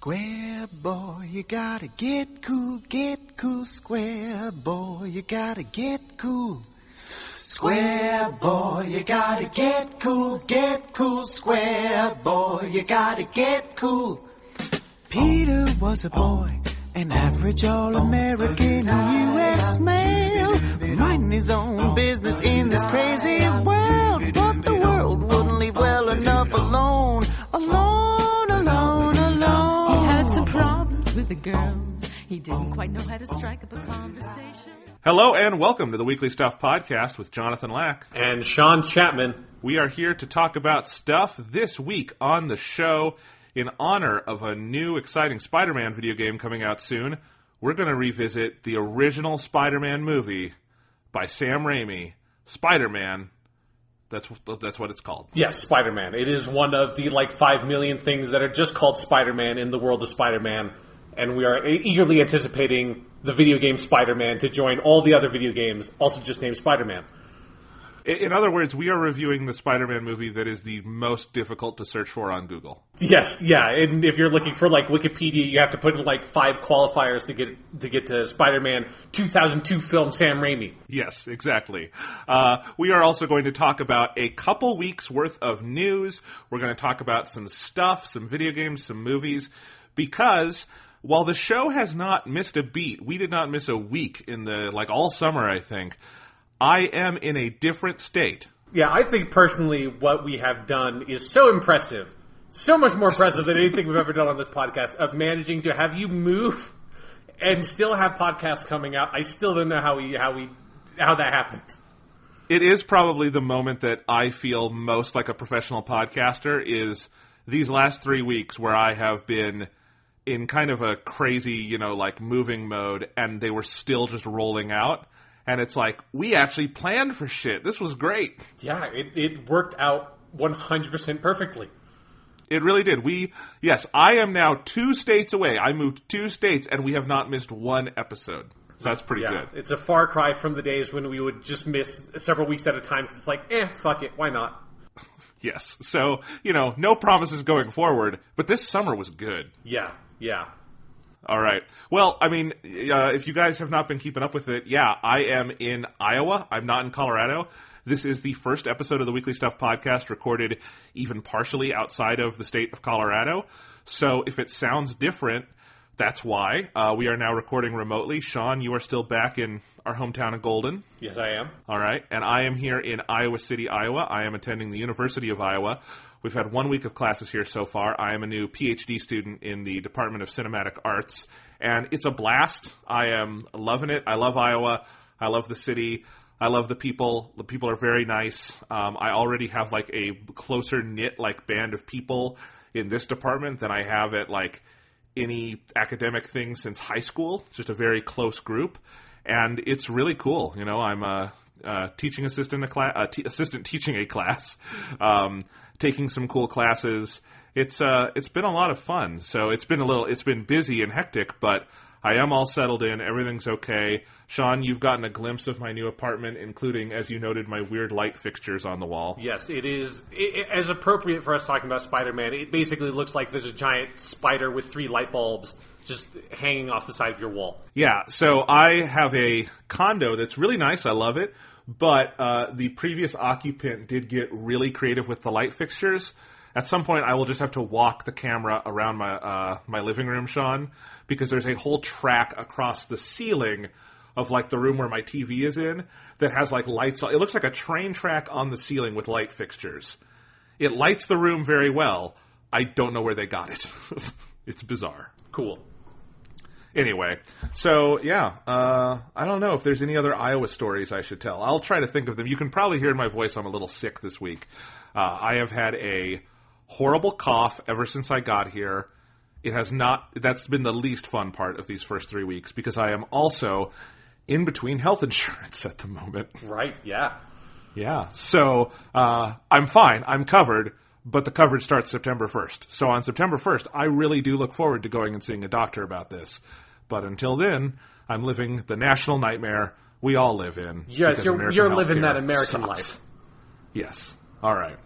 Square boy, you gotta get cool, square boy, you gotta get cool. Square boy, you gotta get cool, square boy, you gotta get cool. Peter was a boy, an average all-American U.S. male, minding his own business in this crazy world, but the world wouldn't leave well enough alone. He had some problems with the girls. He didn't quite know how to strike up a conversation. Hello and welcome to the Weekly Stuff Podcast with Jonathan Lack and Sean Chapman. We are here to talk about stuff this week on the show. In honor of a new exciting Spider-Man video game coming out soon, we're going to revisit the original Spider-Man movie by Sam Raimi, Spider-Man. That's what it's called. Yes, Spider-Man. It is one of the 5 million things that are just called Spider-Man in the world of Spider-Man, and we are eagerly anticipating the video game Spider-Man to join all the other video games, also just named Spider-Man. In other words, we are reviewing the Spider-Man movie that is the most difficult to search for on Google. Yes, yeah, and if you're looking for Wikipedia, you have to put in 5 qualifiers to get to Spider-Man 2002 film Sam Raimi. Yes, exactly. We are also going to talk about a couple weeks worth of news. We're going to talk about some stuff, some video games, some movies, because while the show has not missed a beat, we did not miss a week in the all summer, I think. I am in a different state. Yeah, I think personally what we have done is so impressive. So much more impressive than anything we've ever done on this podcast, of managing to have you move and still have podcasts coming out. I still don't know how that happened. It is probably the moment that I feel most like a professional podcaster is these last 3 weeks where I have been in kind of a crazy, moving mode, and they were still just rolling out. And it's we actually planned for shit. This was great. Yeah, it worked out 100% perfectly. It really did. Yes, I am now 2 states away. I moved 2 states, and we have not missed one episode. So that's pretty good. It's a far cry from the days when we would just miss several weeks at a time. It's fuck it, why not? Yes. So, no promises going forward, but this summer was good. Yeah. All right. Well, if you guys have not been keeping up with it, I am in Iowa. I'm not in Colorado. This is the first episode of the Weekly Stuff Podcast recorded even partially outside of the state of Colorado. So if it sounds different, that's why. We are now recording remotely. Sean, you are still back in our hometown of Golden. Yes, I am. All right. And I am here in Iowa City, Iowa. I am attending the University of Iowa. We've had 1 week of classes here so far. I am a new PhD student in the Department of Cinematic Arts, and it's a blast. I am loving it. I love Iowa. I love the city. I love the people. The people are very nice. I already have a closer knit band of people in this department than I have at any academic thing since high school. It's just a very close group, and it's really cool. I'm a teaching assistant, assistant teaching a class, taking some cool classes. It's been a lot of fun. So it's been busy and hectic, but I am all settled in. Everything's okay. Sean, you've gotten a glimpse of my new apartment, including, as you noted, my weird light fixtures on the wall. Yes, it is as appropriate for us talking about Spider-Man. It basically looks like there's a giant spider with 3 light bulbs just hanging off the side of your wall. Yeah, so I have a condo that's really nice. I love it. But the previous occupant did get really creative with the light fixtures. At some point, I will just have to walk the camera around my living room, Sean, because there's a whole track across the ceiling of the room where my TV is in that has lights. It looks like a train track on the ceiling with light fixtures. It lights the room very well. I don't know where they got it. It's bizarre. Cool. Anyway, so I don't know if there's any other Iowa stories I should tell. I'll try to think of them. You can probably hear in my voice I'm a little sick this week. I have had a horrible cough ever since I got here. That's been the least fun part of these first 3 weeks because I am also in between health insurance at the moment. Right, yeah. Yeah, so I'm fine. I'm covered. But the coverage starts September 1st. So on September 1st, I really do look forward to going and seeing a doctor about this. But until then, I'm living the national nightmare we all live in. Yes, you're living that American life. Yes. All right.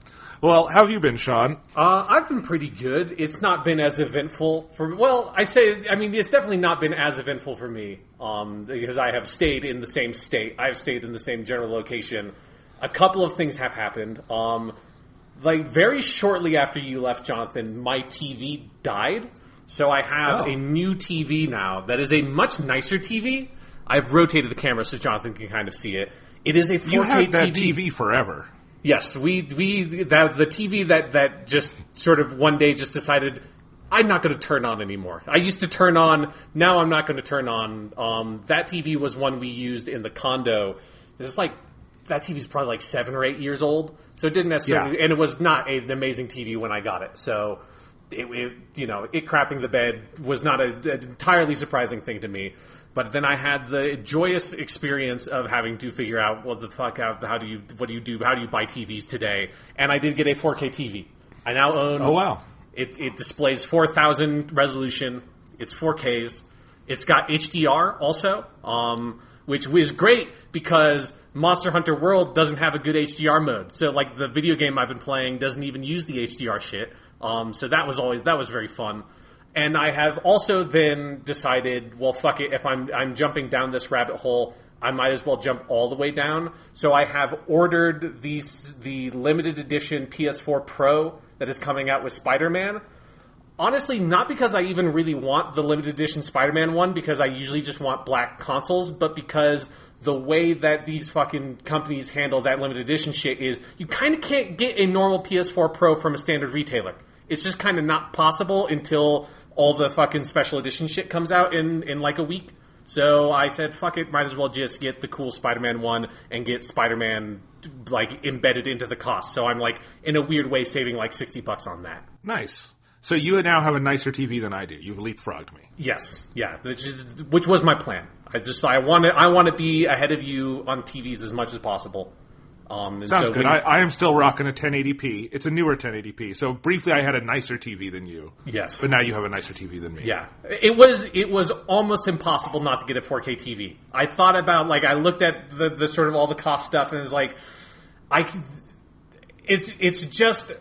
Well, how have you been, Sean? I've been pretty good. It's not been as eventful for... Well, it's definitely not been as eventful for me, because I have stayed in the same state. I've stayed in the same general location. A couple of things have happened. Very shortly after you left, Jonathan, my TV died. So I have a new TV now that is a much nicer TV. I've rotated the camera so Jonathan can kind of see it. It is a 4K TV. You had that TV forever. Yes, the TV that just sort of one day just decided I'm not going to turn on anymore. I used to turn on, now I'm not going to turn on. That TV was one we used in the condo. That TV is probably 7 or 8 years old, so it didn't necessarily, and it was not an amazing TV when I got it. So it crapping the bed was not an entirely surprising thing to me. But then I had the joyous experience of having to figure out what do you buy TVs today? And I did get a 4K TV. I now own. Oh wow! It displays 4,000 resolution. It's 4Ks. It's got HDR also, which is great because Monster Hunter World doesn't have a good HDR mode. So the video game I've been playing doesn't even use the HDR shit. So that was very fun. And I have also then decided, well, fuck it. If I'm jumping down this rabbit hole, I might as well jump all the way down. So I have ordered the limited edition PS4 Pro that is coming out with Spider-Man. Honestly, not because I even really want the limited edition Spider-Man one, because I usually just want black consoles, but because the way that these fucking companies handle that limited edition shit is you kind of can't get a normal PS4 Pro from a standard retailer. It's just kind of not possible until all the fucking special edition shit comes out in a week. So I said, fuck it, might as well just get the cool Spider-Man one and get Spider-Man embedded into the cost. So I'm in a weird way saving $60 on that. Nice. So you now have a nicer TV than I do. You've leapfrogged me. Yes, yeah, which was my plan. I want to be ahead of you on TVs as much as possible. Sounds good. I am still rocking a 1080p. It's a newer 1080p. So briefly, I had a nicer TV than you. Yes, but now you have a nicer TV than me. Yeah, it was almost impossible not to get a 4K TV. I thought about I looked at the sort of all the cost stuff and it's just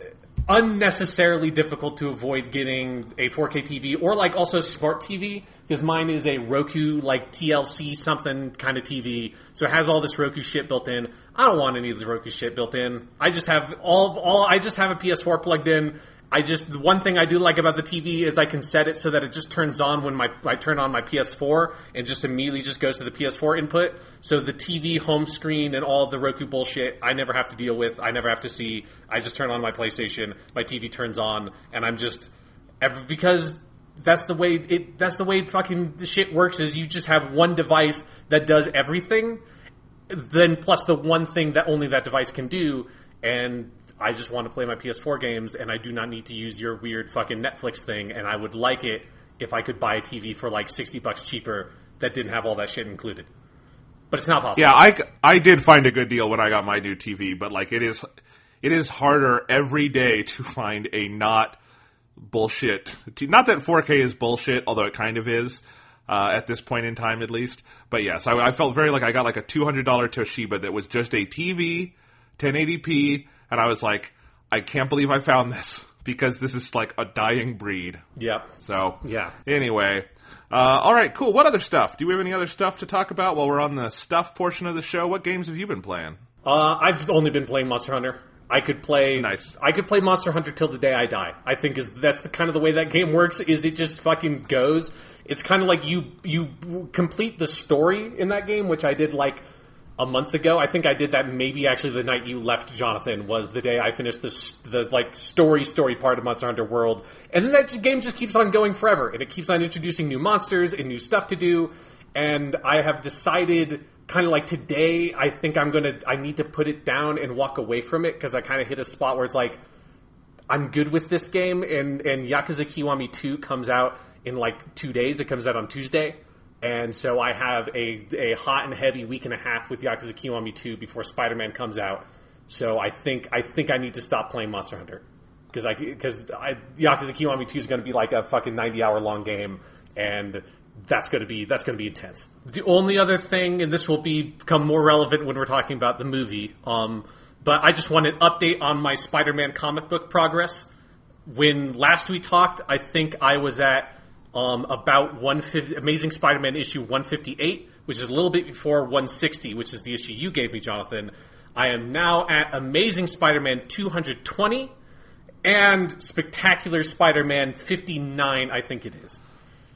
unnecessarily difficult to avoid getting a 4K TV or also smart TV, because mine is a Roku TLC something kind of TV, so it has all this Roku shit built in. I don't want any of the Roku shit built in. I just have I just have a PS4 plugged in. The one thing I do like about the TV is I can set it so that it just turns on when I turn on my PS4 and just immediately just goes to the PS4 input. So the TV home screen and all the Roku bullshit I never have to deal with. I never have to see. I just turn on my PlayStation, my TV turns on, and I'm just because that's the way fucking the shit works. Is you just have one device that does everything, then plus the one thing that only that device can do, and I just want to play my PS4 games, and I do not need to use your weird fucking Netflix thing, and I would like it if I could buy a TV for $60 cheaper that didn't have all that shit included. But it's not possible. Yeah, I did find a good deal when I got my new TV, but it is harder every day to find a not bullshit. Not that 4K is bullshit, although it kind of is. At this point in time, at least. But yes, I felt very I got a $200 Toshiba that was just a TV, 1080p, and I was I can't believe I found this, because this is a dying breed. Yep. So, yeah. Anyway. All right, cool. What other stuff? Do we have any other stuff to talk about while we're on the stuff portion of the show? What games have you been playing? I've only been playing Monster Hunter. I could play Monster Hunter till the day I die. I think that's the kind of the way that game works, is it just fucking goes. It's kind of you complete the story in that game, which I did a month ago. I think I did that maybe actually the night you left, Jonathan, was the day I finished the story part of Monster Hunter World. And then that game just keeps on going forever, and it keeps on introducing new monsters and new stuff to do. And I have decided, kind of today, I think I need to put it down and walk away from it, because I kind of hit a spot where it's I'm good with this game, and Yakuza Kiwami 2 comes out in 2 days. It comes out on Tuesday. And so I have a hot and heavy week and a half with Yakuza Kiwami 2 before Spider-Man comes out. So I think I need to stop playing Monster Hunter, because Yakuza Kiwami 2 is going to be a fucking 90-hour long game, and that's going to be intense. The only other thing, and this will become more relevant when we're talking about the movie, But I just want an update on my Spider-Man comic book progress. When last we talked, I think I was at about 150, Amazing Spider-Man issue 158, which is a little bit before 160, which is the issue you gave me, Jonathan. I am now at Amazing Spider-Man 220 and Spectacular Spider-Man 59, I think it is.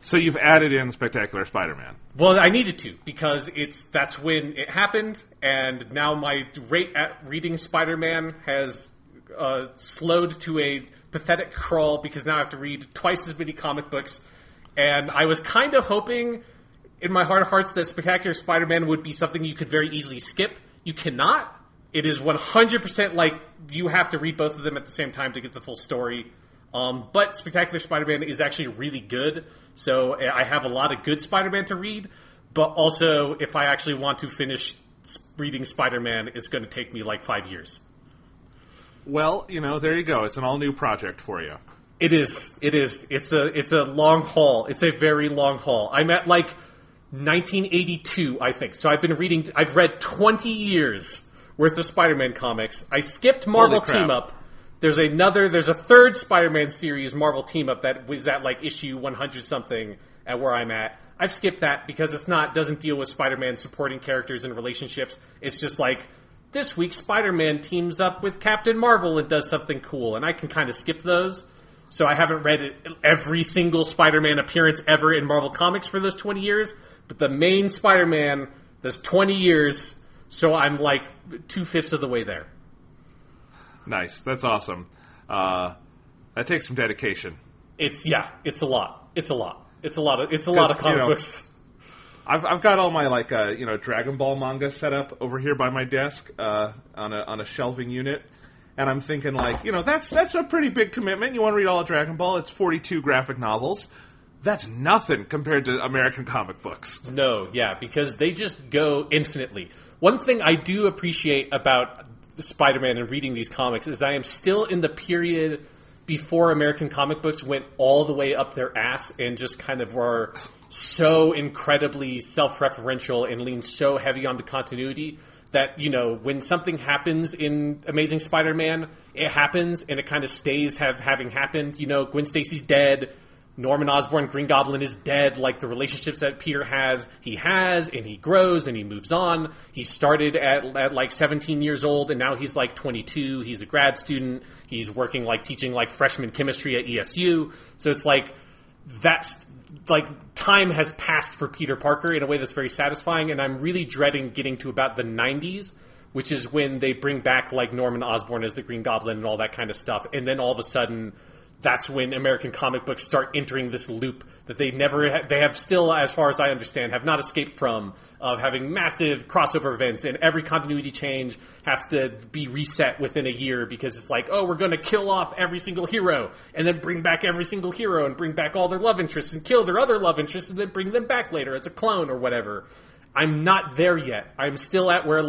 So you've added in Spectacular Spider-Man. Well, I needed to, because that's when it happened, and now my rate at reading Spider-Man has slowed to a pathetic crawl, because now I have to read twice as many comic books. And I was kind of hoping, in my heart of hearts, that Spectacular Spider-Man would be something you could very easily skip. You cannot. It is 100% like you have to read both of them at the same time to get the full story. But Spectacular Spider-Man is actually really good, so I have a lot of good Spider-Man to read, but also, if I actually want to finish reading Spider-Man, it's going to take me like 5 years. Well, there you go. It's an all-new project for you. It is. It's a long haul. It's a very long haul. I'm at like 1982, I think. So I've read 20 years worth of Spider-Man comics. I skipped Marvel Team Up. There's a third Spider-Man series, Marvel Team Up, that was at like issue 100 something at where I'm at. I've skipped that because doesn't deal with Spider-Man supporting characters and relationships. It's just like, this week Spider-Man teams up with Captain Marvel and does something cool, and I can kind of skip those. So I haven't read every single Spider-Man appearance ever in Marvel Comics for those 20 years, but the main Spider-Man, there's 20 years, so I'm like 2/5 of the way there. Nice. That's awesome. That takes some dedication. It's a lot. It's a lot of comic books. I've got all my Dragon Ball manga set up over here by my desk on a shelving unit, and I'm thinking that's a pretty big commitment. You want to read all of Dragon Ball? It's 42 graphic novels. That's nothing compared to American comic books. No, yeah, because they just go infinitely. One thing I do appreciate about Spider-Man and reading these comics is I am still in the period before American comic books went all the way up their ass and just kind of were so incredibly self-referential and leaned so heavy on the continuity that, when something happens in Amazing Spider-Man, it happens and it kind of stays having happened. Gwen Stacy's dead. Norman Osborn, Green Goblin, is dead. Like, the relationships that Peter has, and he grows, and he moves on. He started at like 17 years old, and now he's like 22. He's a grad student. He's working, teaching, freshman chemistry at ESU. So it's time has passed for Peter Parker in a way that's very satisfying, and I'm really dreading getting to about the 90s, which is when they bring back, Norman Osborn as the Green Goblin and all that kind of stuff, and then all of a sudden, that's when American comic books start entering this loop that they have still, as far as I understand, have not escaped from, of having massive crossover events, and every continuity change has to be reset within a year because it's we're going to kill off every single hero and then bring back every single hero and bring back all their love interests and kill their other love interests and then bring them back later. It's a clone or whatever. I'm not there yet. I'm still at where,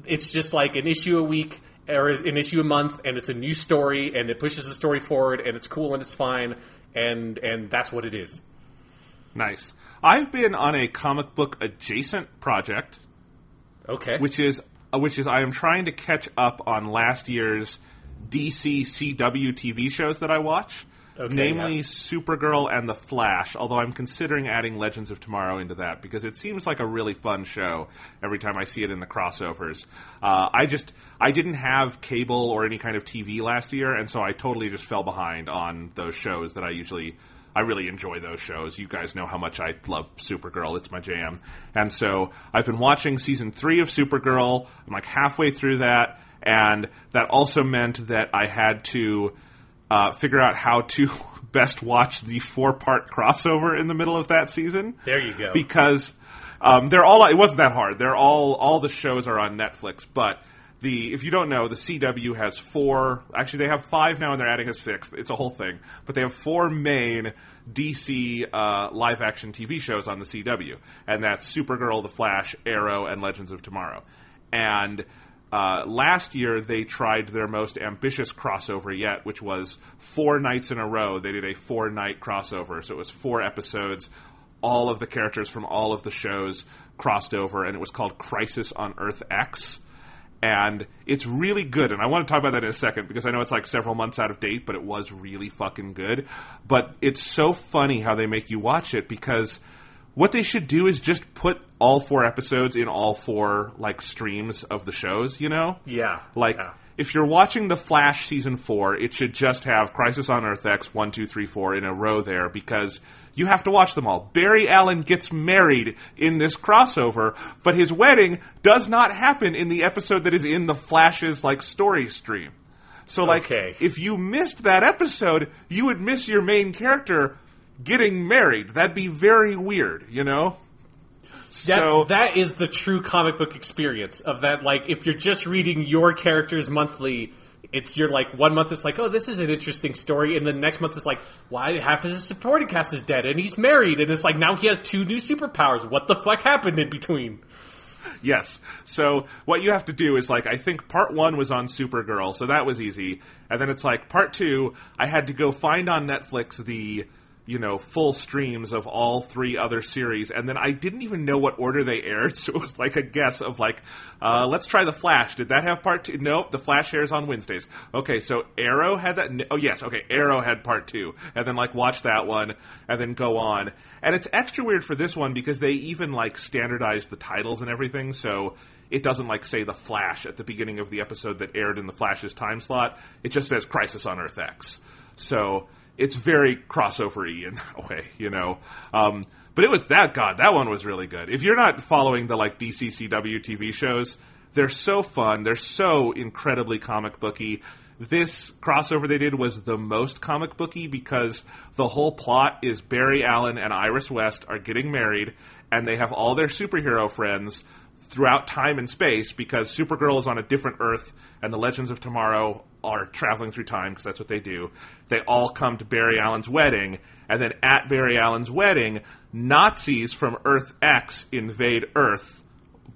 it's just an issue a week or an issue a month, and it's a new story, and it pushes the story forward, and it's cool, and it's fine, and that's what it is. Nice. I've been on a comic book adjacent project. Okay. Which is I am trying to catch up on last year's DC CW TV shows that I watch. Okay, namely Supergirl and The Flash, although I'm considering adding Legends of Tomorrow into that because it seems like a really fun show every time I see it in the crossovers. I didn't have cable or any kind of TV last year, and so I totally just fell behind on those shows that I really enjoy those shows. You guys know how much I love Supergirl. It's my jam. And so I've been watching season 3 of Supergirl. I'm halfway through that, and that also meant that I had to figure out how to best watch the 4-part crossover in the middle of that season. There you go. Because it wasn't that hard. All the shows are on Netflix, but if you don't know, the CW has 4, actually they have 5 now and they're adding a 6th. It's a whole thing. But they have 4 main DC live action TV shows on the CW. And that's Supergirl, The Flash, Arrow, and Legends of Tomorrow. And last year, they tried their most ambitious crossover yet, which was 4 nights in a row. They did a 4-night crossover. So it was 4 episodes. All of the characters from all of the shows crossed over, and it was called Crisis on Earth X. And it's really good, and I want to talk about that in a second, because I know it's like several months out of date, but it was really fucking good. But it's so funny how they make you watch it, because what they should do is just put all 4 episodes in all 4, like, streams of the shows, you know? Yeah. Like, if you're watching The Flash Season 4, it should just have Crisis on Earth X 1, 2, 3, 4 in a row there, because you have to watch them all. Barry Allen gets married in this crossover, but his wedding does not happen in the episode that is in The Flash's, like, story stream. So, like, if you missed that episode, you would miss your main character getting married. That'd be very weird, you know? That is the true comic book experience of that. Like, if you're just reading your characters monthly, you're like, 1 month it's like, oh, this is an interesting story, and the next month it's like, why half of his supporting cast is dead, and he's married, and it's like, now he has 2 new superpowers. What the fuck happened in between? Yes. So what you have to do is, like, I think part 1 was on Supergirl, so that was easy, and then it's like, part 2, I had to go find on Netflix the, you know, full streams of all 3 other series, and then I didn't even know what order they aired, so it was like a guess of like, let's try The Flash. Did that have part 2? Nope, The Flash airs on Wednesdays. Okay, so Arrow had that? Oh, yes, okay, Arrow had part 2, and then, like, watch that one, and then go on. And it's extra weird for this one, because they even, like, standardized the titles and everything, so it doesn't, like, say The Flash at the beginning of the episode that aired in The Flash's time slot. It just says Crisis on Earth X. So it's very crossover-y in that way, you know. But it was that one was really good. If you're not following the, like, DCCW TV shows, they're so fun. They're so incredibly comic booky. This crossover they did was the most comic booky, because the whole plot is Barry Allen and Iris West are getting married, and they have all their superhero friends throughout time and space, because Supergirl is on a different Earth, and the Legends of Tomorrow are traveling through time, because that's what they do. They all come to Barry Allen's wedding, and then at Barry Allen's wedding, Nazis from Earth X invade Earth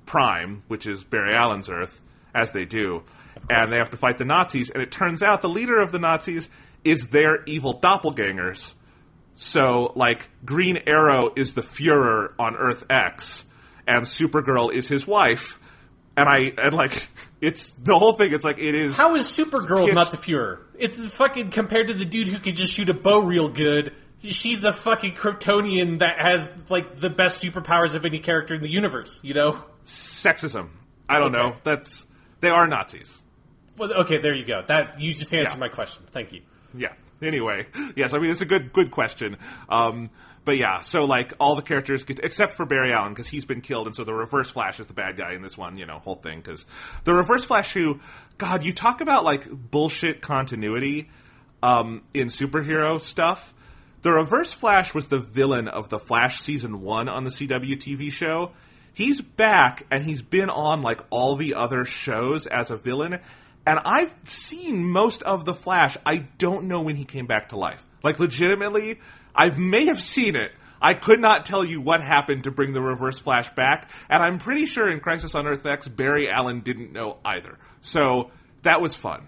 Prime, which is Barry Allen's Earth, as they do. And they have to fight the Nazis, and it turns out the leader of the Nazis is their evil doppelgangers. So, like, Green Arrow is the Führer on Earth X, and Supergirl is his wife. And like, it's the whole thing. It's like, it is. How is Supergirl not the Führer? It's fucking, compared to the dude who could just shoot a bow real good, she's a fucking Kryptonian that has, like, the best superpowers of any character in the universe, you know? Sexism. I don't know. They are Nazis. Well, okay, there you go. You just answered my question. Thank you. Yeah. Anyway, yes, I mean, it's a good question. But yeah, so, like, all the characters get, except for Barry Allen, because he's been killed, and so the Reverse Flash is the bad guy in this one, you know, whole thing. Because the Reverse Flash, who, God, you talk about, like, bullshit continuity in superhero stuff. The Reverse Flash was the villain of The Flash Season 1 on the CW TV show. He's back, and he's been on, like, all the other shows as a villain. And I've seen most of The Flash. I don't know when he came back to life. Like, legitimately, I may have seen it. I could not tell you what happened to bring the Reverse Flash back. And I'm pretty sure in Crisis on Earth X, Barry Allen didn't know either. So that was fun.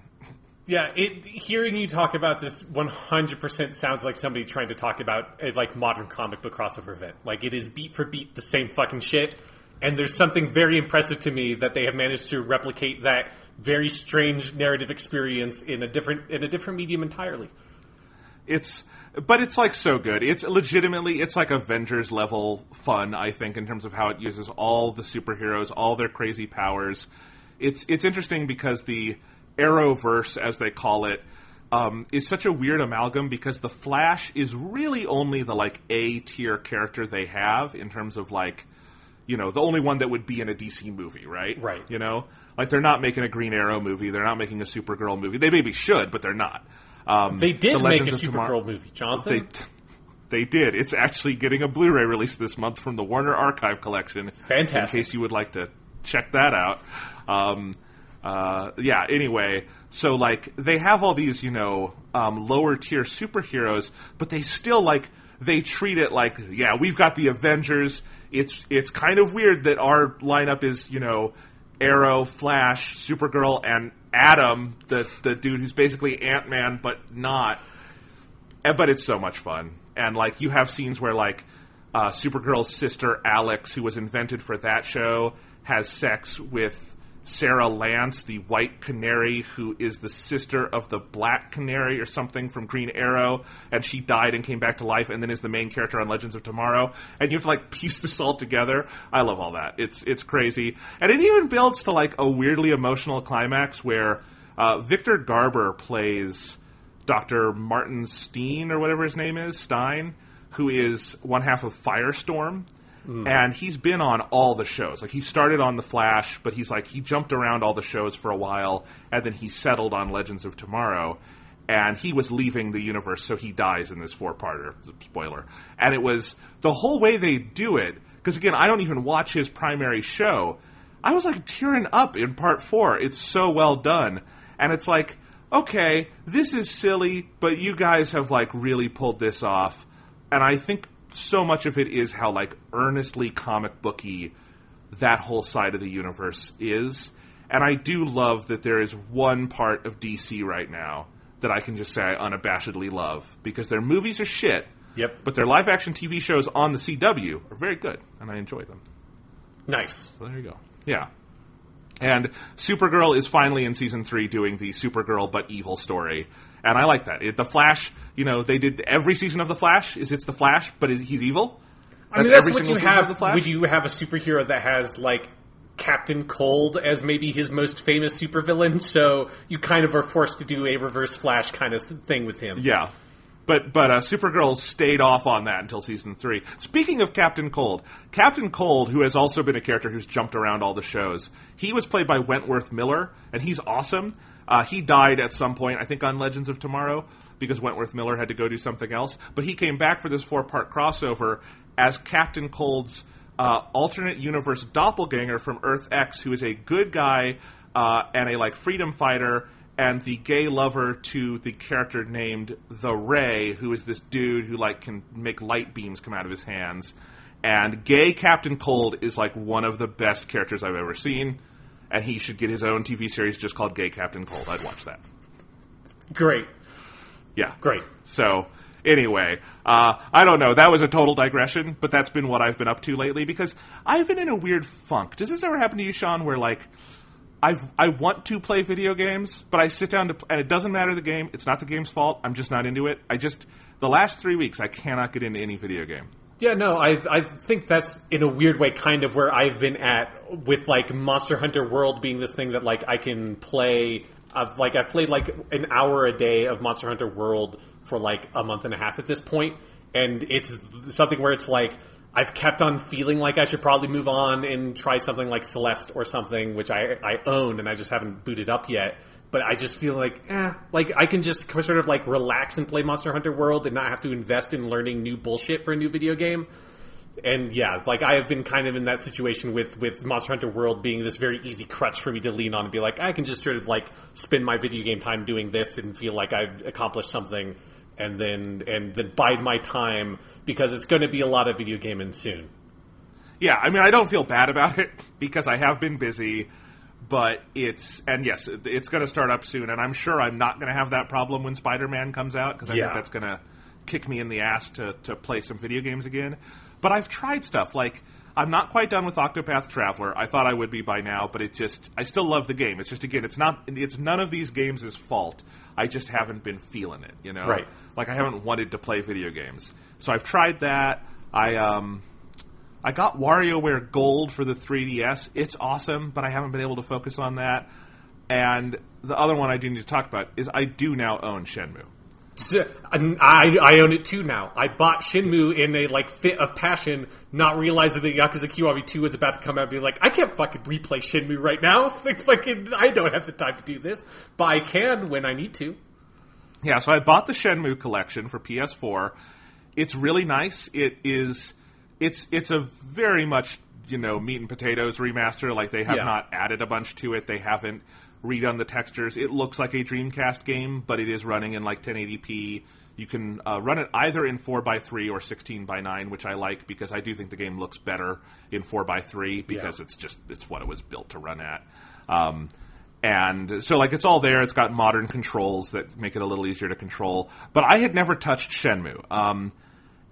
Yeah, hearing you talk about this 100% sounds like somebody trying to talk about a, like, modern comic book crossover event. Like, it is beat for beat the same fucking shit. And there's something very impressive to me that they have managed to replicate that very strange narrative experience in a different medium entirely. But it's like so good. It's legitimately, it's like Avengers level fun, I think, in terms of how it uses all the superheroes, all their crazy powers. It's interesting because the Arrowverse, as they call it, is such a weird amalgam, because the Flash is really only the, like, A-tier character they have in terms of, like, you know, the only one that would be in a DC movie, right? Right. You know? Like, they're not making a Green Arrow movie. They're not making a Supergirl movie. They maybe should, but they're not. They did make a Supergirl movie, Jonathan. They did. It's actually getting a Blu-ray release this month from the Warner Archive Collection. Fantastic. In case you would like to check that out. Yeah, anyway. So, like, they have all these, you know, lower-tier superheroes, but they still, like, they treat it like, yeah, we've got the Avengers. It's kind of weird that our lineup is, you know, Arrow, Flash, Supergirl, and Atom, the dude who's basically Ant-Man, but not. But it's so much fun. And, like, you have scenes where, like, Supergirl's sister, Alex, who was invented for that show, has sex with Sarah Lance, the White Canary, who is the sister of the Black Canary or something from Green Arrow, and she died and came back to life and then is the main character on Legends of Tomorrow, and you have to, like, piece this all together. I love all that. It's crazy. And it even builds to, like, a weirdly emotional climax where Victor Garber plays Dr. Martin Steen, or whatever his name is, Stein, who is one half of Firestorm. And he's been on all the shows. Like, he started on The Flash, but he jumped around all the shows for a while, and then he settled on Legends of Tomorrow. And he was leaving the universe, so he dies in this 4-parter. Spoiler. And it was the whole way they do it, because again, I don't even watch his primary show. I was, like, tearing up in part 4. It's so well done. And it's like, okay, this is silly, but you guys have, like, really pulled this off. And I think so much of it is how, like, earnestly comic booky that whole side of the universe is. And I do love that there is one part of DC right now that I can just say I unabashedly love, because their movies are shit, but their live-action TV shows on the CW are very good, and I enjoy them. Nice. So there you go. Yeah. And Supergirl is finally in Season 3 doing the Supergirl but evil story. And I like that. The Flash, you know, they did every season of The Flash. It's The Flash, but he's evil. I mean, that's what you have. Would you have a superhero that has, like, Captain Cold as maybe his most famous supervillain? So you kind of are forced to do a Reverse Flash kind of thing with him. Yeah. But Supergirl stayed off on that until Season 3. Speaking of Captain Cold, who has also been a character who's jumped around all the shows, he was played by Wentworth Miller, and he's awesome. He died at some point, I think, on Legends of Tomorrow, because Wentworth Miller had to go do something else. But he came back for this 4-part crossover as Captain Cold's alternate universe doppelganger from Earth X, who is a good guy and a, like, freedom fighter, and the gay lover to the character named The Ray, who is this dude who, like, can make light beams come out of his hands. And gay Captain Cold is, like, one of the best characters I've ever seen. And he should get his own TV series just called Gay Captain Cold. I'd watch that. Great. Yeah. Great. So, anyway, I don't know. That was a total digression, but that's been what I've been up to lately, because I've been in a weird funk. Does this ever happen to you, Sean, where, like, I want to play video games, but I sit down and it doesn't matter the game. It's not the game's fault. I'm just not into it. The last 3 weeks, I cannot get into any video game. Yeah, no, I think that's, in a weird way, kind of where I've been at with, like, Monster Hunter World being this thing that, like, I can play. I've played, like, an hour a day of Monster Hunter World for, like, a month and a half at this point, and it's something where it's, like, I've kept on feeling like I should probably move on and try something like Celeste or something, which I own, and I just haven't booted up yet. But I just feel like, I can just sort of, like, relax and play Monster Hunter World and not have to invest in learning new bullshit for a new video game. And yeah, like, I have been kind of in that situation with Monster Hunter World being this very easy crutch for me to lean on and be like, I can just sort of, like, spend my video game time doing this and feel like I've accomplished something, and then bide my time, because it's going to be a lot of video gaming soon. Yeah, I mean, I don't feel bad about it, because I have been busy. But it's going to start up soon, and I'm sure I'm not going to have that problem when Spider-Man comes out, because I think that's going to kick me in the ass to play some video games again. But I've tried stuff, like, I'm not quite done with Octopath Traveler. I thought I would be by now, but I still love the game. It's just, again, it's none of these games' fault. I just haven't been feeling it, you know? Right. Like, I haven't wanted to play video games. So I've tried that. I got WarioWare Gold for the 3DS. It's awesome, but I haven't been able to focus on that. And the other one I do need to talk about is I do now own Shenmue. I own it too now. I bought Shenmue in a, like, fit of passion, not realizing that Yakuza Kiwami 2 was about to come out and be like, I can't fucking replay Shenmue right now. I don't have the time to do this. But I can when I need to. Yeah, so I bought the Shenmue collection for PS4. It's really nice. It's a very much, you know, meat and potatoes remaster. Like, they have not added a bunch to it. They haven't redone the textures. It looks like a Dreamcast game, but it is running in, like, 1080p. You can run it either in 4x3 or 16x9, which I like, because I do think the game looks better in 4x3, because it's what it was built to run at. And so, like, it's all there. It's got modern controls that make it a little easier to control. But I had never touched Shenmue.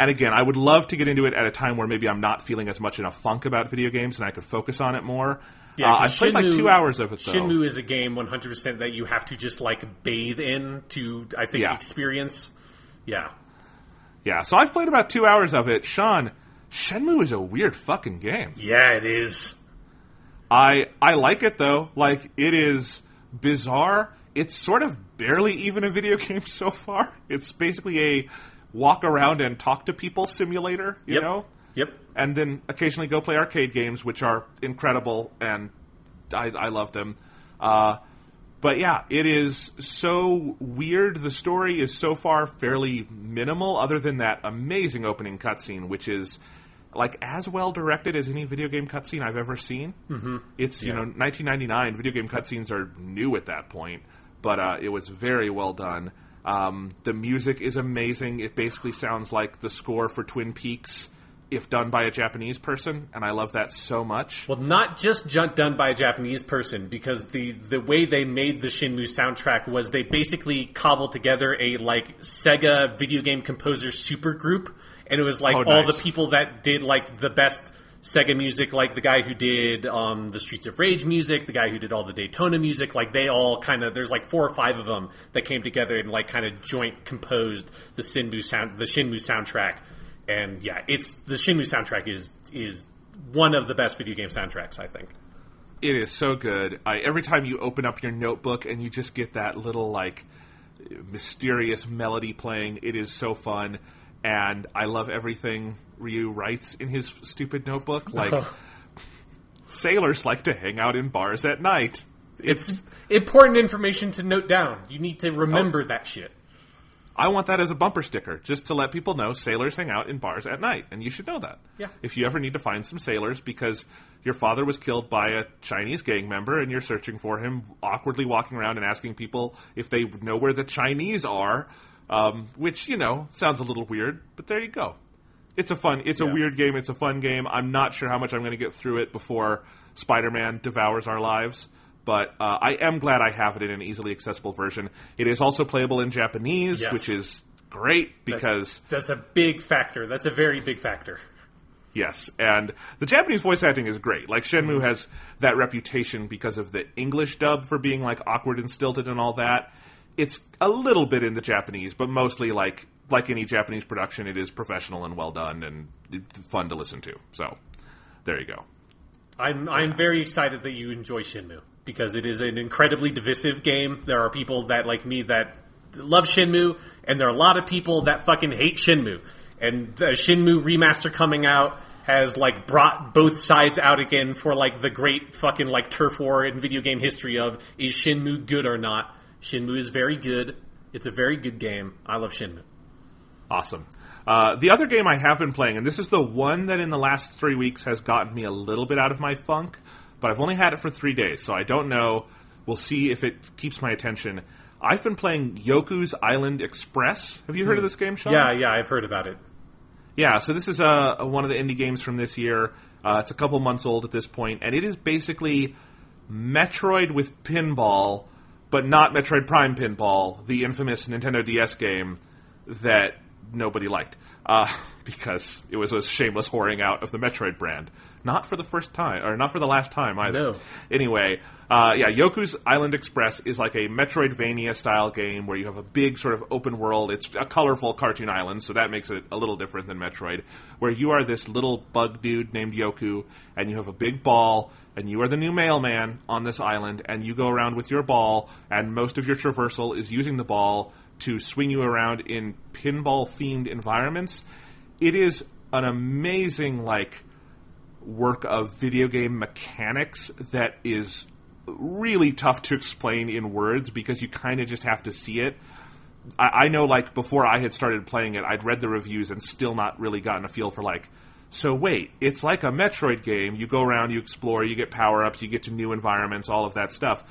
And again, I would love to get into it at a time where maybe I'm not feeling as much in a funk about video games and I could focus on it more. Yeah, I played like 2 hours of it, though. Shenmue is a game 100% that you have to just like bathe in to, I think, experience. Yeah. Yeah, so I've played about 2 hours of it. Sean, Shenmue is a weird fucking game. Yeah, it is. I like it, though. Like, it is bizarre. It's sort of barely even a video game so far. It's basically a walk around and talk to people simulator, you know? Yep. And then occasionally go play arcade games, which are incredible, and I love them. But yeah, it is so weird. The story is so far fairly minimal, other than that amazing opening cutscene, which is like as well directed as any video game cutscene I've ever seen. Mm-hmm. It's 1999. Video game cutscenes are new at that point, but it was very well done. The music is amazing. It basically sounds like the score for Twin Peaks, if done by a Japanese person, and I love that so much. Well, not just done by a Japanese person, because the way they made the Shenmue soundtrack was they basically cobbled together a like Sega video game composer supergroup, and it was like all the people that did like the best Sega music, like the guy who did the Streets of Rage music, the guy who did all the Daytona music, like they all kind of, there's like 4 or 5 of them that came together and like kind of joint composed the Shenmue soundtrack. And yeah, the Shenmue soundtrack is one of the best video game soundtracks, I think. It is so good. Every time you open up your notebook and you just get that little like mysterious melody playing, it is so fun. And I love everything Ryu writes in his stupid notebook. Like, sailors like to hang out in bars at night. It's important information to note down. You need to remember that shit. I want that as a bumper sticker, just to let people know sailors hang out in bars at night, and you should know that. Yeah. If you ever need to find some sailors because your father was killed by a Chinese gang member and you're searching for him, awkwardly walking around and asking people if they know where the Chinese are, which, sounds a little weird, but there you go. It's a weird game, it's a fun game. I'm not sure how much I'm going to get through it before Spider-Man devours our lives. But I am glad I have it in an easily accessible version. It is also playable in Japanese, which is great because... That's a big factor. That's a very big factor. Yes, and the Japanese voice acting is great. Like, Shenmue has that reputation because of the English dub for being, like, awkward and stilted and all that. It's a little bit in the Japanese, but mostly, like any Japanese production, it is professional and well done and fun to listen to. So, there you go. I'm very excited that you enjoy Shenmue, because it is an incredibly divisive game. There are people that, like me, that love Shenmue, and there are a lot of people that fucking hate Shenmue. And the Shenmue remaster coming out has, like, brought both sides out again for, like, the great fucking, like, turf war in video game history of, is Shenmue good or not? Shenmue is very good. It's a very good game. I love Shenmue. Awesome. The other game I have been playing, and this is the one that in the last 3 weeks has gotten me a little bit out of my funk, but I've only had it for 3 days, so I don't know. We'll see if it keeps my attention. I've been playing Yoku's Island Express. Have you heard of this game, Sean? Yeah, I've heard about it. Yeah, so this is one of the indie games from this year. It's a couple months old at this point, and it is basically Metroid with pinball, but not Metroid Prime Pinball, the infamous Nintendo DS game that nobody liked, because it was a shameless whoring out of the Metroid brand. Not for the first time, or not for the last time either. No. Anyway, Yoku's Island Express is like a Metroidvania-style game where you have a big sort of open world. It's a colorful cartoon island, so that makes it a little different than Metroid, where you are this little bug dude named Yoku, and you have a big ball, and you are the new mailman on this island, and you go around with your ball, and most of your traversal is using the ball to swing you around in pinball-themed environments. It is an amazing, work of video game mechanics that is really tough to explain in words because you kind of just have to see it. I know, before I had started playing it, I'd read the reviews and still not really gotten a feel for, so wait, it's like a Metroid game. You go around, you explore, you get power-ups, you get to new environments, all of that stuff.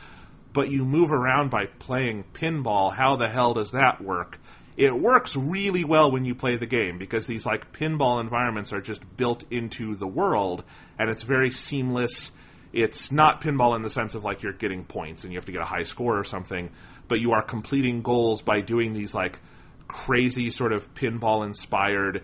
But you move around by playing pinball. How the hell does that work? It works really well when you play the game because these pinball environments are just built into the world, and it's very seamless. It's not pinball in the sense of you're getting points and you have to get a high score or something, but you are completing goals by doing these crazy sort of pinball inspired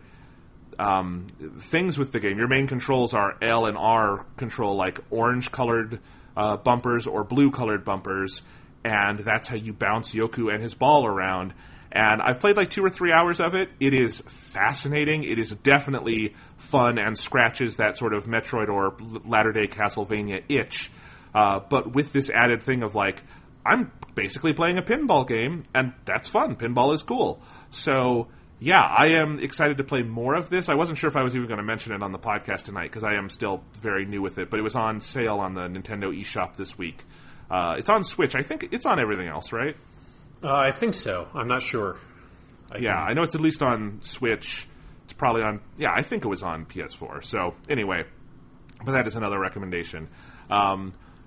things with the game. Your main controls are L and R control, like orange-colored bumpers or blue-colored bumpers, and that's how you bounce Yoku and his ball around. And I've played like 2 or 3 hours of it. It is fascinating. It is definitely fun and scratches that sort of Metroid or latter-day Castlevania itch. But with this added thing of like, I'm basically playing a pinball game, and that's fun. Pinball is cool. So, yeah, I am excited to play more of this. I wasn't sure if I was even going to mention it on the podcast tonight, because I am still very new with it. But it was on sale on the Nintendo eShop this week. It's on Switch. I think it's on everything else, right? I think so. I'm not sure. I know it's at least on Switch. It's probably on... Yeah, I think it was on PS4. So, anyway. But that is another recommendation.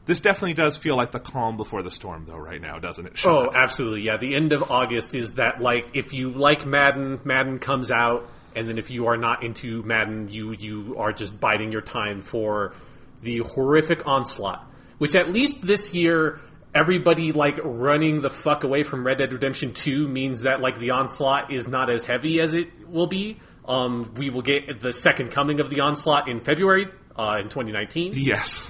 This definitely does feel like the calm before the storm, though, right now, doesn't it, Sean? Oh, absolutely. Yeah, the end of August is that, like, if you like Madden, Madden comes out, and then if you are not into Madden, you are just biding your time for the horrific onslaught. Which, at least this year... Everybody, like, running the fuck away from Red Dead Redemption 2 means that, like, the onslaught is not as heavy as it will be. We will get the second coming of the onslaught in February, in 2019. Yes.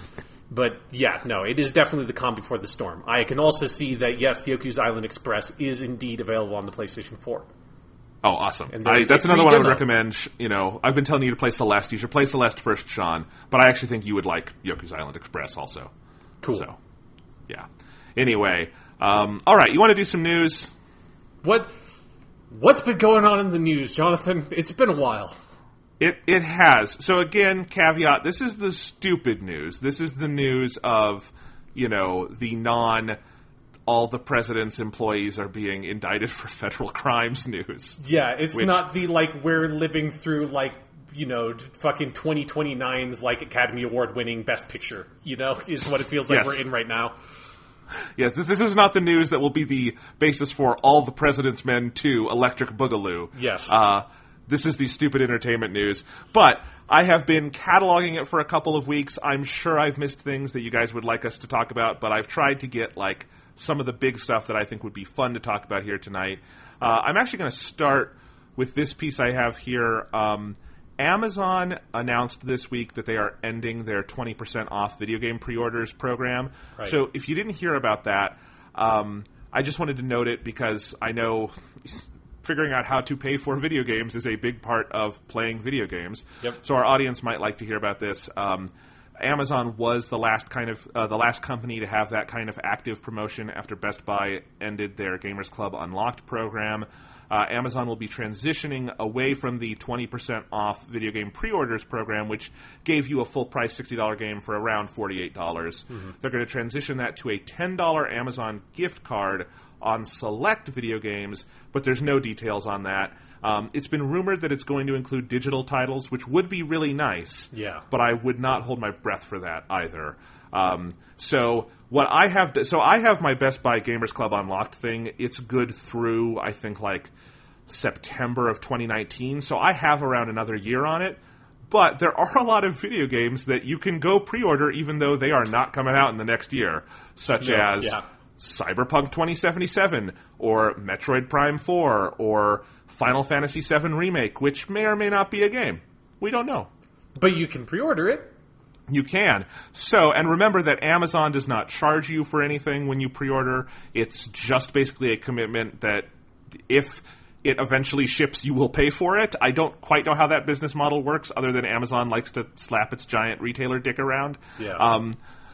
But, yeah, no, it is definitely the calm before the storm. I can also see that, yes, Yoku's Island Express is indeed available on the PlayStation 4. Oh, awesome. That's another one I would recommend. You know, I've been telling you to play Celeste. You should play Celeste first, Sean. But I actually think you would like Yoku's Island Express also. Cool. So, yeah. Anyway, all right, you want to do some news? What's been going on in the news, Jonathan? It's been a while. It has. So again, caveat, this is the stupid news. This is the news of, you know, the all the president's employees are being indicted for federal crimes news. Yeah, it's not the, like, we're living through, like, you know, fucking 2029's, like, Academy Award winning Best Picture, you know, is what it feels like we're in right now. Yeah, this is not the news that will be the basis for All the President's Men 2 Electric Boogaloo. Yes. This is the stupid entertainment news. But I have been cataloging it for a couple of weeks. I'm sure I've missed things that you guys would like us to talk about, but I've tried to get, like, some of the big stuff that I think would be fun to talk about here tonight. I'm actually going to start with this piece I have here. Amazon announced this week that they are ending their 20% off video game pre-orders program. Right. So if you didn't hear about that, I just wanted to note it because I know figuring out how to pay for video games is a big part of playing video games. Yep. So our audience might like to hear about this. Amazon was the last company to have that kind of active promotion after Best Buy ended their Gamers Club Unlocked program. Amazon will be transitioning away from the 20% off video game pre-orders program, which gave you a full-price $60 game for around $48. Mm-hmm. They're going to transition that to a $10 Amazon gift card on select video games, but there's no details on that. It's been rumored that it's going to include digital titles, which would be really nice. Yeah. But I would not hold my breath for that either. So I have my Best Buy Gamers Club Unlocked thing. It's good through, I think, like September of 2019. So I have around another year on it. But there are a lot of video games that you can go pre-order even though they are not coming out in the next year, such as Cyberpunk 2077 or Metroid Prime 4 or Final Fantasy VII Remake, which may or may not be a game. We don't know. But you can pre-order it. You can. So, and remember that Amazon does not charge you for anything when you pre-order. It's just basically a commitment that if it eventually ships, you will pay for it. I don't quite know how that business model works, other than Amazon likes to slap its giant retailer dick around. Yeah.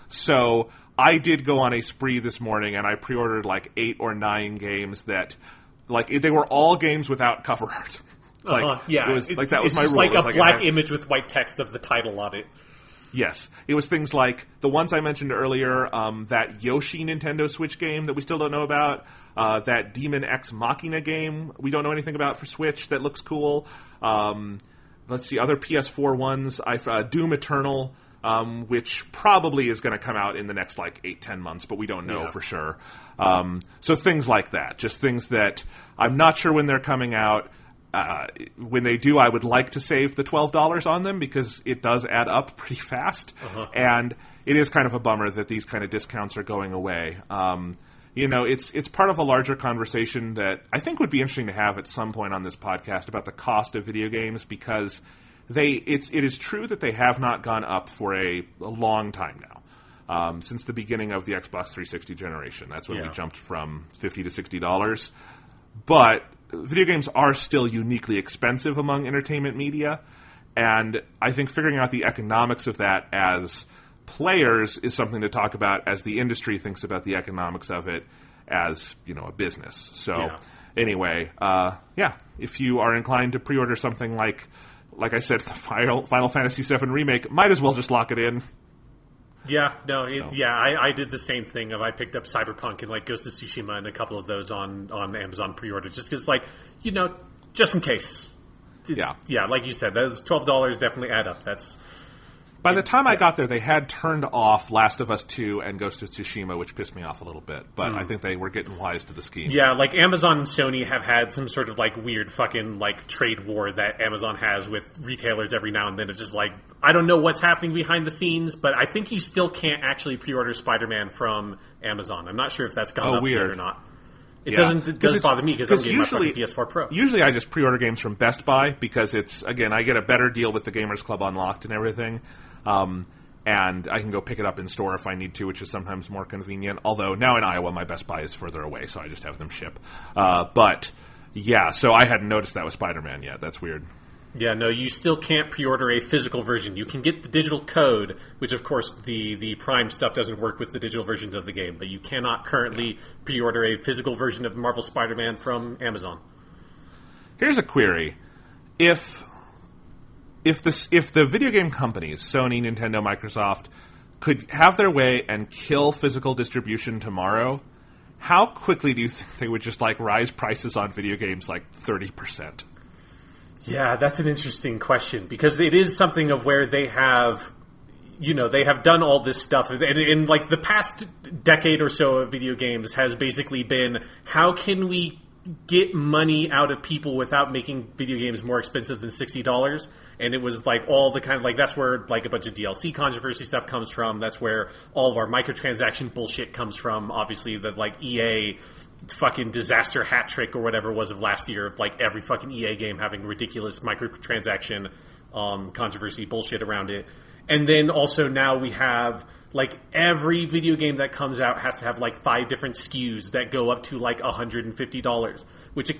So I did go on a spree this morning, and I pre-ordered like 8 or 9 games that, like, they were all games without cover art. Yeah. It was, like, that was my rule. Like a black image with white text of the title on it. Yes. It was things like the ones I mentioned earlier, that Yoshi Nintendo Switch game that we still don't know about, that Demon X Machina game we don't know anything about for Switch that looks cool. Let's see, other PS4 ones, Doom Eternal, which probably is going to come out in the next, like, 8-10 months, but we don't know for sure. So things like that. Just things that I'm not sure when they're coming out. When they do, I would like to save the $12 on them because it does add up pretty fast. And it is kind of a bummer that these kind of discounts are going away. it's part of a larger conversation that I think would be interesting to have at some point on this podcast about the cost of video games, because it is true that they have not gone up for a long time now. Since the beginning of the Xbox 360 generation. That's when we jumped from $50 to $60. But video games are still uniquely expensive among entertainment media, and I think figuring out the economics of that as players is something to talk about as the industry thinks about the economics of it as, a business. So anyway, if you are inclined to pre-order something like I said, the Final Fantasy VII Remake, might as well just lock it in. Yeah, no, I did the same thing. I picked up Cyberpunk and Ghost of Tsushima and a couple of those on Amazon pre-order, just because, just in case. Yeah, like you said, those $12 definitely add up. By the time I got there, they had turned off Last of Us 2 and Ghost of Tsushima, which pissed me off a little bit. But I think they were getting wise to the scheme. Yeah, Amazon and Sony have had some sort of weird fucking trade war that Amazon has with retailers every now and then. It's just I don't know what's happening behind the scenes, but I think you still can't actually pre-order Spider-Man from Amazon. I'm not sure if that's gone up yet or not. It doesn't bother me because I'm getting my fucking PS4 Pro. Usually I just pre-order games from Best Buy because it's, again, I get a better deal with the Gamers Club Unlocked and everything. And I can go pick it up in store if I need to, which is sometimes more convenient. Although now in Iowa, my Best Buy is further away, so I just have them ship. So I hadn't noticed that with Spider-Man yet. That's weird. Yeah, no, you still can't pre-order a physical version. You can get the digital code, which of course the Prime stuff doesn't work with the digital versions of the game, but you cannot currently pre-order a physical version of Marvel Spider-Man from Amazon. Here's a query. If the video game companies, Sony, Nintendo, Microsoft, could have their way and kill physical distribution tomorrow, how quickly do you think they would just rise prices on video games 30%? Yeah, that's an interesting question, because it is something of where they have, they have done all this stuff. And in the past decade or so of video games has basically been, how can we get money out of people without making video games more expensive than $60? And it was all the kind of that's where a bunch of DLC controversy stuff comes from. That's where all of our microtransaction bullshit comes from. Obviously, the EA fucking disaster hat trick or whatever it was of last year of every fucking EA game having ridiculous microtransaction controversy bullshit around it. And then also now we have every video game that comes out has to have 5 different SKUs that go up to $150, which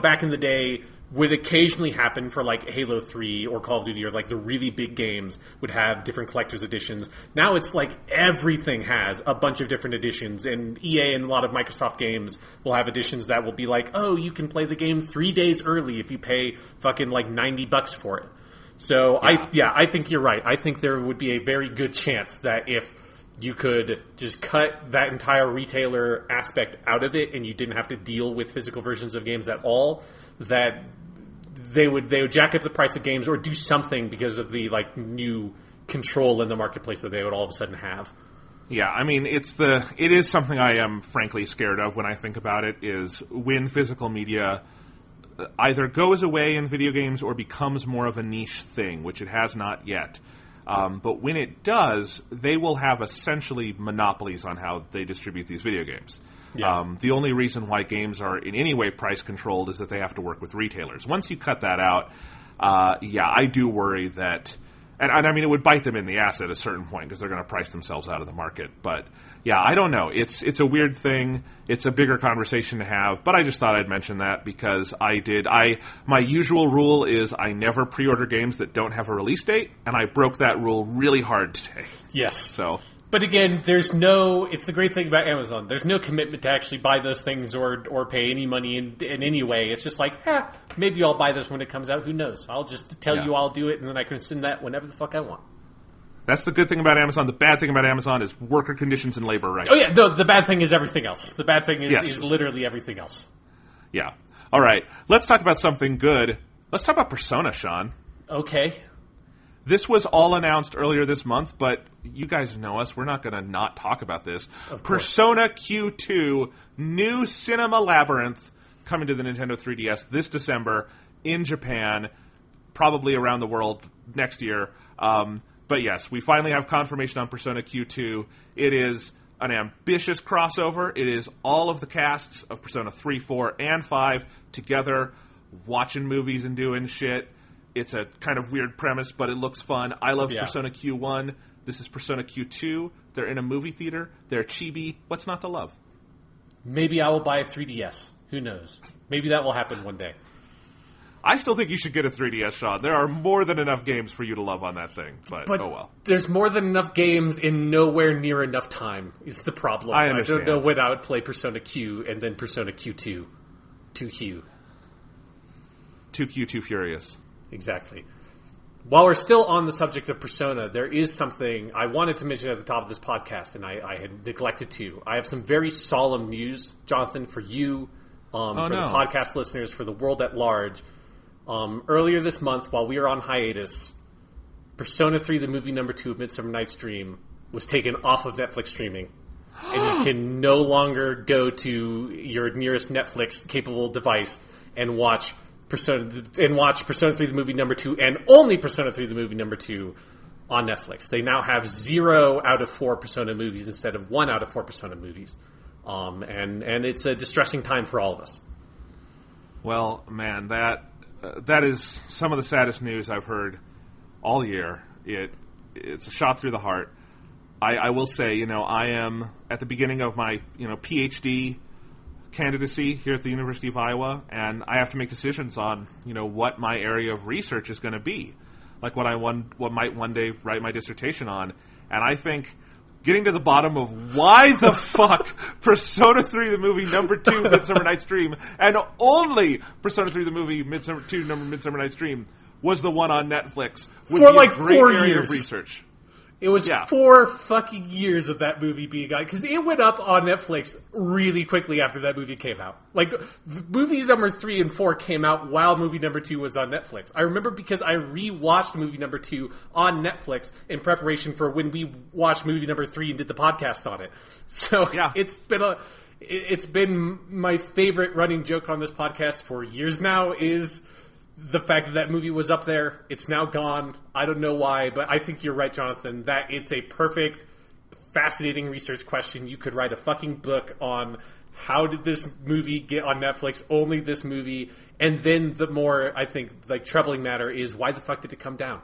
back in the day would occasionally happen for Halo 3 or Call of Duty, or the really big games would have different collector's editions. Now it's everything has a bunch of different editions, and EA and a lot of Microsoft games will have editions that will be oh, you can play the game 3 days early if you pay fucking $90 for it. So I think you're right. I think there would be a very good chance that if you could just cut that entire retailer aspect out of it and you didn't have to deal with physical versions of games at all, that they would jack up the price of games or do something because of the new control in the marketplace that they would all of a sudden have. Yeah, I mean, it is something I am frankly scared of when I think about it, is when physical media either goes away in video games or becomes more of a niche thing, which it has not yet. But when it does, they will have essentially monopolies on how they distribute these video games. Yeah. The only reason why games are in any way price controlled is that they have to work with retailers. Once you cut that out, I do worry that, and I mean, it would bite them in the ass at a certain point because they're going to price themselves out of the market. But yeah, I don't know. It's a weird thing. It's a bigger conversation to have. But I just thought I'd mention that because my usual rule is I never pre-order games that don't have a release date, and I broke that rule really hard today. Yes. So. But again, it's the great thing about Amazon. There's no commitment to actually buy those things or pay any money in any way. It's just maybe I'll buy this when it comes out. Who knows? I'll just tell you I'll do it, and then I can send that whenever the fuck I want. That's the good thing about Amazon. The bad thing about Amazon is worker conditions and labor rights. Oh, yeah. The bad thing is everything else. The bad thing is literally everything else. Yeah. All right. Let's talk about something good. Let's talk about Persona, Sean. Okay. This was all announced earlier this month, but you guys know us. We're not going to not talk about this. Persona Q2, new Cinema Labyrinth, coming to the Nintendo 3DS this December in Japan, probably around the world next year. But yes, we finally have confirmation on Persona Q2. It is an ambitious crossover. It is all of the casts of Persona 3, 4, and 5 together, watching movies and doing shit. It's a kind of weird premise, but it looks fun. I love Persona Q1. This is Persona Q2. They're in a movie theater. They're chibi. What's not to love? Maybe I will buy a 3DS. Who knows? Maybe that will happen one day. I still think you should get a 3DS, Sean. There are more than enough games for you to love on that thing, but oh well. There's more than enough games in nowhere near enough time is the problem. I understand. I don't know when I would play Persona Q and then Persona Q2. 2Q. 2Q, 2 Furious. Exactly. While we're still on the subject of Persona, there is something I wanted to mention at the top of this podcast, and I had neglected to. I have some very solemn news, Jonathan, for you, the podcast listeners, for the world at large. Earlier this month, while we were on hiatus, Persona 3, the movie number 2 of Midsummer Night's Dream, was taken off of Netflix streaming. And you can no longer go to your nearest Netflix-capable device and watch Persona 3, the movie number 2, and only Persona 3, the movie number 2 on Netflix. They now have 0 out of 4 Persona movies instead of 1 out of 4 Persona movies. And it's a distressing time for all of us. Well, man, that is some of the saddest news I've heard all year. It's a shot through the heart. I will say, I am at the beginning of my, PhD candidacy here at the University of Iowa, and I have to make decisions on, what my area of research is going to be, like what might one day write my dissertation on. And I think getting to the bottom of why the fuck Persona 3, the movie number 2, Midsummer Night's Dream, and only Persona 3, the movie Midsummer Night's Dream, was the one on Netflix would for be like a great 4 area years. of research. It was 4 fucking years of that movie being on, because it went up on Netflix really quickly after that movie came out. Like, movies number 3 and 4 came out while movie number 2 was on Netflix. I remember because I rewatched movie number 2 on Netflix in preparation for when we watched movie number 3 and did the podcast on it. So it's been my favorite running joke on this podcast for years now is the fact that movie was up there. It's now gone. I don't know why, but I think you're right, Jonathan, that it's a perfect, fascinating research question. You could write a fucking book on how did this movie get on Netflix, only this movie, and then the more, I think, like, troubling matter is why the fuck did it come down?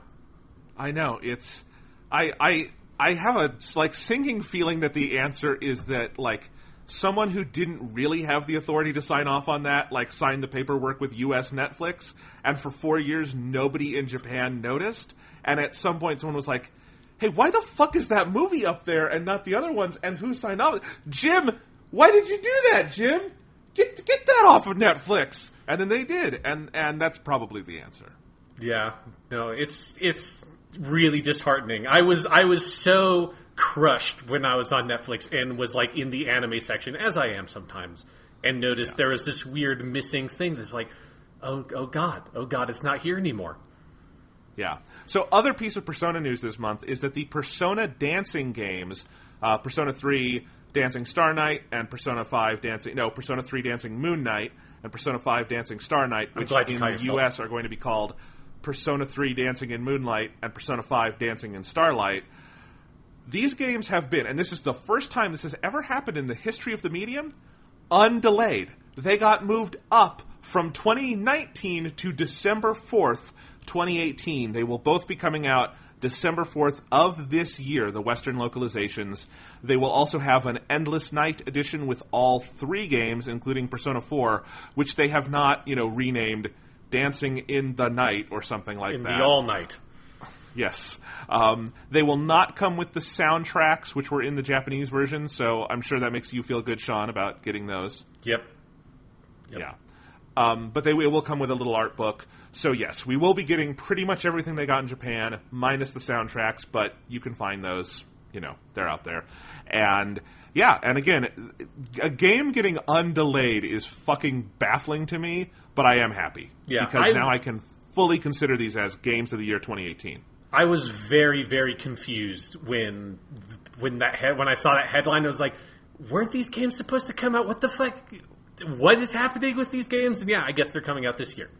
I know. It's... I have a, like, sinking feeling that the answer is that, like, someone who didn't really have the authority to sign off on that, like, signed the paperwork with U.S. Netflix, and for 4 years nobody in Japan noticed, and at some point someone was like, hey, why the fuck is that movie up there and not the other ones, and who signed off? Jim, why did you do that, Jim? Get that off of Netflix! And then they did, and that's probably the answer. Yeah, no, it's really disheartening. I was so crushed when I was on Netflix and was like in the anime section, as I am sometimes, and noticed there was this weird missing thing that's like, oh god, it's not here anymore. Yeah. So other piece of Persona news this month is that the Persona dancing games, Persona 3 Dancing Star Night and Persona 3 Dancing Moon Night and Persona 5 Dancing Star Night, which in the US are going to be called Persona 3 Dancing in Moonlight and Persona 5 Dancing in Starlight. These games have been, and this is the first time this has ever happened in the history of the medium, undelayed. They got moved up from 2019 to December 4th, 2018. They will both be coming out December 4th of this year, the Western localizations. They will also have an Endless Night edition with all 3 games, including Persona 4, which they have not, renamed Dancing in the Night or something like that. In the All Night. Yes. They will not come with the soundtracks, which were in the Japanese version, so I'm sure that makes you feel good, Sean, about getting those. Yep. Yeah. But they will come with a little art book. So, yes, we will be getting pretty much everything they got in Japan, minus the soundtracks, but you can find those. They're out there. And, yeah, and again, a game getting undelayed is fucking baffling to me, but I am happy. Yeah, because now I can fully consider these as games of the year 2018. I was very, very confused when I saw that headline. I was like, weren't these games supposed to come out? What the fuck? What is happening with these games? And yeah, I guess they're coming out this year.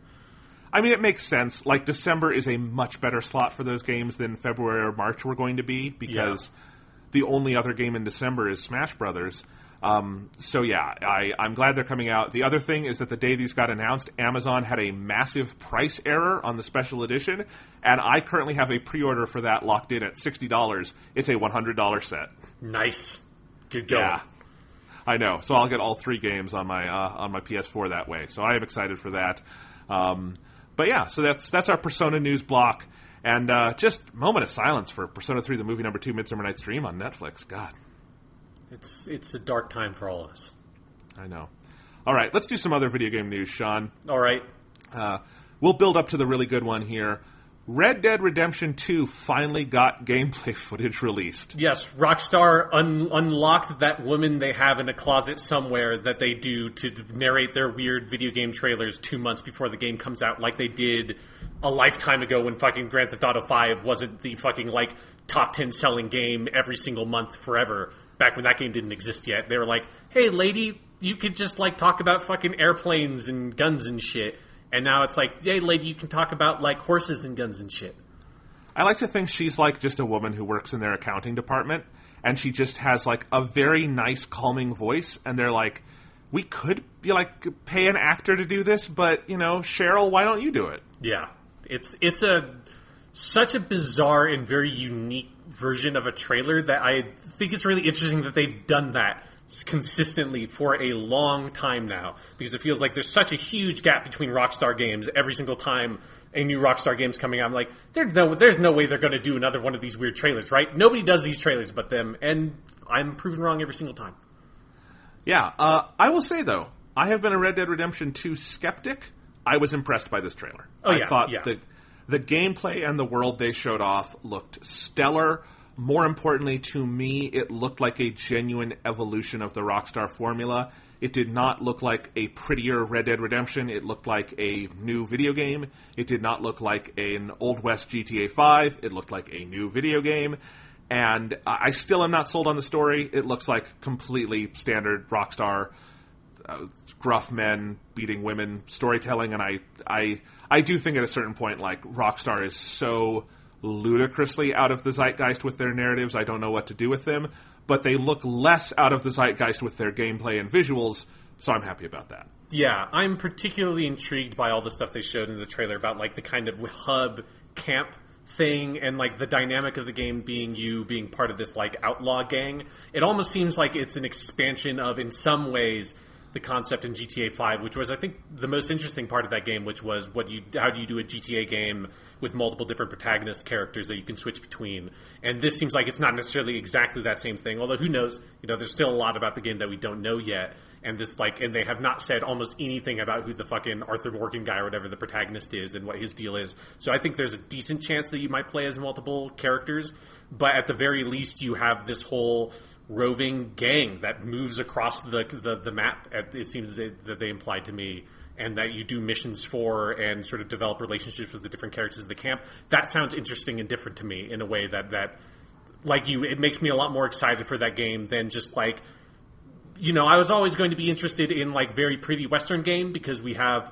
I mean, it makes sense. Like, December is a much better slot for those games than February or March were going to be, because the only other game in December is Smash Brothers. So yeah, I'm glad they're coming out. The other thing is that the day these got announced, Amazon had a massive price error on the special edition, and I currently have a pre-order for that locked in at $60. It's a $100 set. Nice. Good going. Yeah, I know. So I'll get all 3 games on my PS4 that way. So I am excited for that. But yeah, so that's our Persona news block. And just moment of silence for Persona 3, the movie number 2, Midsummer Night's Dream on Netflix. God. It's a dark time for all of us. I know. All right, let's do some other video game news, Sean. All right. We'll build up to the really good one here. Red Dead Redemption 2 finally got gameplay footage released. Yes, Rockstar unlocked that woman they have in a closet somewhere that they do to narrate their weird video game trailers 2 months before the game comes out, like they did a lifetime ago when fucking Grand Theft Auto 5 wasn't the fucking, like, top 10 selling game every single month forever. Back when that game didn't exist yet. They were like, hey, lady, you could just, like, talk about fucking airplanes and guns and shit. And now it's like, hey, lady, you can talk about, like, horses and guns and shit. I like to think she's, like, just a woman who works in their accounting department, and she just has, like, a very nice, calming voice, and they're like, we could, be like, pay an actor to do this, but, you know, Cheryl, why don't you do it? Yeah. It's such a bizarre and very unique version of a trailer that I think it's really interesting that they've done that consistently for a long time now, because it feels like there's such a huge gap between Rockstar games. Every single time a new Rockstar game's coming out, I'm like, there's no way they're going to do another one of these weird trailers, right? Nobody does these trailers but them, and I'm proven wrong every single time. Yeah, I will say, though, I have been a Red Dead Redemption 2 skeptic. I was impressed by this trailer. I thought the gameplay and the world they showed off looked stellar. More importantly, to me, it looked like a genuine evolution of the Rockstar formula. It did not look like a prettier Red Dead Redemption. It looked like a new video game. It did not look like an Old West GTA 5. It looked like a new video game. And I still am not sold on the story. It looks like completely standard Rockstar, gruff men beating women storytelling. And I do think at a certain point, like, Rockstar is so ludicrously out of the zeitgeist with their narratives, I don't know what to do with them, but they look less out of the zeitgeist with their gameplay and visuals, so I'm happy about that. Yeah, I'm particularly intrigued by all the stuff they showed in the trailer about, like, the kind of hub camp thing and, like, the dynamic of the game being part of this, like, outlaw gang. It almost seems like it's an expansion of, in some ways, the concept in GTA 5, which was, I think, the most interesting part of that game, which was how do you do a GTA game with multiple different protagonist characters that you can switch between. And this seems like it's not necessarily exactly that same thing, although who knows, you know, there's still a lot about the game that we don't know yet. And this, like, and they have not said almost anything about who the fucking Arthur Morgan guy or whatever the protagonist is and what his deal is. So I think there's a decent chance that you might play as multiple characters, but at the very least you have this whole roving gang that moves across the map, it seems that they implied to me, and that you do missions for and sort of develop relationships with the different characters of the camp. That sounds interesting and different to me in a way that like you, it makes me a lot more excited for that game than just, like, you know, I was always going to be interested in, like, very pretty Western game because we had,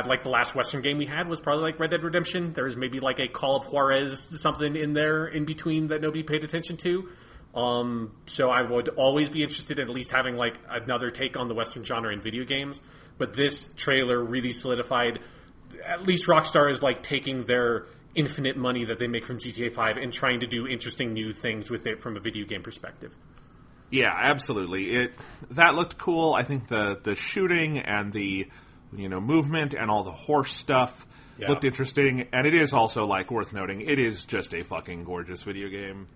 like, the last Western game we had was probably, like, Red Dead Redemption. There was maybe, like, a Call of Juarez something in there in between that nobody paid attention to. So I would always be interested in at least having, like, another take on the Western genre in video games. But this trailer really solidified, at least Rockstar is, like, taking their infinite money that they make from GTA 5 and trying to do interesting new things with it from a video game perspective. Yeah, absolutely. That looked cool. I think the shooting and the, you know, movement and all the horse stuff looked interesting. And it is also, like, worth noting, it is just a fucking gorgeous video game.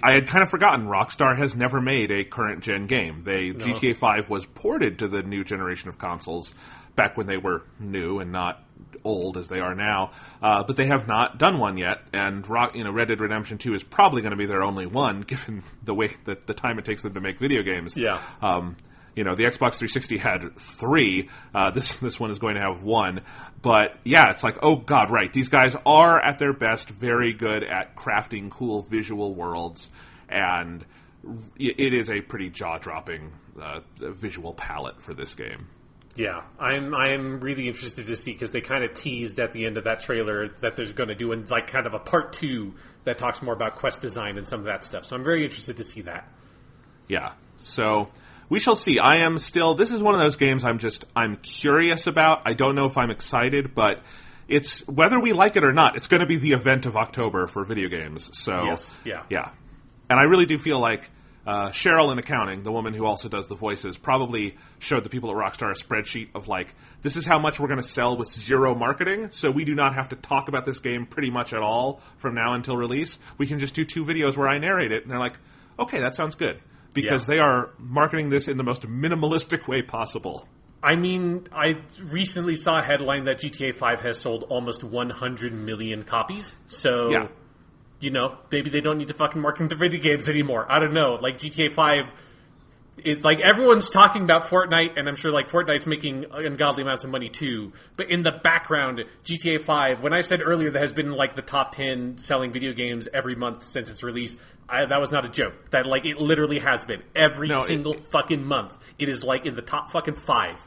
I had kind of forgotten Rockstar has never made a current-gen game. GTA 5 was ported to the new generation of consoles back when they were new and not old as they are now. But they have not done one yet, and Red Dead Redemption 2 is probably going to be their only one, given the way that the time it takes them to make video games. Yeah. You know, the Xbox 360 had 3. This one is going to have 1. But, yeah, it's like, oh, God, right. These guys are, at their best, very good at crafting cool visual worlds. And it is a pretty jaw-dropping visual palette for this game. Yeah, I'm really interested to see, because they kind of teased at the end of that trailer that there's going to do like kind of a part 2 that talks more about quest design and some of that stuff. So I'm very interested to see that. Yeah. So we shall see. This is one of those games I'm curious about. I don't know if I'm excited, but it's whether we like it or not, it's going to be the event of October for video games. So yes, yeah. And I really do feel like Cheryl in accounting, the woman who also does the voices, probably showed the people at Rockstar a spreadsheet of like, this is how much we're going to sell with zero marketing, so we do not have to talk about this game pretty much at all from now until release. We can just do 2 videos where I narrate it, and they're like, okay, that sounds good. Because they are marketing this in the most minimalistic way possible. I mean, I recently saw a headline that GTA 5 has sold almost 100 million copies, so... Yeah. You know, maybe they don't need to fucking market the video games anymore. I don't know. Like, GTA 5, like, everyone's talking about Fortnite, and I'm sure, like, Fortnite's making ungodly amounts of money, too. But in the background, GTA 5, when I said earlier that has been, like, the top 10 selling video games every month since its release, that was not a joke. That, like, it literally has been. Every single fucking month. It is, like, in the top fucking 5.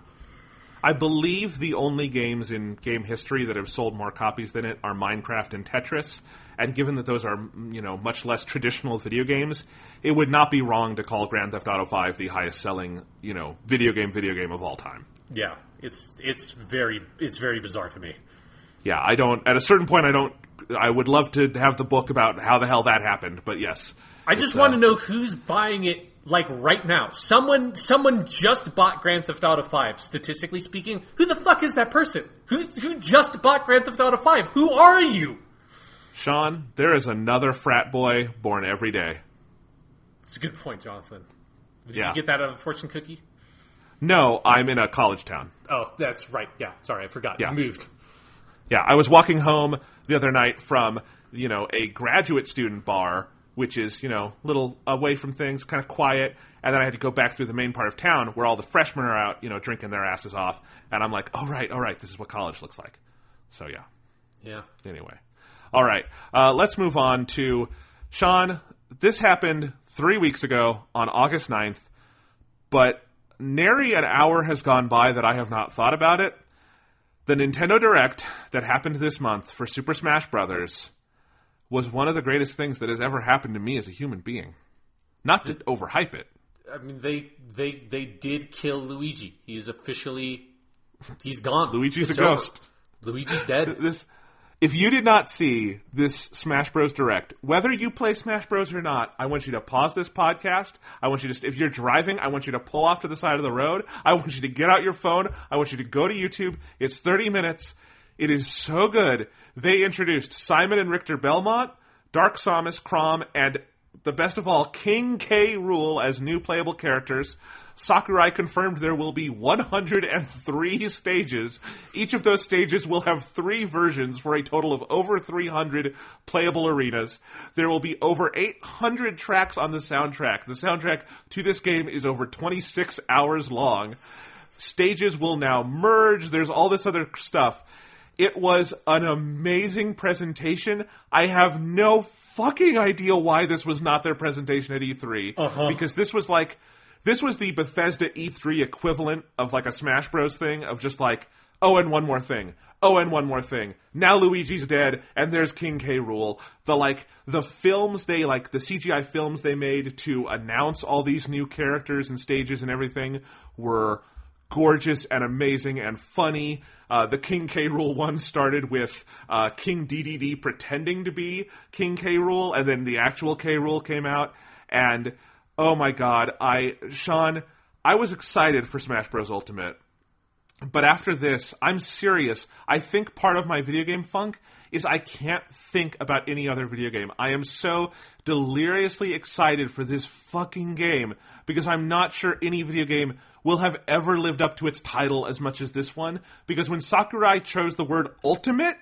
I believe the only games in game history that have sold more copies than it are Minecraft and Tetris. And given that those are, much less traditional video games, it would not be wrong to call Grand Theft Auto 5 the highest selling, video game of all time. Yeah, it's very bizarre to me. Yeah, at a certain point I would love to have the book about how the hell that happened, but yes. I just want to know who's buying it, like, right now. Someone just bought Grand Theft Auto 5, statistically speaking. Who the fuck is that person? Who just bought Grand Theft Auto 5? Who are you? Sean, there is another frat boy born every day. That's a good point, Jonathan. Did Yeah. you get that out of a fortune cookie? No, I'm in a college town. Oh, that's right. Yeah, sorry, I forgot. Yeah. You moved. Yeah, I was walking home the other night from, a graduate student bar, which is, little away from things, kind of quiet, and then I had to go back through the main part of town where all the freshmen are out, drinking their asses off, and I'm like, all right, this is what college looks like. So, yeah. Yeah. Anyway. All right, let's move on to, Sean, this happened 3 weeks ago on August 9th, but nary an hour has gone by that I have not thought about it. The Nintendo Direct that happened this month for Super Smash Bros. Was one of the greatest things that has ever happened to me as a human being. Not to overhype it. I mean, they did kill Luigi. He's gone. Luigi's It's a ghost. Over. Luigi's dead. If you did not see this Smash Bros. Direct, whether you play Smash Bros. Or not, I want you to pause this podcast. I want you to, if you're driving, I want you to pull off to the side of the road. I want you to get out your phone. I want you to go to YouTube. It's 30 minutes. It is so good. They introduced Simon and Richter Belmont, Dark Samus, Chrom, and the best of all, King K. Rool as new playable characters. Sakurai confirmed there will be 103 stages. Each of those stages will have 3 versions for a total of over 300 playable arenas. There will be over 800 tracks on the soundtrack. The soundtrack to this game is over 26 hours long. Stages will now merge. There's all this other stuff. It was an amazing presentation. I have no fucking idea why this was not their presentation at E3. Because this was the Bethesda E3 equivalent of like a Smash Bros. Thing of just like, oh, and one more thing. Oh, and one more thing. Now Luigi's dead, and there's King K. Rool. The films the CGI films they made to announce all these new characters and stages and everything were gorgeous and amazing and funny. The King K. Rool one started with King DDD pretending to be King K. Rool, and then the actual K. Rool came out, and oh my god, Sean, I was excited for Smash Bros. Ultimate, but after this, I'm serious. I think part of my video game funk is I can't think about any other video game. I am so deliriously excited for this fucking game because I'm not sure any video game will have ever lived up to its title as much as this one. Because when Sakurai chose the word ultimate,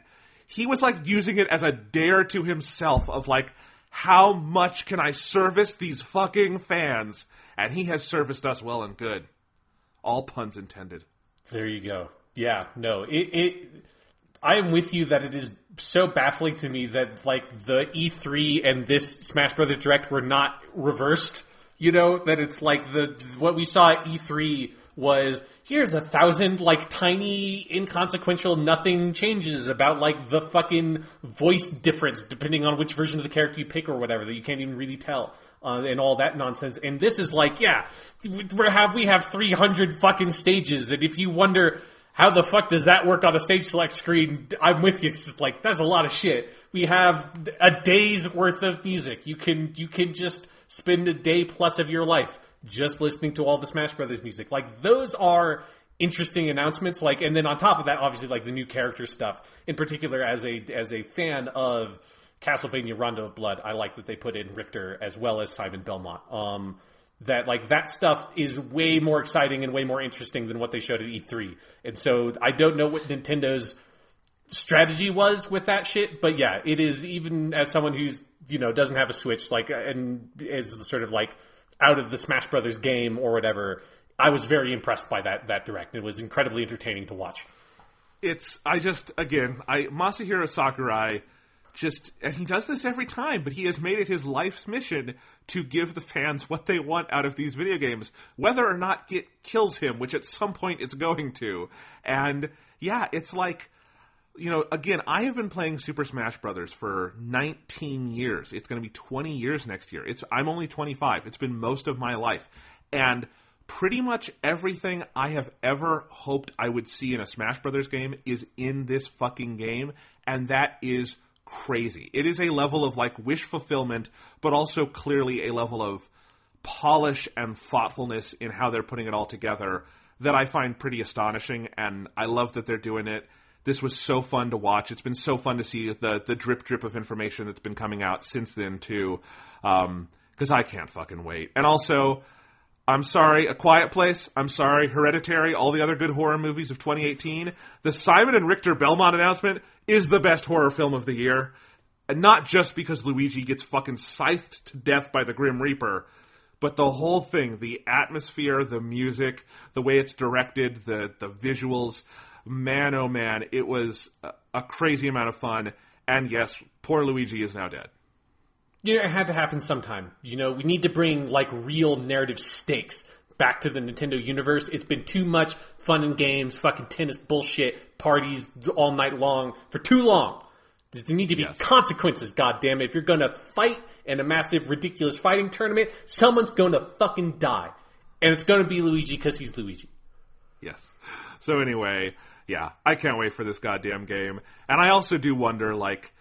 he was like using it as a dare to himself of like, how much can I service these fucking fans? And he has serviced us well and good. All puns intended. There you go. Yeah, no, I am with you that it is so baffling to me that like the E3 and this Smash Brothers Direct were not reversed. That it's like what we saw at E3 was, here's 1,000, like, tiny, inconsequential nothing changes about, like, the fucking voice difference depending on which version of the character you pick or whatever that you can't even really tell. And all that nonsense. And this is like, yeah, we have 300 fucking stages, and if you wonder how the fuck does that work on a stage select screen, I'm with you. It's just like, that's a lot of shit. We have a day's worth of music. You can just spend a day plus of your life just listening to all the Smash Brothers music. Like, those are interesting announcements. Like, and then on top of that, obviously, like, the new character stuff. In particular, as a fan of Castlevania Rondo of Blood, I like that they put in Richter as well as Simon Belmont. That stuff is way more exciting and way more interesting than what they showed at E3. And so I don't know what Nintendo's strategy was with that shit, but yeah, it is, even as someone who's, doesn't have a Switch, like, and is sort of like out of the Smash Brothers game or whatever, I was very impressed by that direct. It was incredibly entertaining to watch. Masahiro Sakurai, and he does this every time, but he has made it his life's mission to give the fans what they want out of these video games, whether or not it kills him, which at some point it's going to. And yeah, it's like, again, I have been playing Super Smash Brothers for 19 years. It's going to be 20 years next year. I'm only 25. It's been most of my life. And pretty much everything I have ever hoped I would see in a Smash Brothers game is in this fucking game, and that is crazy. It is a level of, like, wish fulfillment, but also clearly a level of polish and thoughtfulness in how they're putting it all together that I find pretty astonishing, and I love that they're doing it. This was so fun to watch. It's been so fun to see the drip of information that's been coming out since then, too, because I can't fucking wait. And also, I'm sorry, A Quiet Place, I'm sorry, Hereditary, all the other good horror movies of 2018. The Simon and Richter Belmont announcement is the best horror film of the year. And not just because Luigi gets fucking scythed to death by the Grim Reaper, but the whole thing, the atmosphere, the music, the way it's directed, the visuals, man oh man, it was a crazy amount of fun. And yes, poor Luigi is now dead. It had to happen sometime. We need to bring, like, real narrative stakes back to the Nintendo universe. It's been too much fun and games, fucking tennis bullshit, parties all night long for too long. There need to be consequences, goddammit. If you're going to fight in a massive, ridiculous fighting tournament, someone's going to fucking die. And it's going to be Luigi because he's Luigi. Yes. So anyway, yeah, I can't wait for this goddamn game. And I also do wonder, like,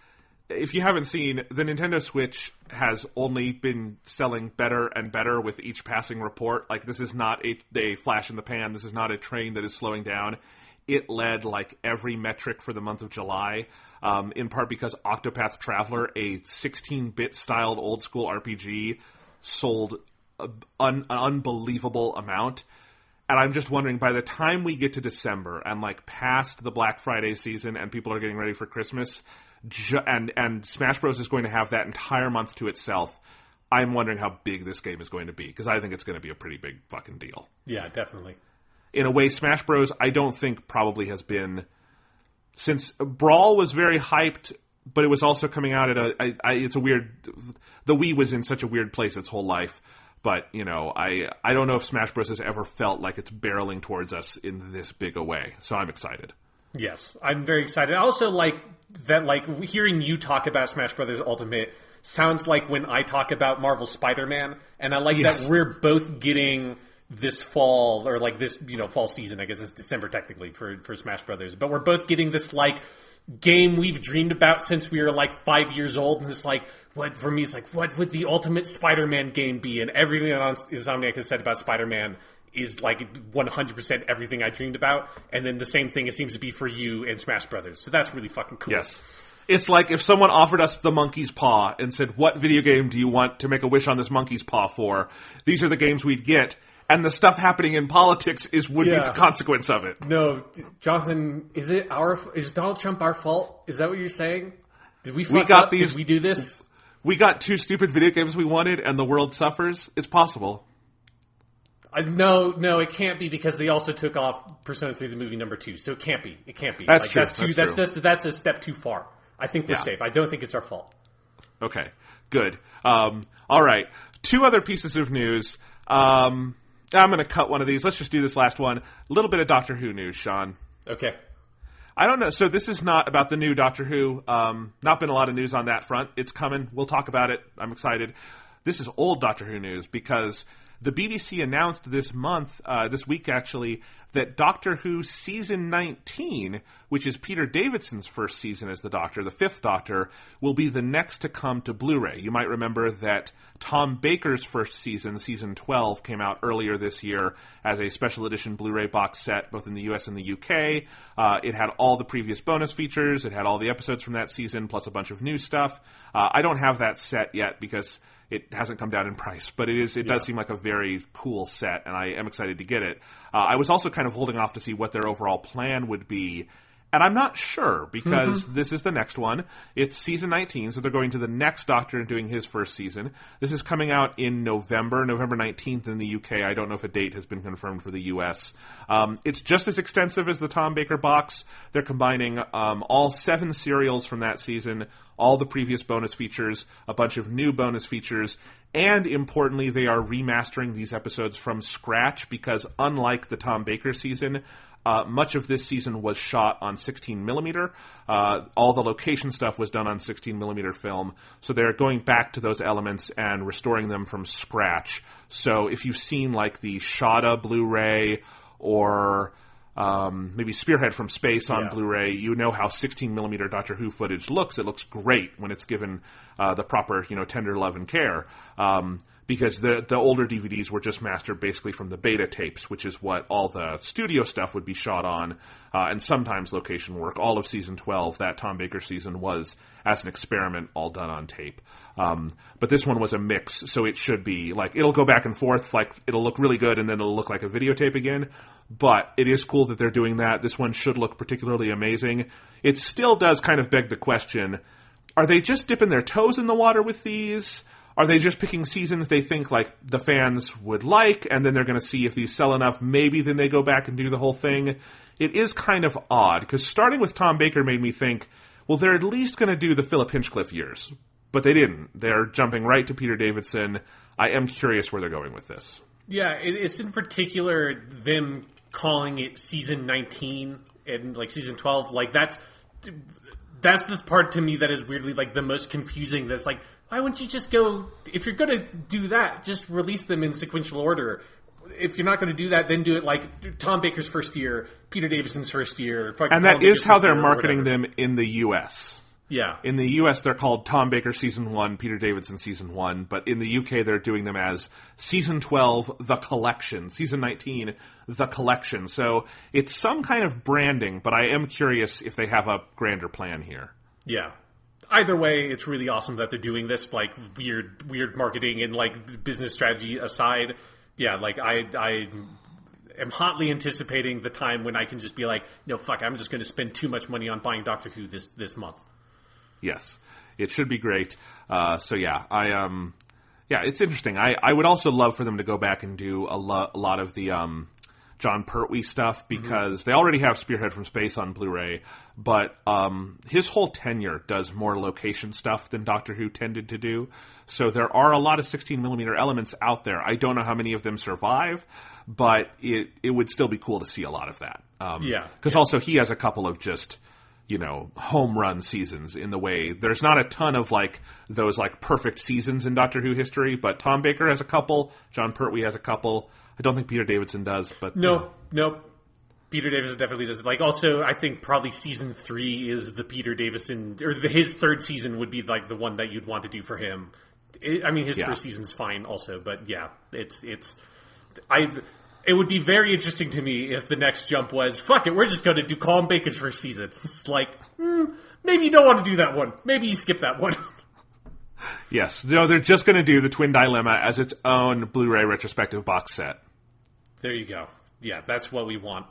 if you haven't seen, the Nintendo Switch has only been selling better and better with each passing report. Like, this is not a flash in the pan. This is not a train that is slowing down. It led, like, every metric for the month of July, in part because Octopath Traveler, a 16-bit styled old-school RPG, sold an unbelievable amount. And I'm just wondering, by the time we get to December and, like, past the Black Friday season and people are getting ready for Christmas, and Smash Bros. Is going to have that entire month to itself, I'm wondering how big this game is going to be, because I think it's going to be a pretty big fucking deal. Yeah, definitely. In a way, Smash Bros. I don't think probably has been, since Brawl was very hyped, but it was also coming out at it's a weird, the Wii was in such a weird place its whole life. But, I don't know if Smash Bros. Has ever felt like it's barreling towards us in this big a way. So I'm excited. Yes, I'm very excited. I also like that, like, hearing you talk about Smash Brothers Ultimate sounds like when I talk about Marvel Spider-Man. And I like that we're both getting this fall, or like this, fall season, I guess it's December technically for Smash Brothers. But we're both getting this, like, game we've dreamed about since we were, like, 5 years old. And it's like, for me, it's like, what would the ultimate Spider-Man game be? And everything that Insomniac has said about Spider-Man is, like, 100% everything I dreamed about. And then the same thing it seems to be for you and Smash Brothers. So that's really fucking cool. Yes. It's like if someone offered us the monkey's paw and said, what video game do you want to make a wish on this monkey's paw for? These are the games we'd get. And the stuff happening in politics would be the consequence of it. No, Jonathan, is Donald Trump our fault? Is that what you're saying? Did we fuck up? Did we do this? We got two stupid video games we wanted and the world suffers? It's possible. No, it can't be, because they also took off Persona 3 the movie number 2. So it can't be. It can't be. That's true. That's a step too far. I think we're safe. I don't think it's our fault. Okay, good. All right. Two other pieces of news. I'm going to cut one of these. Let's just do this last one. A little bit of Doctor Who news, Sean. Okay. I don't know. So this is not about the new Doctor Who. Not been a lot of news on that front. It's coming. We'll talk about it. I'm excited. This is old Doctor Who news because the BBC announced this week actually, that Doctor Who Season 19, which is Peter Davidson's first season as the Doctor, the fifth Doctor, will be the next to come to Blu-ray. You might remember that Tom Baker's first season, Season 12, came out earlier this year as a special edition Blu-ray box set, both in the US and the UK. It had all the previous bonus features. It had all the episodes from that season, plus a bunch of new stuff. I don't have that set yet because it hasn't come down in price, but it does seem like a very cool set, and I am excited to get it. I was also kind of holding off to see what their overall plan would be, and I'm not sure, because this is the next one. It's Season 19, so they're going to the next Doctor and doing his first season. This is coming out in November 19th in the UK. I don't know if a date has been confirmed for the US. It's just as extensive as the Tom Baker box. They're combining all 7 serials from that season, all the previous bonus features, a bunch of new bonus features, and importantly, they are remastering these episodes from scratch because unlike the Tom Baker season, much of this season was shot on 16mm. All the location stuff was done on 16mm film, so they're going back to those elements and restoring them from scratch. So if you've seen like the Shada Blu-ray or maybe Spearhead from Space on Blu-ray, you know how 16mm Doctor Who footage looks. It looks great when it's given the proper, tender love and care. Because the older DVDs were just mastered basically from the beta tapes, which is what all the studio stuff would be shot on, and sometimes location work. All of Season 12, that Tom Baker season, was, as an experiment, all done on tape. But this one was a mix, so it should be, it'll go back and forth, it'll look really good, and then it'll look like a videotape again. But it is cool that they're doing that. This one should look particularly amazing. It still does kind of beg the question, are they just dipping their toes in the water with these? Are they just picking seasons they think the fans would like, and then they're going to see if these sell enough? Maybe then they go back and do the whole thing. It is kind of odd, because starting with Tom Baker made me think, well, they're at least going to do the Philip Hinchcliffe years. But they didn't. They're jumping right to Peter Davidson. I am curious where they're going with this. Yeah, it's in particular them calling it Season 19 and Season 12. That's the part to me that is weirdly the most confusing. That's why wouldn't you just go, if you're going to do that, just release them in sequential order. If you're not going to do that, then do it Tom Baker's first year, Peter Davidson's first year. And that is how they're marketing them in the U.S. Yeah. In the U.S., they're called Tom Baker Season 1, Peter Davidson Season 1, but in the U.K., they're doing them as Season 12, The Collection, Season 19, The Collection. So it's some kind of branding, but I am curious if they have a grander plan here. Yeah. Either way, it's really awesome that they're doing this, weird marketing and business strategy aside. Yeah, I am hotly anticipating the time when I can just be no, fuck, I'm just going to spend too much money on buying Doctor Who this month. Yes, it should be great. So yeah, it's interesting. I would also love for them to go back and do a lot of the John Pertwee stuff, because they already have Spearhead from Space on Blu-ray, but his whole tenure does more location stuff than Doctor Who tended to do. So there are a lot of 16mm elements out there. I don't know how many of them survive, but it would still be cool to see a lot of that. Because also he has a couple of just home run seasons in the way. There's not a ton of those perfect seasons in Doctor Who history, but Tom Baker has a couple, John Pertwee has a couple. I don't think Peter Davidson does, but nope. Peter Davidson definitely does. Also, I think probably Season 3 is the Peter Davidson, or his third season would be the one that you'd want to do for him. His first season's fine also, but yeah, it would be very interesting to me if the next jump was, fuck it, we're just going to do Colin Baker's first season. It's maybe you don't want to do that one. Maybe you skip that one. Yes. No, they're just going to do the Twin Dilemma as its own Blu-ray retrospective box set. There you go. Yeah, that's what we want.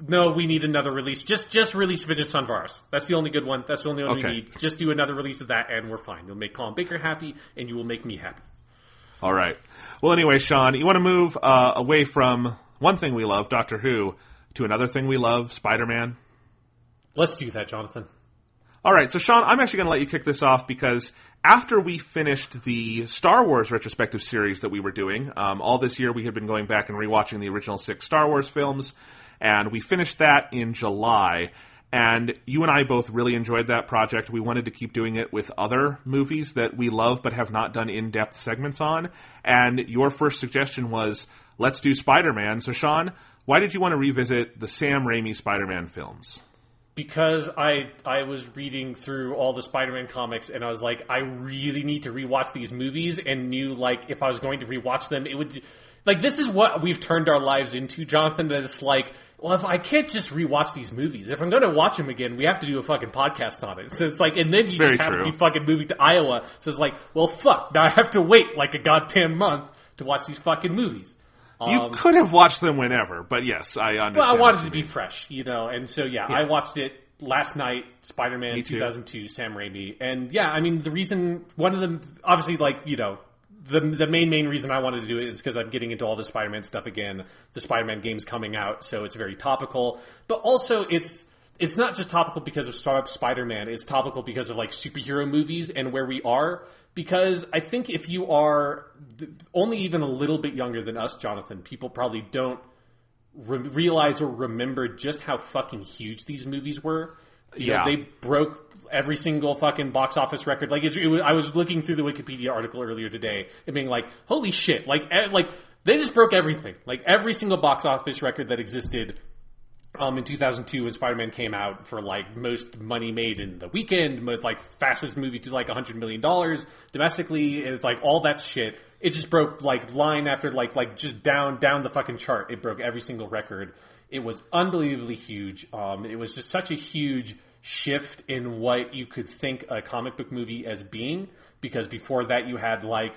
No, we need another release. Just release Fidget Sun Virus. That's the only good one. That's the only one we need. Just do another release of that, and we're fine. You'll make Colin Baker happy, and you will make me happy. All right. Well, anyway, Sean, you want to move away from one thing we love, Doctor Who, to another thing we love, Spider-Man? Let's do that, Jonathan. All right, so Sean, I'm actually going to let you kick this off because after we finished the Star Wars retrospective series that we were doing, all this year we had been going back and rewatching the original 6 Star Wars films, and we finished that in July. And you and I both really enjoyed that project. We wanted to keep doing it with other movies that we love but have not done in-depth segments on. And your first suggestion was, let's do Spider-Man. So Sean, why did you want to revisit the Sam Raimi Spider-Man films? Because I was reading through all the Spider-Man comics, and I was like, I really need to rewatch these movies, and knew, like, if I was going to rewatch them, it would... Like, this is what we've turned our lives into, Jonathan, that it's like, well, if I can't just rewatch these movies, if I'm going to watch them again, we have to do a fucking podcast on it. So it's like, and then you just have to be fucking moving to Iowa. So it's like, well, fuck, now I have to wait like a goddamn month to watch these fucking movies. You could have watched them whenever, but yes, I understand. Well, I wanted it to be fresh, you know, and so, yeah, I watched it last night, Spider-Man 2002, Sam Raimi. And, yeah, I mean, the reason, one of them, obviously, like, you know, the main reason I wanted to do it is because I'm getting into all the Spider-Man stuff again. The Spider-Man game's coming out, so it's very topical. But also, it's not just topical because of Spider-Man. It's topical because of, like, superhero movies and where we are. Because I think if you are only even a little bit younger than us, Jonathan, people probably don't realize or remember just how fucking huge these movies were. You know, they broke every single fucking box office record. Like, I was looking through the Wikipedia article earlier today and being like, holy shit. Like they just broke everything. Like, every single box office record that existed in 2002 when Spider-Man came out, for like most money made in the weekend, with like fastest movie to like $100 million domestically. It's like all that shit. It just broke like line after like just down the fucking chart. It broke every single record. It was unbelievably huge. It was just such a huge shift in what you could think a comic book movie as being, because before that you had like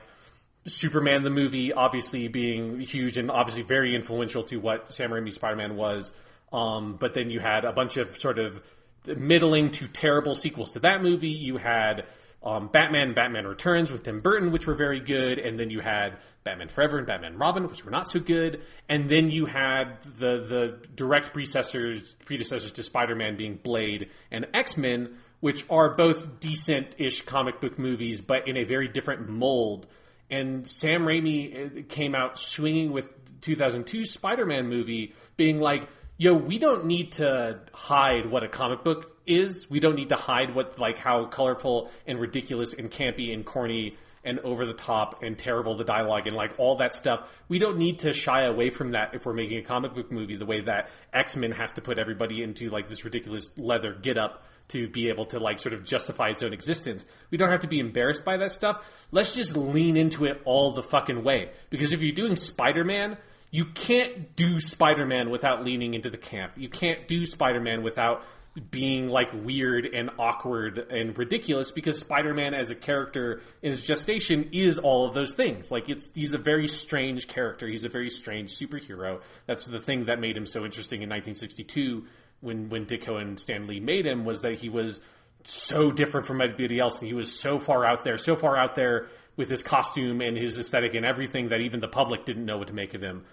Superman the movie obviously being huge and obviously very influential to what Sam Raimi's Spider-Man was. But then you had a bunch of sort of middling to terrible sequels to that movie. You had Batman Returns with Tim Burton, which were very good. And then you had Batman Forever and Batman and Robin, which were not so good. And then you had the direct predecessors to Spider-Man being Blade and X-Men, which are both decent-ish comic book movies, but in a very different mold. And Sam Raimi came out swinging with 2002 Spider-Man movie, being like, yo, we don't need to hide what a comic book is. We don't need to hide what, like, how colorful and ridiculous and campy and corny and over the top and terrible the dialogue and like all that stuff. We don't need to shy away from that if we're making a comic book movie, the way that X-Men has to put everybody into like this ridiculous leather get-up to be able to like sort of justify its own existence. We don't have to be embarrassed by that stuff. Let's just lean into it all the fucking way. Because if you're doing Spider-Man, you can't do Spider-Man without leaning into the camp. You can't do Spider-Man without being like weird and awkward and ridiculous, because Spider-Man as a character in his gestation is all of those things. Like, he's a very strange character. He's a very strange superhero. That's the thing that made him so interesting in 1962 when Ditko and Stan Lee made him, was that he was so different from everybody else, and he was so far out there with his costume and his aesthetic and everything that even the public didn't know what to make of him.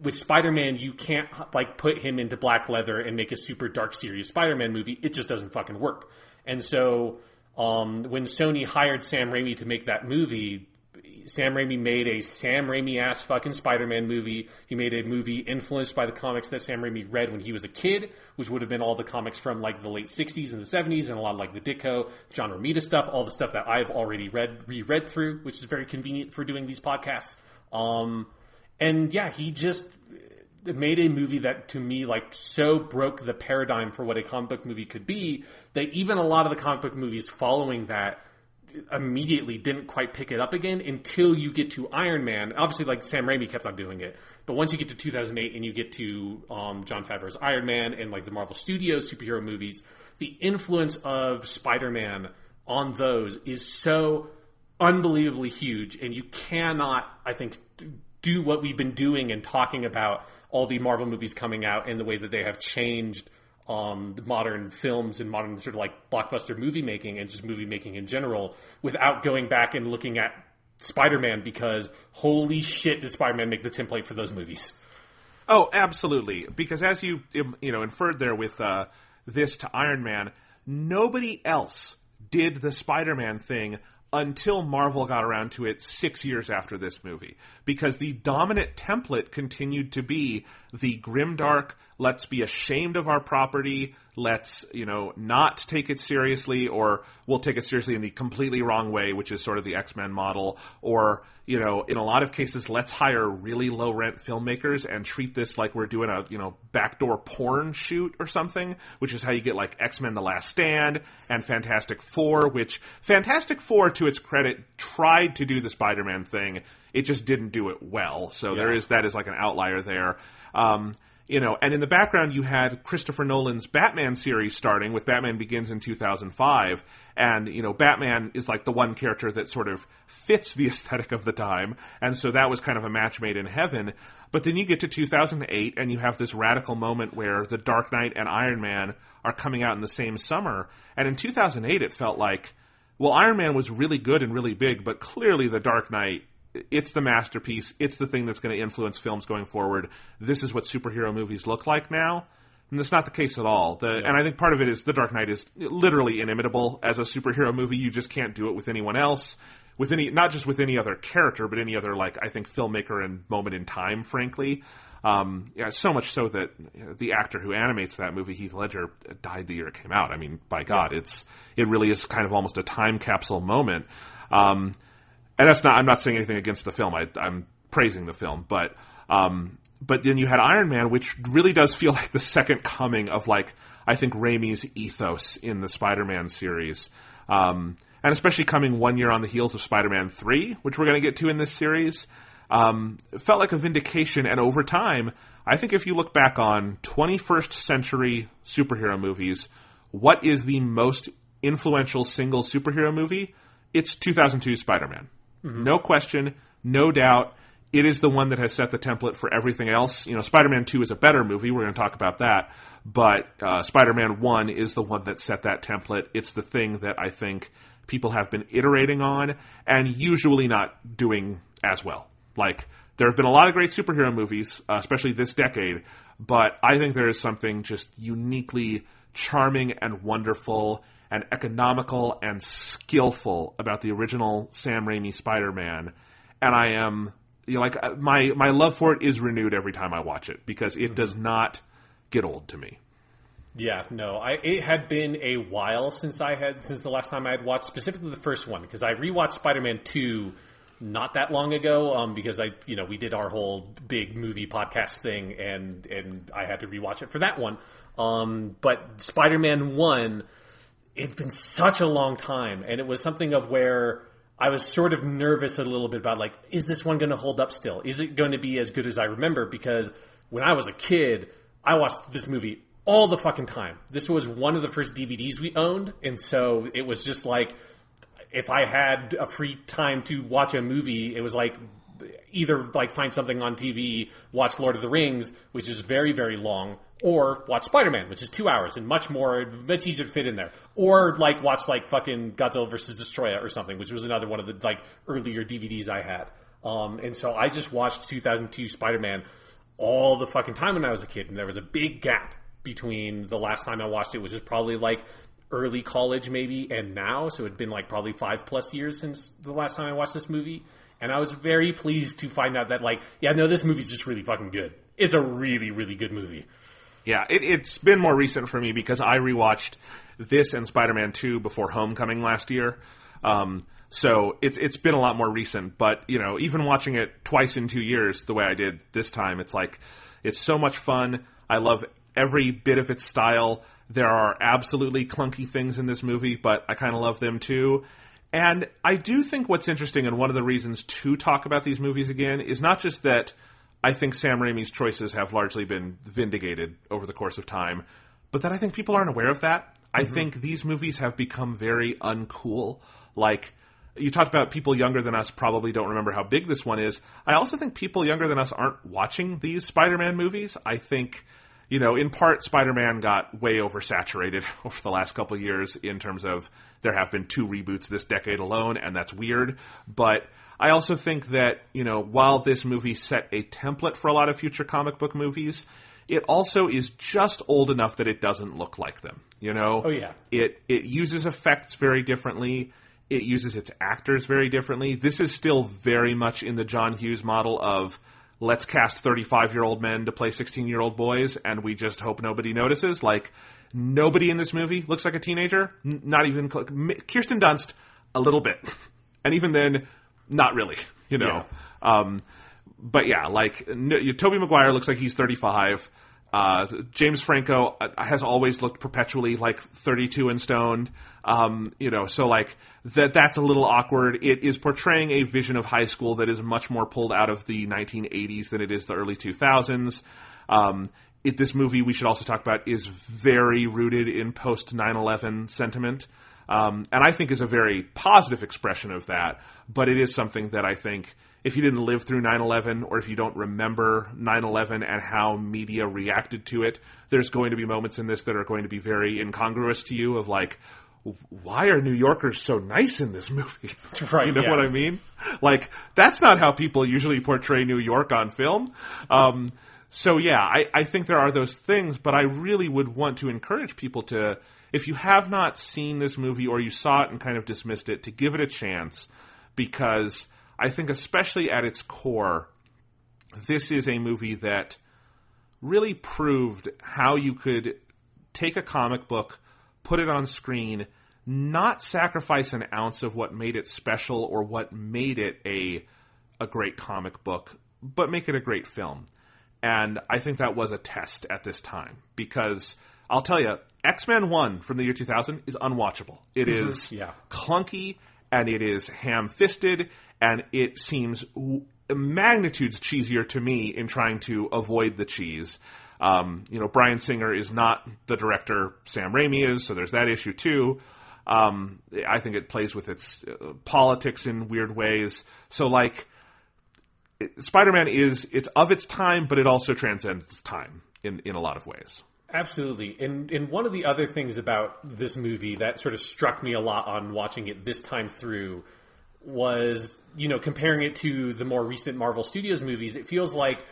With Spider-Man, you can't like put him into black leather and make a super dark, serious Spider-Man movie. It just doesn't fucking work. And so when Sony hired Sam Raimi to make that movie, Sam Raimi made a Sam Raimi-ass fucking Spider-Man movie. He made a movie influenced by the comics that Sam Raimi read when he was a kid, which would have been all the comics from like the late 60s and the 70s, and a lot of like the Ditko, John Romita stuff, all the stuff that I've already reread through, which is very convenient for doing these podcasts. And yeah, he just made a movie that, to me, like, so broke the paradigm for what a comic book movie could be, that even a lot of the comic book movies following that immediately didn't quite pick it up again until you get to Iron Man. Obviously, like, Sam Raimi kept on doing it. But once you get to 2008 and you get to Jon Favreau's Iron Man and, like, the Marvel Studios superhero movies, the influence of Spider-Man on those is so unbelievably huge. And you cannot, I think, do what we've been doing and talking about all the Marvel movies coming out and the way that they have changed modern films and modern sort of like blockbuster movie making and just movie making in general, without going back and looking at Spider-Man, because holy shit did Spider-Man make the template for those movies. Oh, absolutely. Because as you inferred there with this to Iron Man, nobody else did the Spider-Man thing until Marvel got around to it 6 years after this movie. Because the dominant template continued to be the grimdark, let's be ashamed of our property, let's, not take it seriously, or we'll take it seriously in the completely wrong way, which is sort of the X-Men model, or, in a lot of cases, let's hire really low-rent filmmakers and treat this like we're doing a, backdoor porn shoot or something, which is how you get, like, X-Men The Last Stand and Fantastic Four, which Fantastic Four, to its credit, tried to do the Spider-Man thing. It just didn't do it well. So that is like an outlier there. And in the background you had Christopher Nolan's Batman series starting with Batman Begins in 2005. And, Batman is like the one character that sort of fits the aesthetic of the time. And so that was kind of a match made in heaven. But then you get to 2008 and you have this radical moment where The Dark Knight and Iron Man are coming out in the same summer. And in 2008 it felt like, well, Iron Man was really good and really big, but clearly The Dark Knight, it's the masterpiece. It's the thing that's going to influence films going forward. This is what superhero movies look like now. And that's not the case at all. And I think part of it is The Dark Knight is literally inimitable as a superhero movie. You just can't do it with anyone else. Not just with any other character, but any other, I think, filmmaker and moment in time, frankly. So much so that the actor who animates that movie, Heath Ledger, died the year it came out. I mean, by God, it really is kind of almost a time capsule moment. And I'm not saying anything against the film. I'm praising the film, but then you had Iron Man, which really does feel like the second coming of, I think Raimi's ethos in the Spider-Man series. And especially coming 1 year on the heels of Spider-Man 3, which we're going to get to in this series, it felt like a vindication. And over time, I think if you look back on 21st century superhero movies, what is the most influential single superhero movie? It's 2002 Spider-Man. Mm-hmm. No question, no doubt. It is the one that has set the template for everything else. Spider-Man 2 is a better movie. We're going to talk about that. But Spider-Man 1 is the one that set that template. It's the thing that I think people have been iterating on and usually not doing as well. There have been a lot of great superhero movies, especially this decade, but I think there is something just uniquely charming and wonderful and economical and skillful about the original Sam Raimi Spider-Man. And I am, my love for it is renewed every time I watch it because it does not get old to me. Yeah, no, it had been a while since the last time I had watched specifically the first one, because I rewatched Spider-Man 2 not that long ago, because we did our whole big movie podcast thing, and I had to rewatch it for that one. But Spider-Man 1, it's been such a long time, and it was something of where I was sort of nervous a little bit about, is this one going to hold up still? Is it going to be as good as I remember? Because when I was a kid, I watched this movie all the fucking time. This was one of the first DVDs we owned, and so it was just if I had a free time to watch a movie, it was either find something on TV, watch Lord of the Rings, which is very, very long, or watch Spider-Man, which is 2 hours and much easier to fit in there. Or watch fucking Godzilla vs. Destroyer or something, which was another one of the earlier DVDs I had. And so I just watched 2002 Spider-Man all the fucking time when I was a kid, and there was a big gap between the last time I watched it, which is probably early college maybe, and now. So it'd been probably 5+ years since the last time I watched this movie. And I was very pleased to find out that this movie's just really fucking good. It's a really, really good movie. Yeah, it's been more recent for me because I rewatched this and Spider-Man 2 before Homecoming last year. So it's been a lot more recent. But, even watching it twice in 2 years the way I did this time, it's so much fun. I love every bit of its style. There are absolutely clunky things in this movie, but I kind of love them too. And I do think what's interesting, and one of the reasons to talk about these movies again, is not just that I think Sam Raimi's choices have largely been vindicated over the course of time, but that I think people aren't aware of that. I think these movies have become very uncool. You talked about people younger than us probably don't remember how big this one is. I also think people younger than us aren't watching these Spider-Man movies. I think, in part, Spider-Man got way oversaturated over the last couple of years in terms of there have been 2 reboots this decade alone, and that's weird. But I also think that, while this movie set a template for a lot of future comic book movies, it also is just old enough that it doesn't look like them. You know? Oh, yeah. It uses effects very differently. It uses its actors very differently. This is still very much in the John Hughes model of let's cast 35-year-old men to play 16-year-old boys, and we just hope nobody notices. Like, nobody in this movie looks like a teenager. Not even Kirsten Dunst, a little bit. And even then, not really, you know. Yeah. But yeah, like, Tobey Maguire looks like he's 35. James Franco has always looked perpetually like 32 and stoned. You know, so like that's a little awkward. It is portraying a vision of high school that is much more pulled out of the 1980s than it is the early 2000s. This movie, we should also talk about, is very rooted in post 9/11 sentiment. And I think is a very positive expression of that. But it is something that I think, if you didn't live through 9/11, or if you don't remember 9/11 and how media reacted to it, there's going to be moments in this that are going to be very incongruous to you of like, why are New Yorkers so nice in this movie? Right, you know what I mean? Like, that's not how people usually portray New York on film. So yeah, I think there are those things, but I really would want to encourage people to, if you have not seen this movie or you saw it and kind of dismissed it, to give it a chance, because I think especially at its core, this is a movie that really proved how you could take a comic book, put it on screen, not sacrifice an ounce of what made it special or what made it a great comic book, but make it a great film. And I think that was a test at this time, because I'll tell you, X-Men 1 from the year 2000 is unwatchable. It is clunky, and it is ham-fisted, and it seems magnitudes cheesier to me in trying to avoid the cheese. You know, Bryan Singer is not the director Sam Raimi is, so there's that issue too. I think it plays with its politics in weird ways. So, like, Spider-Man it's of its time, but it also transcends its time in a lot of ways. Absolutely. And one of the other things about this movie that sort of struck me a lot on watching it this time through was, you know, comparing it to the more recent Marvel Studios movies. It feels like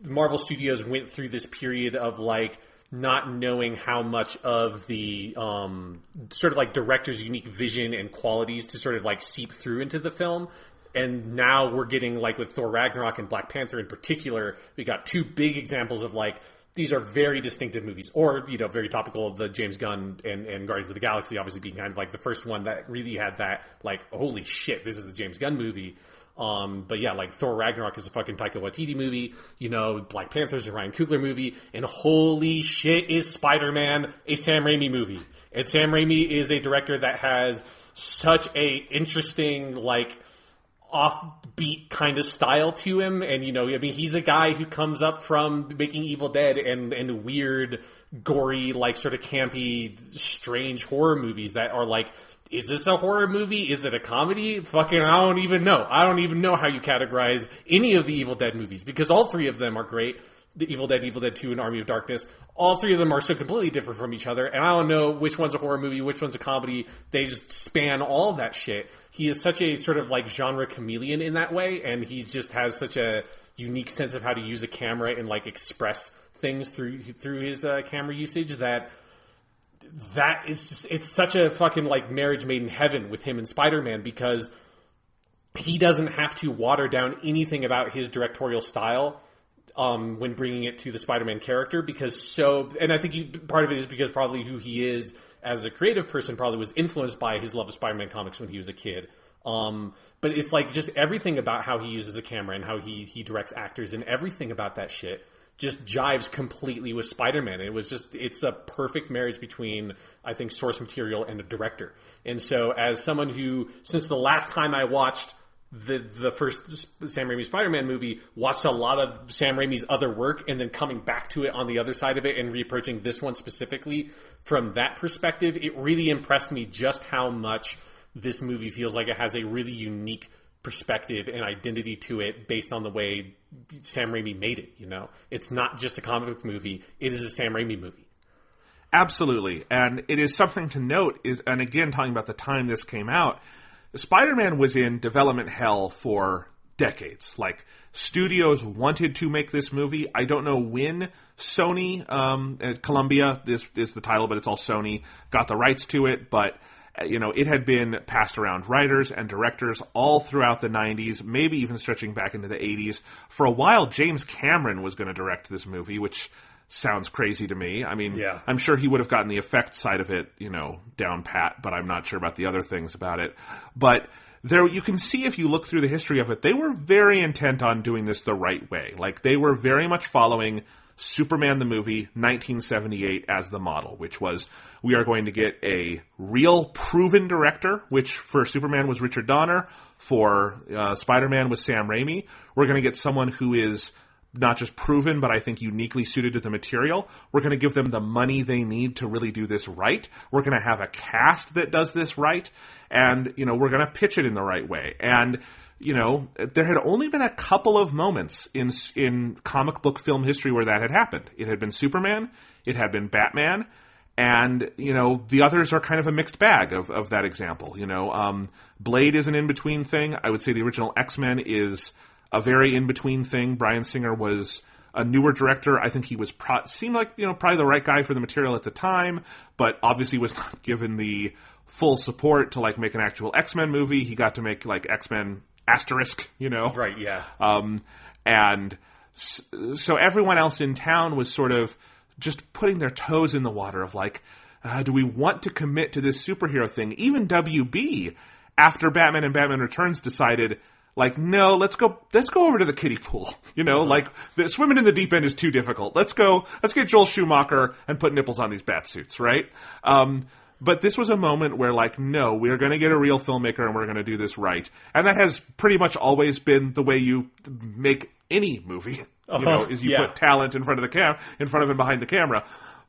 Marvel Studios went through this period of, like, not knowing how much of the sort of like director's unique vision and qualities to sort of like seep through into the film. And now we're getting, like, with Thor Ragnarok and Black Panther in particular, we got two big examples of, like, these are very distinctive movies, or, you know, very topical of the James Gunn and Guardians of the Galaxy obviously being kind of like the first one that really had that, like, holy shit, this is a James Gunn movie. But yeah, like, Thor Ragnarok is a fucking Taika Waititi movie, you know, Black Panther's a Ryan Coogler movie, and holy shit is Spider-Man a Sam Raimi movie. And Sam Raimi is a director that has such a interesting, like, offbeat kind of style to him. And, you know, I mean, he's a guy who comes up from making Evil Dead and weird, gory, like, sort of campy, strange horror movies that are like, is this a horror movie? Is it a comedy? Fucking, I don't even know. I don't even know how you categorize any of the Evil Dead movies, because all three of them are great. The Evil Dead 2, and Army of Darkness. All three of them are so completely different from each other, and I don't know which one's a horror movie, which one's a comedy. They just span all of that shit. He is such a sort of like genre chameleon in that way, and he just has such a unique sense of how to use a camera and like express things through his camera usage that is just, it's such a fucking like marriage made in heaven with him and Spider-Man, because he doesn't have to water down anything about his directorial style when bringing it to the Spider-Man character, and I think part of it is because probably who he is as a creative person probably was influenced by his love of Spider-Man comics when he was a kid. But it's like just everything about how he uses a camera and how he directs actors and everything about that shit just jives completely with Spider-Man. It's a perfect marriage between, I think, source material and a director. And so as someone who, since the last time I watched the first Sam Raimi Spider-Man movie, watched a lot of Sam Raimi's other work and then coming back to it on the other side of it and reapproaching this one specifically from that perspective, it really impressed me just how much this movie feels like it has a really unique perspective and identity to it based on the way Sam Raimi made it, you know? It's not just a comic book movie, it is a Sam Raimi movie. Absolutely. And it is something to note, and again, talking about the time this came out, Spider-Man was in development hell for decades. Like, studios wanted to make this movie. I don't know when Sony, Columbia is the title, but it's all Sony, got the rights to it, but it had been passed around writers and directors all throughout the 90s, maybe even stretching back into the 80s. For a while, James Cameron was going to direct this movie, which sounds crazy to me. I mean, yeah. I'm sure he would have gotten the effects side of it, down pat, but I'm not sure about the other things about it. But there, you can see if you look through the history of it, they were very intent on doing this the right way. Like, they were very much following Superman the movie 1978 as the model, which was, we are going to get a real proven director, which for Superman was Richard Donner, for Spider-Man was Sam Raimi. We're going to get someone who is not just proven, but I think uniquely suited to the material. We're going to give them the money they need to really do this right. We're going to have a cast that does this right, and we're going to pitch it in the right way. And there had only been a couple of moments in comic book film history where that had happened. It had been Superman, it had been Batman, and, the others are kind of a mixed bag of that example. Blade is an in-between thing. I would say the original X-Men is a very in-between thing. Bryan Singer was a newer director. I think he was seemed like, probably the right guy for the material at the time, but obviously was not given the full support to, make an actual X-Men movie. He got to make, X-Men Asterisk, Right, yeah. And so everyone else in town was sort of just putting their toes in the water of do we want to commit to this superhero thing? Even WB, after Batman and Batman Returns, decided, no, let's go over to the kiddie pool. The swimming in the deep end is too difficult. Let's get Joel Schumacher and put nipples on these bat suits, right? But this was a moment where, no, we're going to get a real filmmaker and we're going to do this right. And that has pretty much always been the way you make any movie, is you put talent in front of and behind the camera.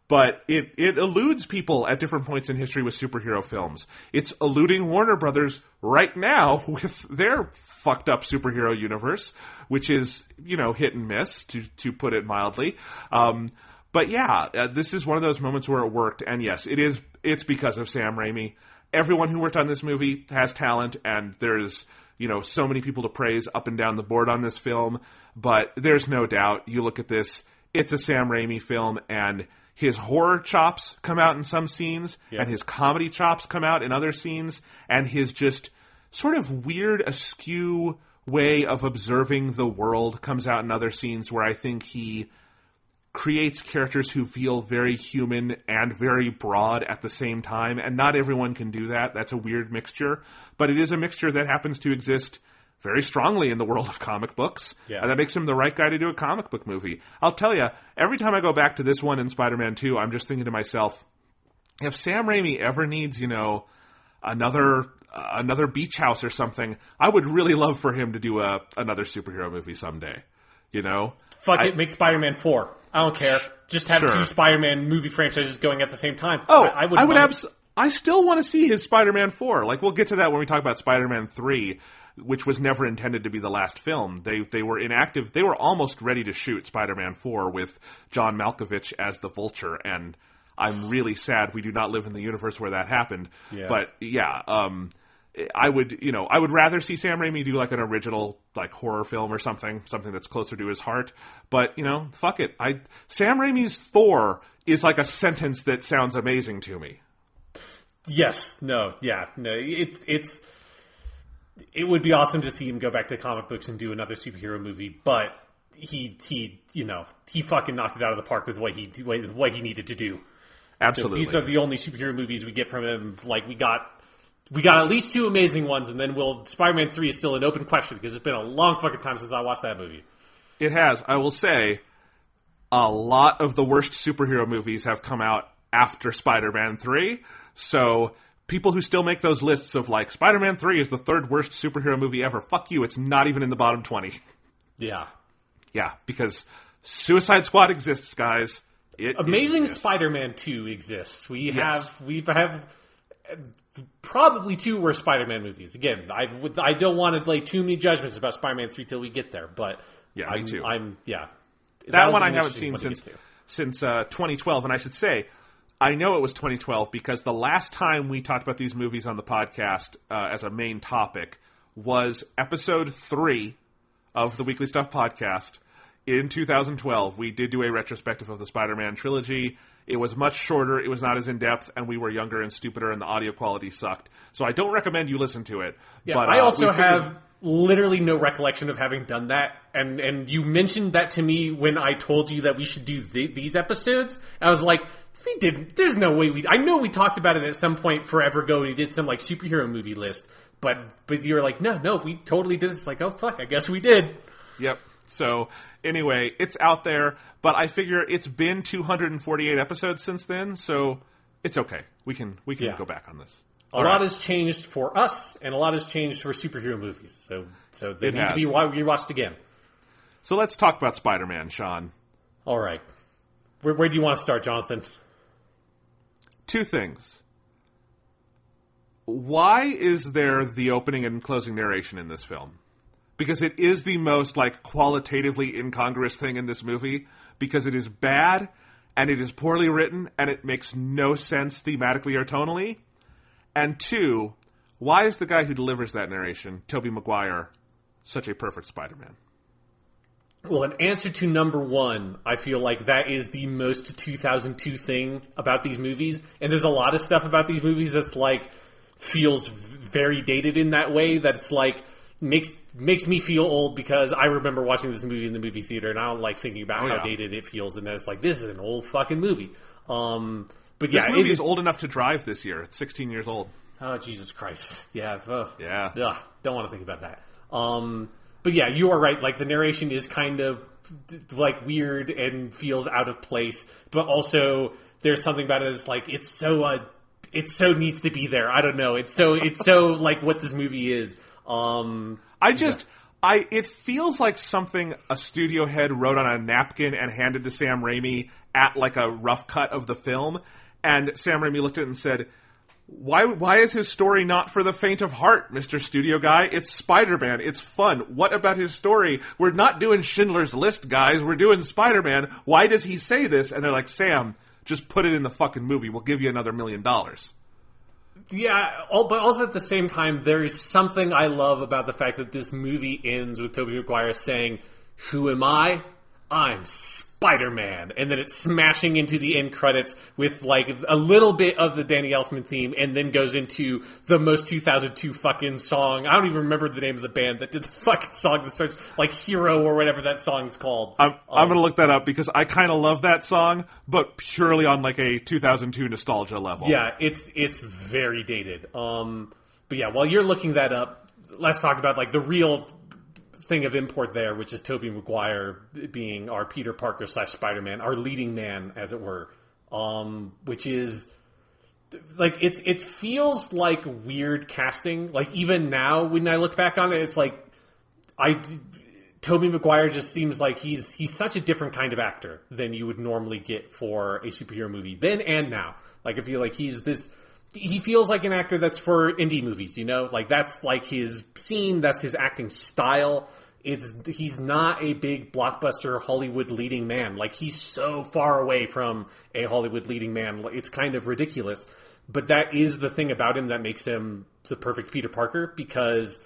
But it eludes people at different points in history with superhero films. It's eluding Warner Brothers right now with their fucked up superhero universe, which is, hit and miss, to put it mildly. But yeah, this is one of those moments where it worked, and yes, it's because of Sam Raimi. Everyone who worked on this movie has talent, and there's, so many people to praise up and down the board on this film, but there's no doubt, you look at this, it's a Sam Raimi film, and his horror chops come out in some scenes, and his comedy chops come out in other scenes, and his just sort of weird, askew way of observing the world comes out in other scenes where I think he creates characters who feel very human and very broad at the same time, and not everyone can do that. That's a weird mixture, but it is a mixture that happens to exist very strongly in the world of comic books, and that makes him the right guy to do a comic book movie. I'll tell you, every time I go back to this one in Spider-Man 2, I'm just thinking to myself, if Sam Raimi ever needs, another beach house or something, I would really love for him to do another superhero movie someday, Fuck it, make Spider-Man 4. I don't care. Just have two Spider-Man movie franchises going at the same time. Oh, I still want to see his Spider-Man 4. We'll get to that when we talk about Spider-Man 3, which was never intended to be the last film. They were inactive. They were almost ready to shoot Spider-Man 4 with John Malkovich as the Vulture, and I'm really sad we do not live in the universe where that happened. Yeah. But yeah, I would rather see Sam Raimi do an original horror film or something that's closer to his heart. But fuck it. Sam Raimi's Thor is a sentence that sounds amazing to me. Yes. No. Yeah. No. It would be awesome to see him go back to comic books and do another superhero movie, but he fucking knocked it out of the park with what he needed to do. Absolutely. So these are the only superhero movies we get from him. We got at least two amazing ones, and then Spider-Man 3 is still an open question because it's been a long fucking time since I watched that movie. It has. I will say, a lot of the worst superhero movies have come out after Spider-Man 3, so people who still make those lists of Spider-Man 3 is the third worst superhero movie ever, fuck you, it's not even in the bottom 20. Yeah. Yeah, because Suicide Squad exists, guys. Amazing Spider-Man 2 exists. We have probably two worst Spider-Man movies. Again, I don't want to lay too many judgments about Spider-Man 3 till we get there, but yeah, me too. That one I haven't seen since 2012, and I should say, I know it was 2012 because the last time we talked about these movies on the podcast as a main topic was episode 3 of the Weekly Stuff podcast, in 2012, we did do a retrospective of the Spider-Man trilogy. It was much shorter, it was not as in-depth, and we were younger and stupider, and the audio quality sucked. So I don't recommend you listen to it. Yeah, but, I also have literally no recollection of having done that, and you mentioned that to me when I told you that we should do these episodes. I was like, we didn't. There's no way we. I know we talked about it at some point forever ago. We did some like superhero movie list, but you were like, no, we totally did. It's like, oh fuck, I guess we did. Yep. So anyway, it's out there, but I figure it's been 248 episodes since then, so it's okay. We can go back on this. A lot has changed for us, and a lot has changed for superhero movies. So they need to be rewatched again. So let's talk about Spider-Man, Sean. All right. Where do you want to start, Jonathan? 2 things. Why is there the opening and closing narration in this film? Because it is the most, qualitatively incongruous thing in this movie. Because it is bad, and it is poorly written, and it makes no sense thematically or tonally. And 2, why is the guy who delivers that narration, Tobey Maguire, such a perfect Spider-Man? Well, in answer to number 1, I feel like that is the most 2002 thing about these movies. And there's a lot of stuff about these movies that's feels very dated in that way, that it's makes me feel old because I remember watching this movie in the movie theater and I don't like thinking about how dated it feels, and then it's this is an old fucking movie. But yeah, this movie is old enough to drive this year. It's 16 years old. Oh, Jesus Christ. Yeah. Yeah. Ugh, don't want to think about that. But yeah, you are right. The narration is kind of weird and feels out of place, but also there's something about it that's it so needs to be there. I don't know. It's so what this movie is. It feels like something a studio head wrote on a napkin and handed to Sam Raimi at a rough cut of the film, and Sam Raimi looked at it and said, Why is his story not for the faint of heart, Mr. Studio Guy? It's Spider-Man. It's fun. What about his story? We're not doing Schindler's List, guys. We're doing Spider-Man. Why does he say this? And they're like, Sam, just put it in the fucking movie. We'll give you another $1 million. Yeah, but also at the same time, there is something I love about the fact that this movie ends with Tobey Maguire saying, "Who am I? I'm Spider-Man," and then it's smashing into the end credits with a little bit of the Danny Elfman theme, and then goes into the most 2002 fucking song. I don't even remember the name of the band that did the fucking song that starts Hero or whatever that song's called. I'm gonna look that up because I kind of love that song, but purely on a 2002 nostalgia level. Yeah, it's very dated. But yeah, while you're looking that up, let's talk about the real thing of import there, which is Tobey Maguire being our Peter Parker / Spider-Man, our leading man, as it were. Which is it feels like weird casting. Even now, when I look back on it, it's Tobey Maguire just seems like he's such a different kind of actor than you would normally get for a superhero movie then and now. I feel like he feels like an actor that's for indie movies, that's his scene, that's his acting style. He's not a big blockbuster Hollywood leading man. He's so far away from a Hollywood leading man. It's kind of ridiculous. But that is the thing about him that makes him the perfect Peter Parker, because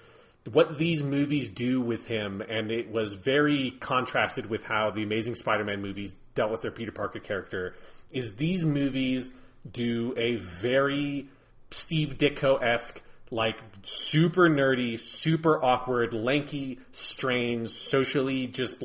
what these movies do with him, and it was very contrasted with how the Amazing Spider-Man movies dealt with their Peter Parker character, is these movies do a very Steve Ditko-esque, super nerdy, super awkward, lanky, strange, socially just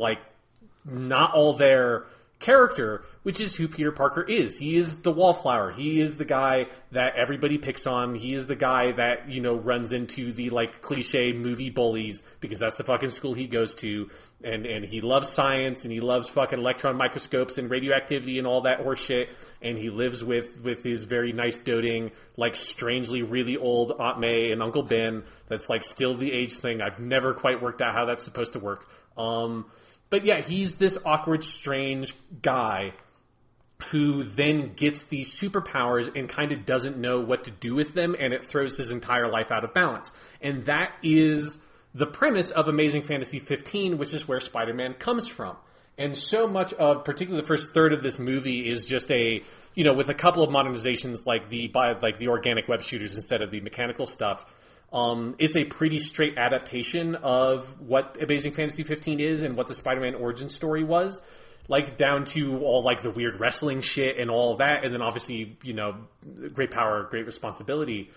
not all there character, which is who Peter Parker is. He is the wallflower. He is the guy that everybody picks on. He is the guy that, runs into the cliche movie bullies because that's the fucking school he goes to. And he loves science, and he loves fucking electron microscopes and radioactivity and all that horse shit. And he lives with his very nice doting, strangely really old Aunt May and Uncle Ben. That's still the age thing. I've never quite worked out how that's supposed to work. But yeah, he's this awkward, strange guy who then gets these superpowers and kind of doesn't know what to do with them, and it throws his entire life out of balance. And that is the premise of Amazing Fantasy 15, which is where Spider-Man comes from. And so much of, particularly the first third of this movie, is just with a couple of modernizations like the organic web shooters instead of the mechanical stuff. It's a pretty straight adaptation of what Amazing Fantasy 15 is and what the Spider-Man origin story was. Like, down to all, like, the weird wrestling shit and all of that. And then, obviously, great power, great responsibility.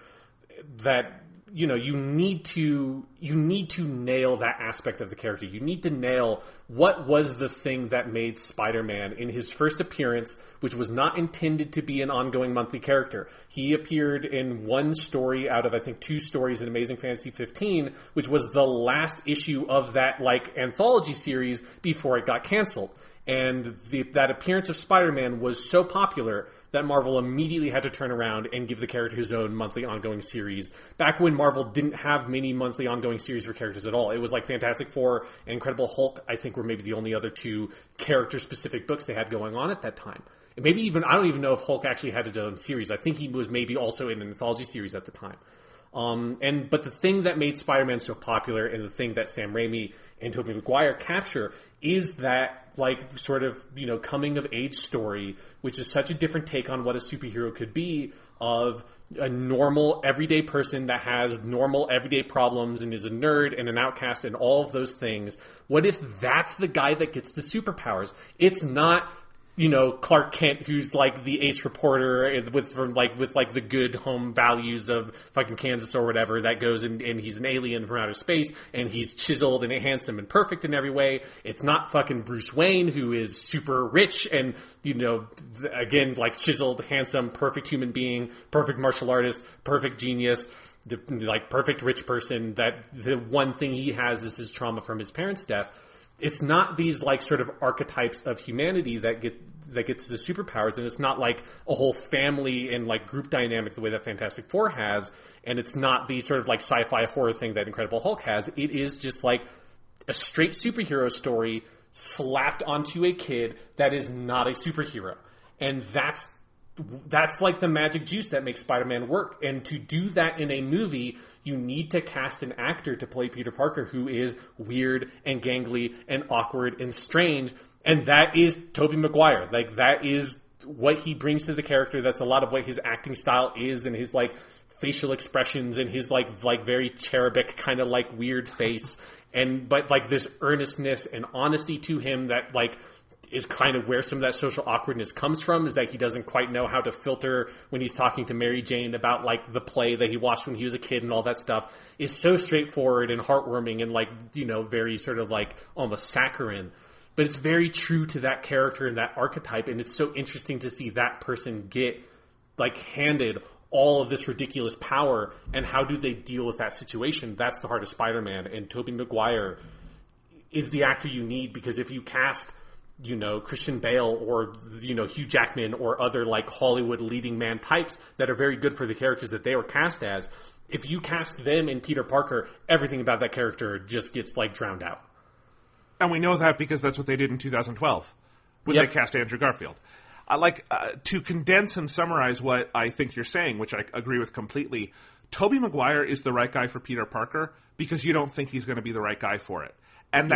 That, you need to nail that aspect of the character. You need to nail what was the thing that made Spider-Man in his first appearance, which was not intended to be an ongoing monthly character. He appeared in one story out of, I think, 2 stories in Amazing Fantasy 15, which was the last issue of that, like, anthology series before it got canceled. And that appearance of Spider-Man was so popular that Marvel immediately had to turn around and give the character his own monthly ongoing series. Back when Marvel didn't have many monthly ongoing series for characters at all. It was like Fantastic Four and Incredible Hulk, I think, were maybe the only other 2 character-specific books they had going on at that time. And maybe even, I don't even know if Hulk actually had his own series. I think he was maybe also in an anthology series at the time. But the thing that made Spider-Man so popular, and the thing that Sam Raimi and Tobey Maguire capture, is that, like, sort of, coming of age story, which is such a different take on what a superhero could be, of a normal everyday person that has normal everyday problems and is a nerd and an outcast and all of those things. What if that's the guy that gets the superpowers? It's not, Clark Kent, who's like the ace reporter with the good home values of fucking Kansas or whatever, that goes and he's an alien from outer space and he's chiseled and handsome and perfect in every way. It's not fucking Bruce Wayne, who is super rich and, again, like, chiseled, handsome, perfect human being, perfect martial artist, perfect genius, perfect rich person, that the one thing he has is his trauma from his parents' death. It's not these, like, sort of archetypes of humanity that gets the superpowers, and it's not like a whole family and, like, group dynamic the way that Fantastic Four has, and it's not the sort of, like, sci-fi horror thing that Incredible Hulk has. It is just like a straight superhero story slapped onto a kid that is not a superhero, and that's like the magic juice that makes Spider-Man work. And to do that in a movie, you need to cast an actor to play Peter Parker who is weird and gangly and awkward and strange. And that is Tobey Maguire. Like, that is what he brings to the character. That's a lot of what his acting style is, and his, like, facial expressions and his, like very cherubic kind of, like, weird face. But, like, this earnestness and honesty to him that, like, is kind of where some of that social awkwardness comes from, is that he doesn't quite know how to filter when he's talking to Mary Jane about, like, the play that he watched when he was a kid and all that stuff, is so straightforward and heartwarming and, like, very sort of, like, almost saccharine. But it's very true to that character and that archetype, and it's so interesting to see that person get, like, handed all of this ridiculous power, and how do they deal with that situation? That's the heart of Spider-Man, and Tobey Maguire is the actor you need, because if you cast Christian Bale or, Hugh Jackman or other, like, Hollywood leading man types that are very good for the characters that they were cast as, if you cast them in Peter Parker, everything about that character just gets, like, drowned out. And we know that because that's what they did in 2012 when they cast Andrew Garfield. To condense and summarize what I think you're saying, which I agree with completely, Tobey Maguire is the right guy for Peter Parker because you don't think he's going to be the right guy for it. And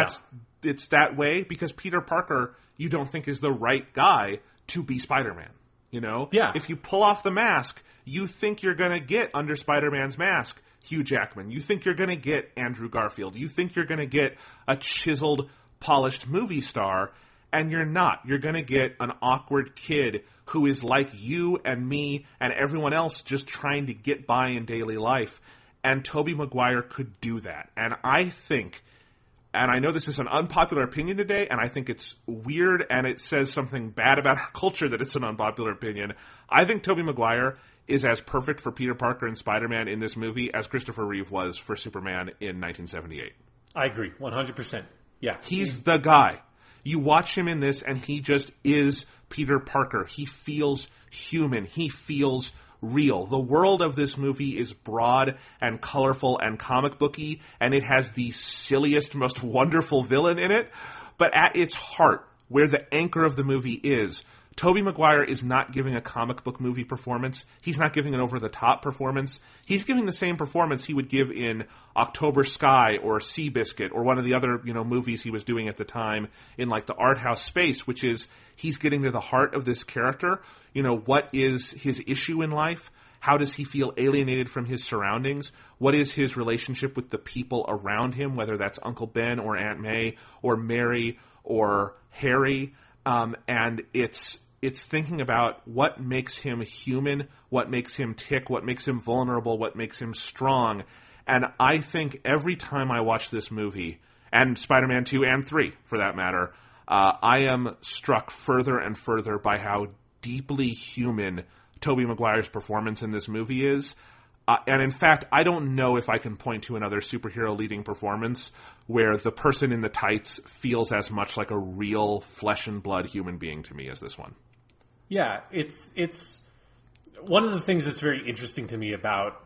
it's that way because Peter Parker, you don't think, is the right guy to be Spider-Man. Yeah. If you pull off the mask, you think you're going to get, under Spider-Man's mask, Hugh Jackman. You think you're going to get Andrew Garfield. You think you're going to get a chiseled, polished movie star, and you're not. You're going to get an awkward kid who is like you and me and everyone else, just trying to get by in daily life. And Tobey Maguire could do that. And I think, and I know this is an unpopular opinion today, and I think it's weird and it says something bad about our culture that it's an unpopular opinion, I think Tobey Maguire is as perfect for Peter Parker and Spider-Man in this movie as Christopher Reeve was for Superman in 1978. I agree, 100%. Yeah. He's the guy. You watch him in this, and he just is Peter Parker. He feels human. He feels real. The world of this movie is broad and colorful and comic booky, and it has the silliest, most wonderful villain in it. But at its heart, where the anchor of the movie is, Tobey Maguire is not giving a comic book movie performance. He's not giving an over-the-top performance. He's giving the same performance he would give in October Sky or Seabiscuit or one of the other, movies he was doing at the time in like the art house space, which is he's getting to the heart of this character. What is his issue in life? How does he feel alienated from his surroundings? What is his relationship with the people around him, whether that's Uncle Ben or Aunt May or Mary or Harry? And it's thinking about what makes him human, what makes him tick, what makes him vulnerable, what makes him strong. And I think every time I watch this movie, and Spider-Man 2 and 3 for that matter, I am struck further and further by how deeply human Tobey Maguire's performance in this movie is. And in fact, I don't know if I can point to another superhero leading performance where the person in the tights feels as much like a real flesh and blood human being to me as this one. Yeah, it's one of the things that's very interesting to me about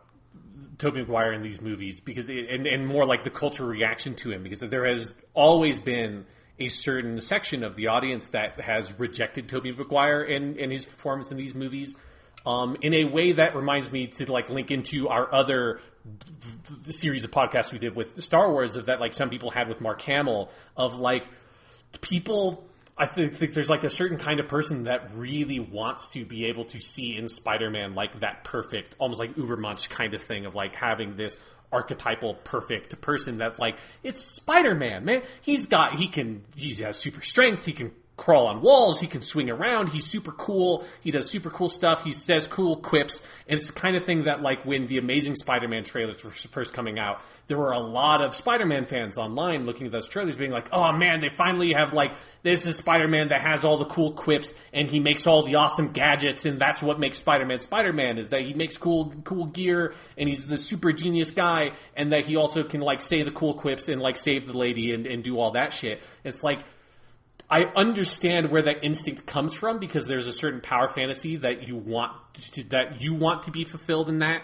Tobey Maguire in these movies, because and more like the cultural reaction to him, because there has always been a certain section of the audience that has rejected Tobey Maguire and his performance in these movies. In a way that reminds me to like link into our other series of podcasts we did with Star Wars, of that like some people had with Mark Hamill, of like people. I think there's like a certain kind of person that really wants to be able to see in Spider-Man like that perfect, almost like Ubermensch kind of thing of like having this archetypal perfect person that like, it's Spider-Man, man. He has super strength. He can crawl on walls. He can swing around. He's super cool. He does super cool stuff. He says cool quips. And it's the kind of thing that like when the Amazing Spider-Man trailers were first coming out, there were a lot of Spider-Man fans online looking at those trailers being like, oh man, they finally have like, this is Spider-Man that has all the cool quips and he makes all the awesome gadgets, and that's what makes Spider-Man Spider-Man, is that he makes cool gear and he's the super genius guy, and that he also can like say the cool quips and like save the lady and do all that shit. It's like, I understand where that instinct comes from, because there's a certain power fantasy that you want to be fulfilled in that.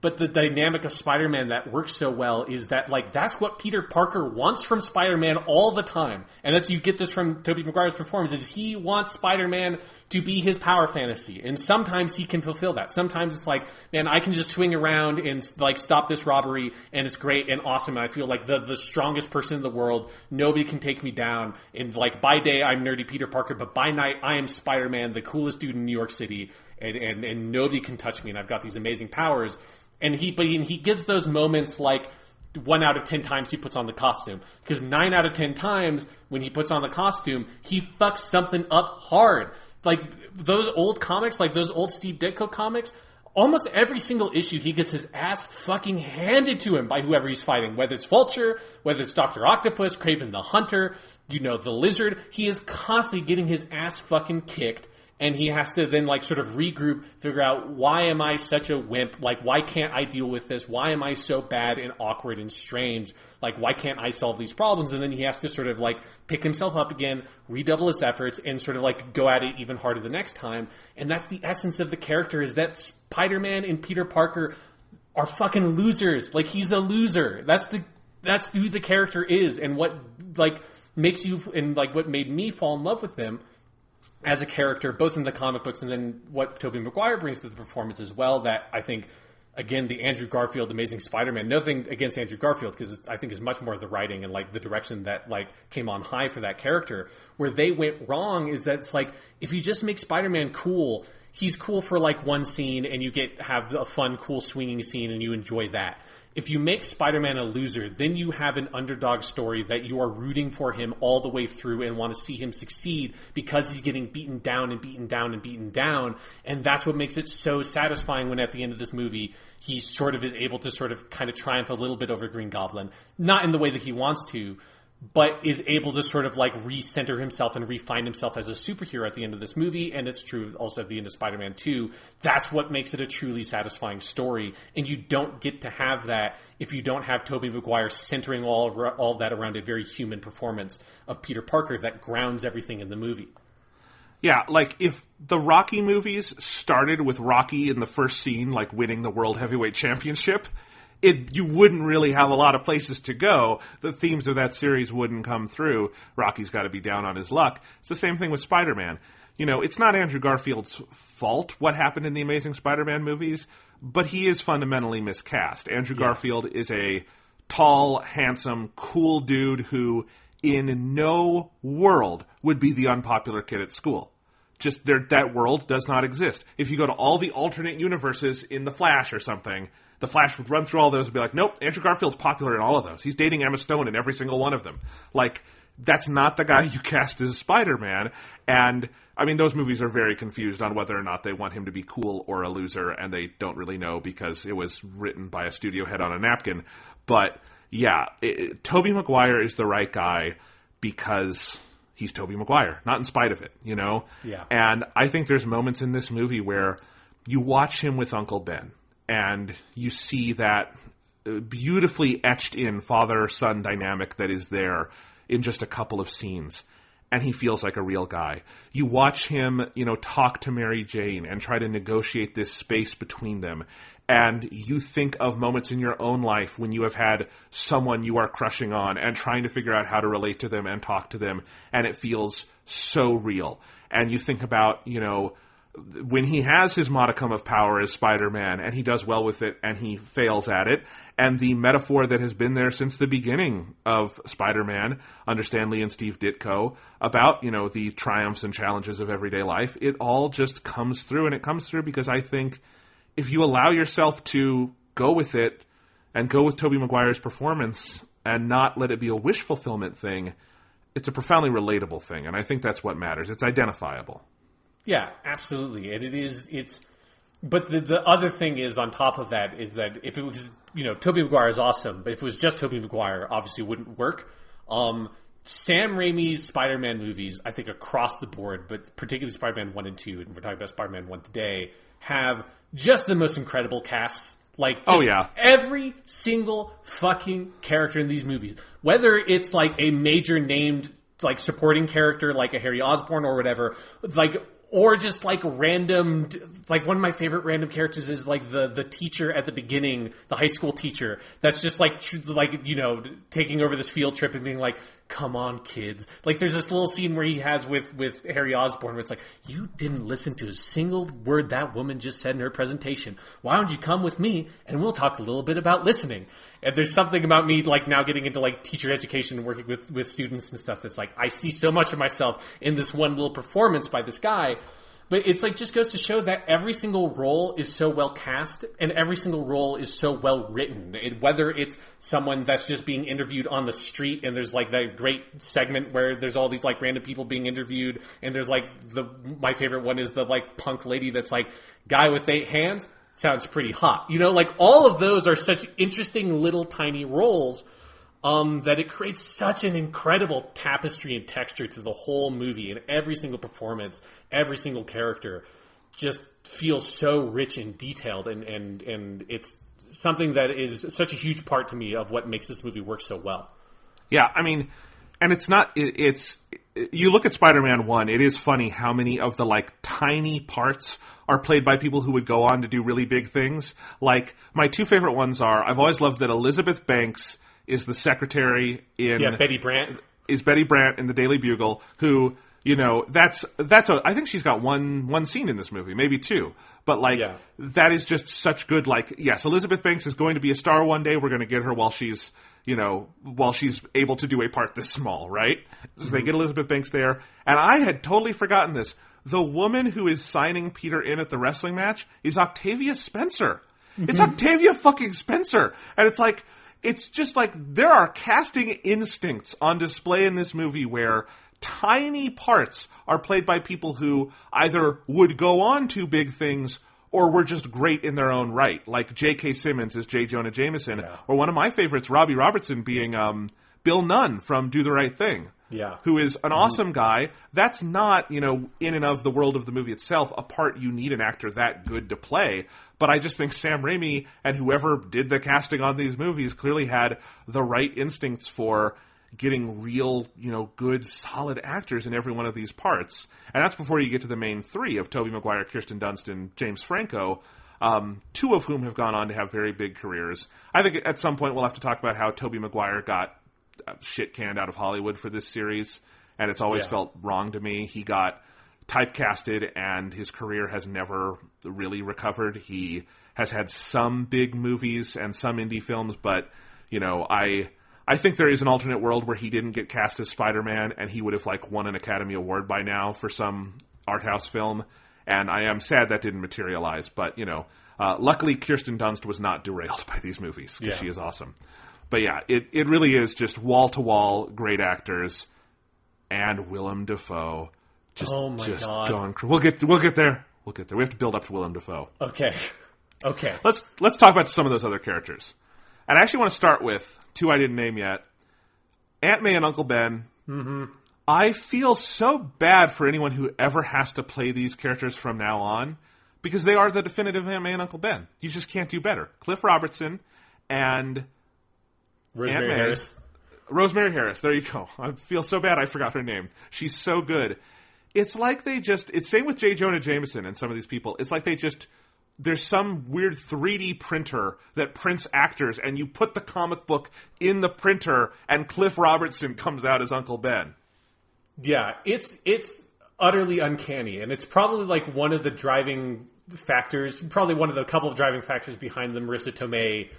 But the dynamic of Spider-Man that works so well is that, like, that's what Peter Parker wants from Spider-Man all the time. And that's, you get this from Tobey Maguire's performance, is he wants Spider-Man to be his power fantasy. And sometimes he can fulfill that. Sometimes it's like, man, I can just swing around and, like, stop this robbery, and it's great and awesome, and I feel like the strongest person in the world. Nobody can take me down. And, like, by day, I'm nerdy Peter Parker, but by night, I am Spider-Man, the coolest dude in New York City, and nobody can touch me, and I've got these amazing powers. And he gives those moments like 1 out of 10 times he puts on the costume. Because 9 out of 10 times when he puts on the costume, he fucks something up hard. Like those old comics, like those old Steve Ditko comics, almost every single issue he gets his ass fucking handed to him by whoever he's fighting. Whether it's Vulture, whether it's Dr. Octopus, Kraven the Hunter, the Lizard. He is constantly getting his ass fucking kicked. And he has to then, like, sort of regroup, figure out, why am I such a wimp? Like, why can't I deal with this? Why am I so bad and awkward and strange? Like, why can't I solve these problems? And then he has to sort of, like, pick himself up again, redouble his efforts, and sort of, like, go at it even harder the next time. And that's the essence of the character, is that Spider-Man and Peter Parker are fucking losers. Like, he's a loser. That's who the character is. And what, like, makes you, and, like, what made me fall in love with him as a character, both in the comic books and then what Tobey Maguire brings to the performance as well, that I think, again, the Andrew Garfield Amazing Spider-Man, nothing against Andrew Garfield, because I think is much more the writing and like the direction that like came on high for that character. Where they went wrong is that it's like, if you just make Spider-Man cool, he's cool for like one scene and you have a fun, cool swinging scene and you enjoy that. If you make Spider-Man a loser, then you have an underdog story that you are rooting for him all the way through and want to see him succeed, because he's getting beaten down and beaten down and beaten down. And that's what makes it so satisfying when at the end of this movie, he sort of is able to sort of kind of triumph a little bit over Green Goblin. Not in the way that he wants to, but is able to sort of like recenter himself and refine himself as a superhero at the end of this movie. And it's true also at the end of Spider-Man 2. That's what makes it a truly satisfying story. And you don't get to have that if you don't have Tobey Maguire centering all that around a very human performance of Peter Parker that grounds everything in the movie. Yeah, like if the Rocky movies started with Rocky in the first scene, like winning the World Heavyweight Championship, you wouldn't really have a lot of places to go. The themes of that series wouldn't come through. Rocky's got to be down on his luck. It's the same thing with Spider-Man. it's not Andrew Garfield's fault what happened in the Amazing Spider-Man movies, but he is fundamentally miscast. Andrew Garfield is a tall, handsome, cool dude who in no world would be the unpopular kid at school. Just that world does not exist. If you go to all the alternate universes in The Flash or something, The Flash would run through all those and be like, nope, Andrew Garfield's popular in all of those. He's dating Emma Stone in every single one of them. Like, that's not the guy you cast as Spider-Man. And, I mean, those movies are very confused on whether or not they want him to be cool or a loser, and they don't really know because it was written by a studio head on a napkin. But, yeah, Tobey Maguire is the right guy because he's Tobey Maguire, not in spite of it, Yeah. And I think there's moments in this movie where you watch him with Uncle Ben, and you see that beautifully etched in father-son dynamic that is there in just a couple of scenes, and he feels like a real guy. You watch him, talk to Mary Jane and try to negotiate this space between them, and you think of moments in your own life when you have had someone you are crushing on and trying to figure out how to relate to them and talk to them, and it feels so real. And you think about, when he has his modicum of power as Spider-Man, and he does well with it, and he fails at it, and the metaphor that has been there since the beginning of Spider-Man, under Stan Lee and Steve Ditko, about, the triumphs and challenges of everyday life, it all just comes through, and it comes through because I think if you allow yourself to go with it, and go with Tobey Maguire's performance, and not let it be a wish fulfillment thing, it's a profoundly relatable thing, and I think that's what matters. It's identifiable. Yeah, absolutely. And but the other thing is, on top of that, is that if it was, Tobey Maguire is awesome, but if it was just Tobey Maguire, obviously it wouldn't work. Sam Raimi's Spider-Man movies, I think across the board, but particularly Spider-Man 1 and 2, and we're talking about Spider-Man 1 today, have just the most incredible casts. Like, every single fucking character in these movies, whether it's like a major named, like, supporting character, like a Harry Osborn or whatever, like, or just like random, like one of my favorite random characters is like the teacher at the beginning, the high school teacher that's just like taking over this field trip and being like, come on, kids. Like, there's this little scene where he has with Harry Osborn where it's like, you didn't listen to a single word that woman just said in her presentation. Why don't you come with me and we'll talk a little bit about listening? And there's something about me, like, now getting into like teacher education and working with students and stuff that's like, I see so much of myself in this one little performance by this guy. But it's like, just goes to show that every single role is so well cast and every single role is so well written. Whether it's someone that's just being interviewed on the street and there's like that great segment where there's all these like random people being interviewed, and there's like my favorite one is the like punk lady that's like, guy with 8 hands sounds pretty hot. Like, all of those are such interesting little tiny roles that it creates such an incredible tapestry and texture to the whole movie, and every single performance, every single character just feels so rich and detailed, and it's something that is such a huge part to me of what makes this movie work so well. Yeah, I mean, and it's not, you look at Spider-Man 1, it is funny how many of the, like, tiny parts are played by people who would go on to do really big things. Like, my 2 favorite ones are, I've always loved that Elizabeth Banks is the secretary in... Yeah, Betty Brant. Is Betty Brant in the Daily Bugle, who, I think she's got one scene in this movie, maybe 2. But, like, that is just such good, like, yes, Elizabeth Banks is going to be a star one day, we're going to get her while she's able to do a part this small, right? So they get Elizabeth Banks there. And I had totally forgotten this. The woman who is signing Peter in at the wrestling match is Octavia Spencer. It's Octavia fucking Spencer. And it's like... It's just like there are casting instincts on display in this movie where tiny parts are played by people who either would go on to big things or were just great in their own right. Like J.K. Simmons as J. Jonah Jameson, or one of my favorites, Robbie Robertson, being Bill Nunn from Do the Right Thing. Yeah. Who is an awesome guy. That's not, in and of the world of the movie itself, a part you need an actor that good to play. But I just think Sam Raimi and whoever did the casting on these movies clearly had the right instincts for getting real, good, solid actors in every one of these parts. And that's before you get to the main 3 of Tobey Maguire, Kirsten Dunst, and James Franco, 2 of whom have gone on to have very big careers. I think at some point we'll have to talk about how Tobey Maguire got shit canned out of Hollywood for this series, and it's always felt wrong to me. He got typecasted, and his career has never really recovered. He has had some big movies and some indie films, but, you know, I think there is an alternate world where he didn't get cast as Spider-Man, and he would have, like, won an Academy Award by now for some art house film, and I am sad that didn't materialize, but, you know, luckily Kirsten Dunst was not derailed by these movies, because she is awesome. But yeah, it really is just wall-to-wall great actors, and Willem Dafoe just God. going. We'll get there. We'll get there. We have to build up to Willem Dafoe. Okay. Let's talk about some of those other characters. And I actually want to start with two I didn't name yet. Aunt May and Uncle Ben. Mm-hmm. I feel so bad for anyone who ever has to play these characters from now on, because they are the definitive Aunt May and Uncle Ben. You just can't do better. Cliff Robertson and Rosemary Harris. Rosemary Harris, there you go. I feel so bad I forgot her name. She's so good. It's like it's same with J. Jonah Jameson and some of these people. It's like there's some weird 3D printer that prints actors, and you put the comic book in the printer, and Cliff Robertson comes out as Uncle Ben. Yeah, it's utterly uncanny, and it's probably like one of the driving factors, probably one of the couple of driving factors behind the Marissa Tomei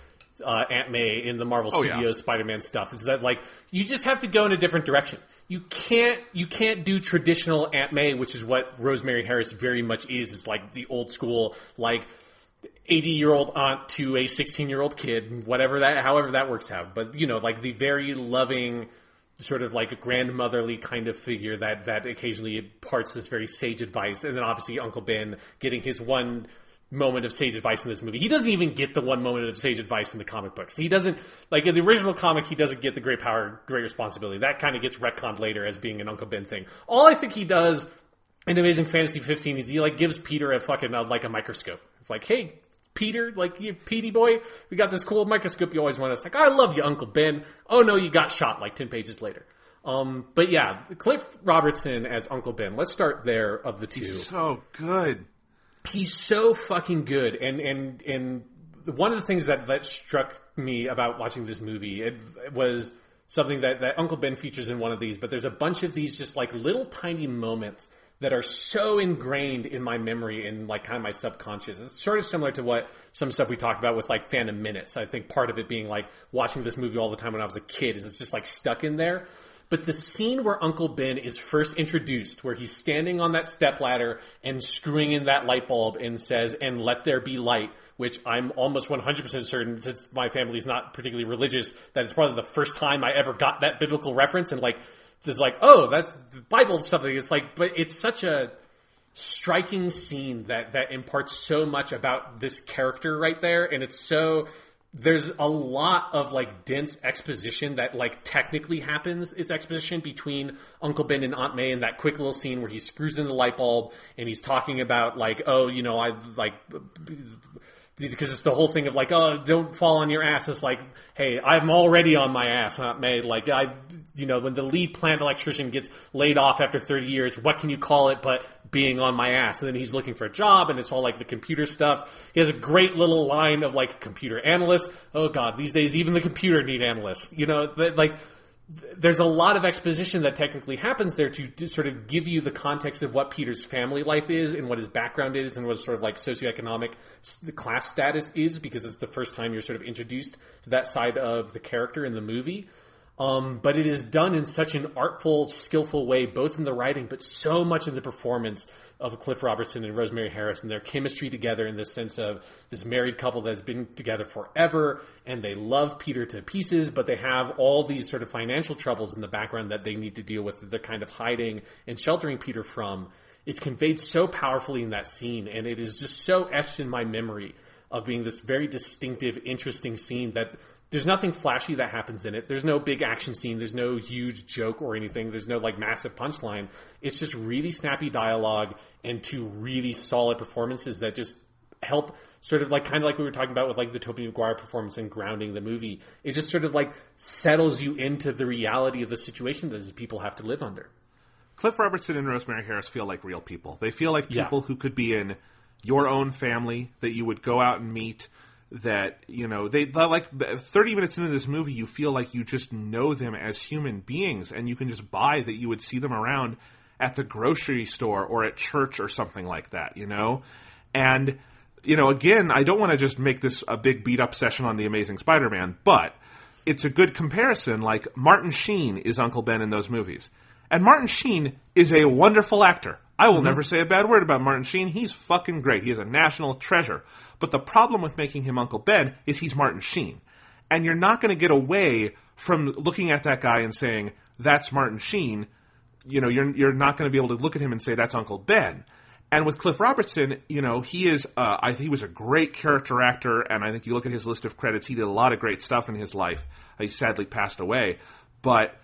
Aunt May in the Marvel Studios Spider-Man stuff. Is that, like, you just have to go in a different direction. You can't do traditional Aunt May, which is what Rosemary Harris very much is. It's like the old school, like, 80-year-old aunt to a 16-year-old kid, however that works out. But, you know, like the very loving, sort of like a grandmotherly kind of figure that occasionally imparts this very sage advice. And then obviously Uncle Ben getting his one moment of sage advice in this movie. He doesn't even get the one moment of sage advice in the comic books. He doesn't, like in the original comic, he doesn't get the great power, great responsibility. That kind of gets retconned later as being an Uncle Ben thing. All I think he does in Amazing Fantasy 15 is he like gives Peter a fucking like a microscope. It's like, hey, Peter, like, you Petey boy, we got this cool microscope you always wanted. It's like, I love you, Uncle Ben. Oh no, you got shot like 10 pages later. But yeah, Cliff Robertson as Uncle Ben. Let's start there of the two. He's so good. He's so fucking good, and one of the things that struck me about watching this movie, it was something that Uncle Ben features in one of these, but there's a bunch of these just like little tiny moments that are so ingrained in my memory and like kind of my subconscious. It's sort of similar to what some stuff we talked about with like Phantom Menace. I think part of it being like watching this movie all the time when I was a kid is it's just like stuck in there. But the scene where Uncle Ben is first introduced, where he's standing on that stepladder and screwing in that light bulb and says, "And let there be light," which I'm almost 100% certain, since my family's not particularly religious, that it's probably the first time I ever got that biblical reference. And like, there's like, oh, that's the Bible something. It's like, but it's such a striking scene that imparts so much about this character right there. And it's so... there's a lot of like dense exposition that like technically happens. It's exposition between Uncle Ben and Aunt May in that quick little scene where he screws in the light bulb and he's talking about like, oh, you know, I like, because it's the whole thing of like, oh, don't fall on your ass. It's like, hey, I'm already on my ass, Aunt May. Like, you know, when the lead plant electrician gets laid off after 30 years, what can you call it but being on my ass? And then he's looking for a job, and it's all like the computer stuff. He has a great little line of like computer analyst. Oh God, these days even the computer need analysts. You know, like there's a lot of exposition that technically happens there to sort of give you the context of what Peter's family life is and what his background is and what his sort of like socioeconomic class status is, because it's the first time you're sort of introduced to that side of the character in the movie. But it is done in such an artful, skillful way, both in the writing, but so much in the performance of Cliff Robertson and Rosemary Harris and their chemistry together in this sense of this married couple that's been together forever and they love Peter to pieces, but they have all these sort of financial troubles in the background that they need to deal with. They're kind of hiding and sheltering Peter from. It's conveyed so powerfully in that scene, and it is just so etched in my memory of being this very distinctive, interesting scene that there's nothing flashy that happens in it. There's no big action scene. There's no huge joke or anything. There's no like massive punchline. It's just really snappy dialogue and two really solid performances that just help sort of like kind of like we were talking about with like the Tobey Maguire performance and grounding the movie. It just sort of like settles you into the reality of the situation that these people have to live under. Cliff Robertson and Rosemary Harris feel like real people. They feel like people who could be in your own family that you would go out and meet. That, you know, they like 30 minutes into this movie, you feel like you just know them as human beings, and you can just buy that you would see them around at the grocery store or at church or something like that, you know? And, you know, again, I don't want to just make this a big beat-up session on The Amazing Spider-Man, but it's a good comparison. Like, Martin Sheen is Uncle Ben in those movies. And Martin Sheen is a wonderful actor. I will never say a bad word about Martin Sheen. He's fucking great. He is a national treasure. But the problem with making him Uncle Ben is he's Martin Sheen. And you're not going to get away from looking at that guy and saying, that's Martin Sheen. You know, you're not going to be able to look at him and say, that's Uncle Ben. And with Cliff Robertson, you know, he is, I think he was a great character actor, and I think you look at his list of credits, he did a lot of great stuff in his life. He sadly passed away. But,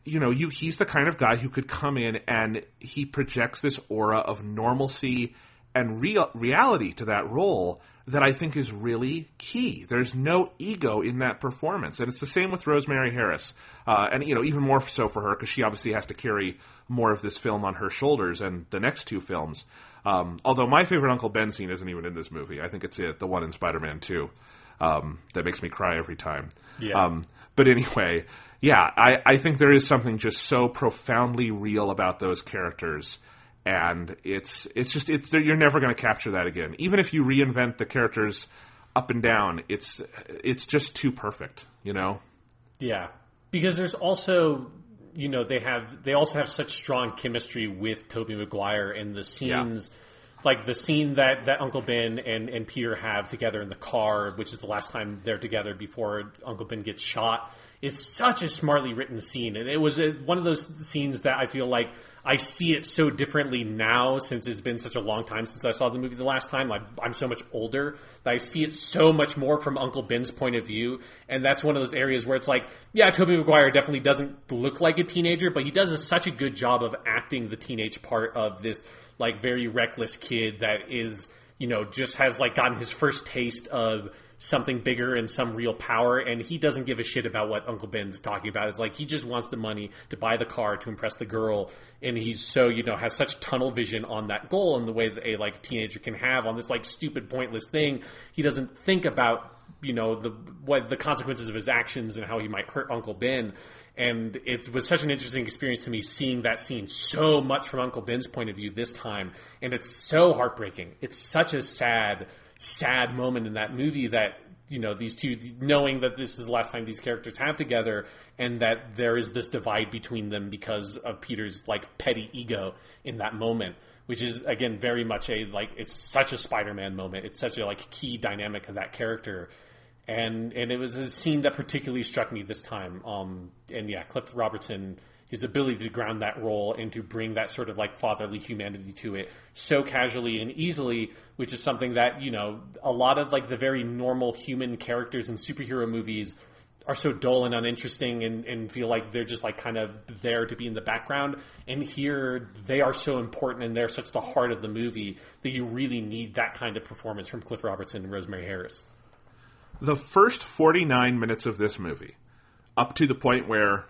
you know, he's the kind of guy who could come in and he projects this aura of normalcy and reality to that role that I think is really key. There's no ego in that performance. And it's the same with Rosemary Harris. And, you know, even more so for her, because she obviously has to carry more of this film on her shoulders and the next two films. Although my favorite Uncle Ben scene isn't even in this movie. I think it's the one in Spider-Man 2 that makes me cry every time. Yeah. But anyway, yeah, I think there is something just so profoundly real about those characters. And it's you're never going to capture that again. Even if you reinvent the characters up and down, it's just too perfect, you know? Yeah. Because there's also, you know, they also have such strong chemistry with Tobey Maguire and the scenes, like the scene that Uncle Ben and Peter have together in the car, which is the last time they're together before Uncle Ben gets shot. It's such a smartly written scene. And it was one of those scenes that I feel like I see it so differently now, since it's been such a long time since I saw the movie the last time. I'm so much older that I see it so much more from Uncle Ben's point of view. And that's one of those areas where it's like, yeah, Tobey Maguire definitely doesn't look like a teenager, but he does such a good job of acting the teenage part of this, like, very reckless kid that is, you know, just has, like, gotten his first taste of something bigger and some real power, and he doesn't give a shit about what Uncle Ben's talking about. It's like he just wants the money to buy the car to impress the girl, and he's so, you know, has such tunnel vision on that goal in the way that a, like, teenager can have on this, like, stupid, pointless thing. He doesn't think about, you know, the consequences of his actions and how he might hurt Uncle Ben. And it was such an interesting experience to me seeing that scene so much from Uncle Ben's point of view this time, and it's so heartbreaking. It's such a sad moment in that movie that, you know, these two, knowing that this is the last time these characters have together and that there is this divide between them because of Peter's, like, petty ego in that moment, which is, again, very much it's such a Spider-Man moment. It's such a, like, key dynamic of that character. And it was a scene that particularly struck me this time. And yeah, Cliff Robertson, his ability to ground that role and to bring that sort of, like, fatherly humanity to it so casually and easily, which is something that, you know, a lot of, like, the very normal human characters in superhero movies are so dull and uninteresting and feel like they're just, like, kind of there to be in the background. And here they are so important and they're such the heart of the movie that you really need that kind of performance from Cliff Robertson and Rosemary Harris. The first 49 minutes of this movie, up to the point where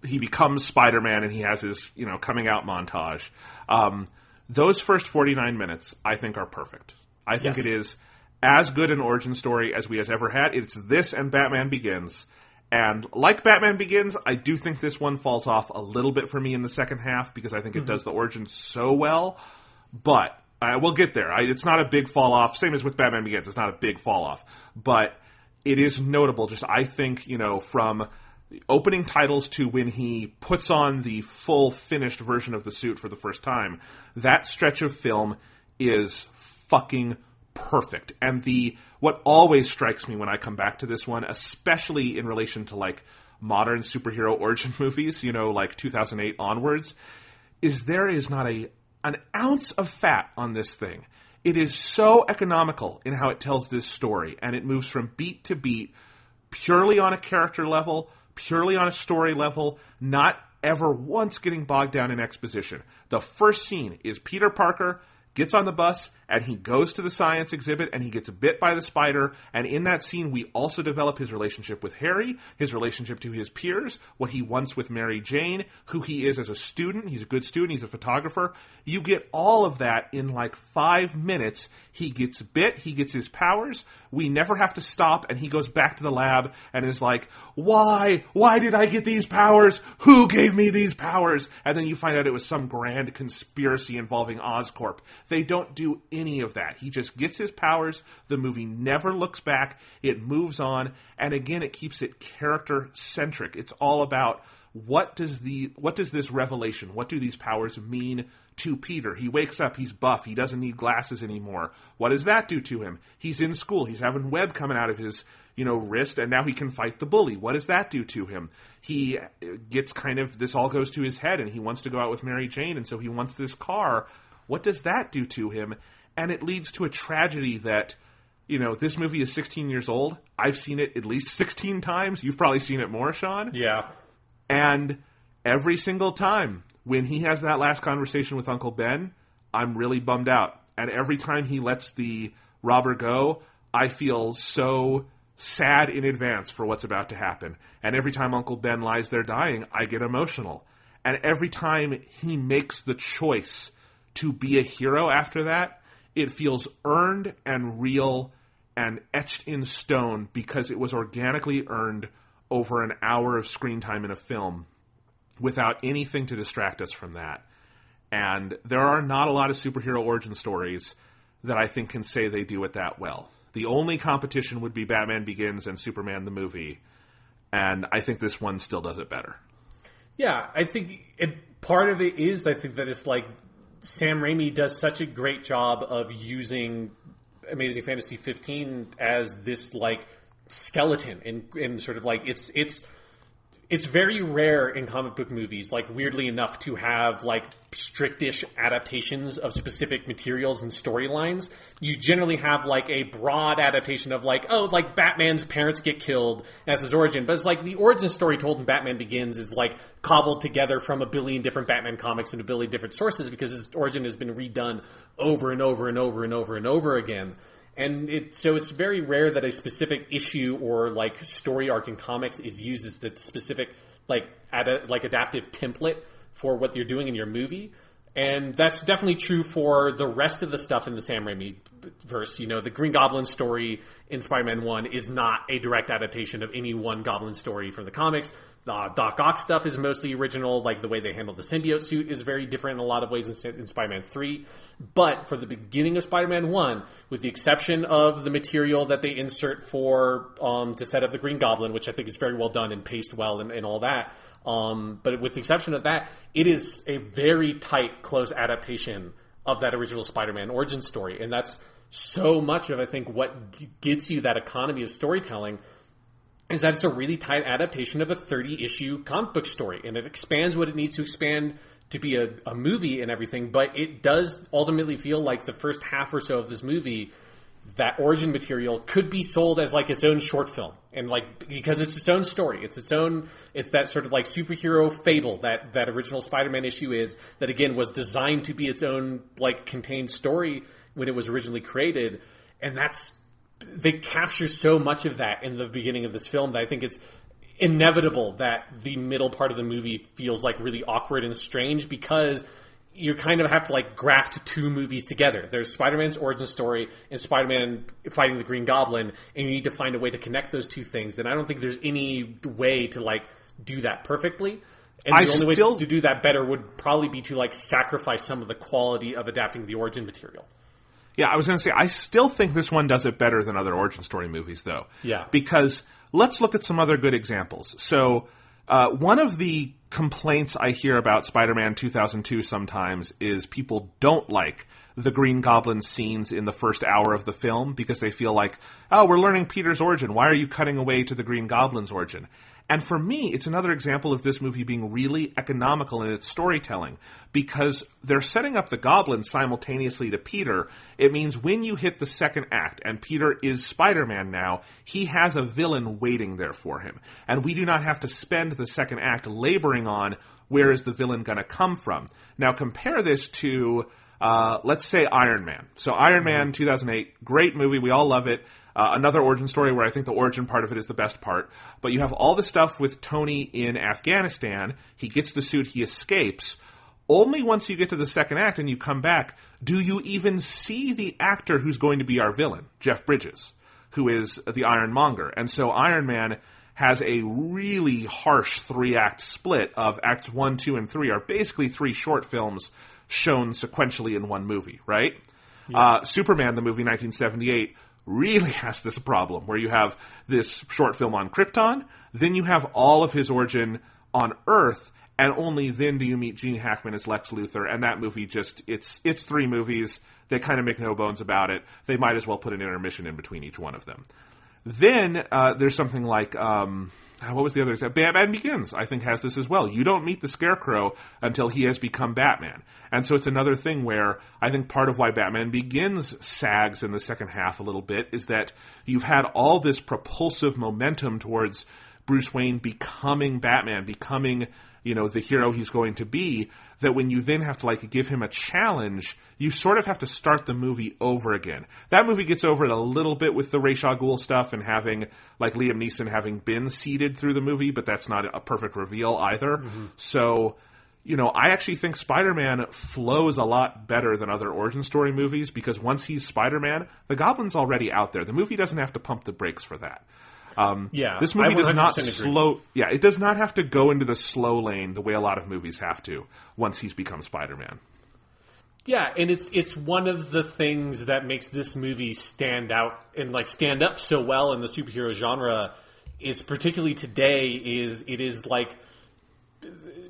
he becomes Spider-Man and he has his, you know, coming out montage. Those first 49 minutes, I think, are perfect. I think it is as good an origin story as we has ever had. It's this and Batman Begins. And like Batman Begins, I do think this one falls off a little bit for me in the second half because I think it does the origin so well. But we'll get there. It's not a big fall off. Same as with Batman Begins. It's not a big fall off. But it is notable. Just, I think, you know, from opening titles to when he puts on the full finished version of the suit for the first time, that stretch of film is fucking perfect. And what always strikes me when I come back to this one, especially in relation to, like, modern superhero origin movies, you know, like 2008 onwards, is there is not an ounce of fat on this thing. It is so economical in how it tells this story, and it moves from beat to beat, purely on a character level, purely on a story level, not ever once getting bogged down in exposition. The first scene is Peter Parker gets on the bus and he goes to the science exhibit, and he gets bit by the spider, and in that scene we also develop his relationship with Harry, his relationship to his peers, what he wants with Mary Jane, who he is as a student. He's a good student, he's a photographer. You get all of that in like 5 minutes. He gets bit, he gets his powers, we never have to stop, and he goes back to the lab and is like, why? Why did I get these powers? Who gave me these powers? And then you find out it was some grand conspiracy involving Oscorp. They don't do any of that. He just gets his powers, the movie never looks back, it moves on, and again it keeps it character-centric. It's all about what does this revelation, what do these powers mean to Peter? He wakes up, he's buff, he doesn't need glasses anymore. What does that do to him? He's in school, he's having web coming out of his, wrist, and now he can fight the bully. What does that do to him? He gets this all goes to his head, and he wants to go out with Mary Jane, and so he wants this car. What does that do to him? And it leads to a tragedy that, this movie is 16 years old. I've seen it at least 16 times. You've probably seen it more, Sean. Yeah. And every single time when he has that last conversation with Uncle Ben, I'm really bummed out. And every time he lets the robber go, I feel so sad in advance for what's about to happen. And every time Uncle Ben lies there dying, I get emotional. And every time he makes the choice to be a hero after that, it feels earned and real and etched in stone because it was organically earned over an hour of screen time in a film without anything to distract us from that. And there are not a lot of superhero origin stories that I think can say they do it that well. The only competition would be Batman Begins and Superman the movie, and I think this one still does it better. Yeah, I think part of it is, I think that it's like Sam Raimi does such a great job of using Amazing Fantasy 15 as this like skeleton and sort of like it's very rare in comic book movies, like weirdly enough, to have like strictish adaptations of specific materials and storylines. You generally have like a broad adaptation of like, oh, like Batman's parents get killed, that's his origin. But it's like the origin story told in Batman Begins is like cobbled together from a billion different Batman comics and a billion different sources because his origin has been redone over and over and over and over and over again. And so it's very rare that a specific issue or like story arc in comics is used as the specific like adaptive template for what you're doing in your movie. And that's definitely true for the rest of the stuff in the Sam Raimi verse. The Green Goblin story in Spider-Man 1 is not a direct adaptation of any one Goblin story from the comics. The Doc Ock stuff is mostly original. Like the way they handle the symbiote suit is very different in a lot of ways in Spider-Man 3. But for the beginning of Spider-Man 1, with the exception of the material that they insert for to set up the Green Goblin, which I think is very well done and paced well and all that, but with the exception of that, it is a very tight, close adaptation of that original Spider-Man origin story. And that's so much of, I think, what gets you that economy of storytelling is that it's a really tight adaptation of a 30-issue comic book story. And it expands what it needs to expand to be a movie and everything, but it does ultimately feel like the first half or so of this movie, that origin material could be sold as like its own short film. And like, because it's its own story. It's that sort of like superhero fable that original Spider-Man issue is, that again was designed to be its own like contained story when it was originally created. And they capture so much of that in the beginning of this film that I think it's inevitable that the middle part of the movie feels like really awkward and strange because you kind of have to like graft two movies together. There's Spider-Man's origin story and Spider-Man fighting the Green Goblin, and you need to find a way to connect those two things. And I don't think there's any way to like do that perfectly. And the only way to do that better would probably be to like sacrifice some of the quality of adapting the origin material. Yeah, I was going to say, I still think this one does it better than other origin story movies, though. Yeah. Because let's look at some other good examples. So, one of the complaints I hear about Spider-Man 2002 sometimes is people don't like the Green Goblin scenes in the first hour of the film because they feel like, oh, we're learning Peter's origin. Why are you cutting away to the Green Goblin's origin? And for me, it's another example of this movie being really economical in its storytelling because they're setting up the Goblin simultaneously to Peter. It means when you hit the second act and Peter is Spider-Man now, he has a villain waiting there for him. And we do not have to spend the second act laboring on where is the villain going to come from. Now compare this to let's say Iron Man. So Iron Man 2008, great movie. We all love it. Another origin story where I think the origin part of it is the best part. But you have all the stuff with Tony in Afghanistan. He gets the suit. He escapes. Only once you get to the second act and you come back do you even see the actor who's going to be our villain, Jeff Bridges, who is the Ironmonger. And so Iron Man has a really harsh 3-act split of acts 1, 2, and 3 are basically 3 short films shown sequentially in one movie, right? Yeah. Superman, the movie 1978, really has this problem where you have this short film on Krypton, then you have all of his origin on Earth, and only then do you meet Gene Hackman as Lex Luthor, and that movie just, it's 3 movies. They kind of make no bones about it. They might as well put an intermission in between each one of them. Then there's something like, what was the other? Batman Begins, I think, has this as well. You don't meet the Scarecrow until he has become Batman. And so it's another thing where I think part of why Batman Begins sags in the second half a little bit is that you've had all this propulsive momentum towards Bruce Wayne becoming Batman, becoming, the hero he's going to be, that when you then have to, give him a challenge, you sort of have to start the movie over again. That movie gets over it a little bit with the Ra's al Ghul stuff and having, Liam Neeson having been seeded through the movie, but that's not a perfect reveal either. Mm-hmm. So, I actually think Spider-Man flows a lot better than other origin story movies because once he's Spider-Man, the Goblin's already out there. The movie doesn't have to pump the brakes for that. This movie does not slow. Yeah, it does not have to go into the slow lane the way a lot of movies have to once he's become Spider-Man. Yeah, and it's one of the things that makes this movie stand out and stand up so well in the superhero genre. Is particularly today is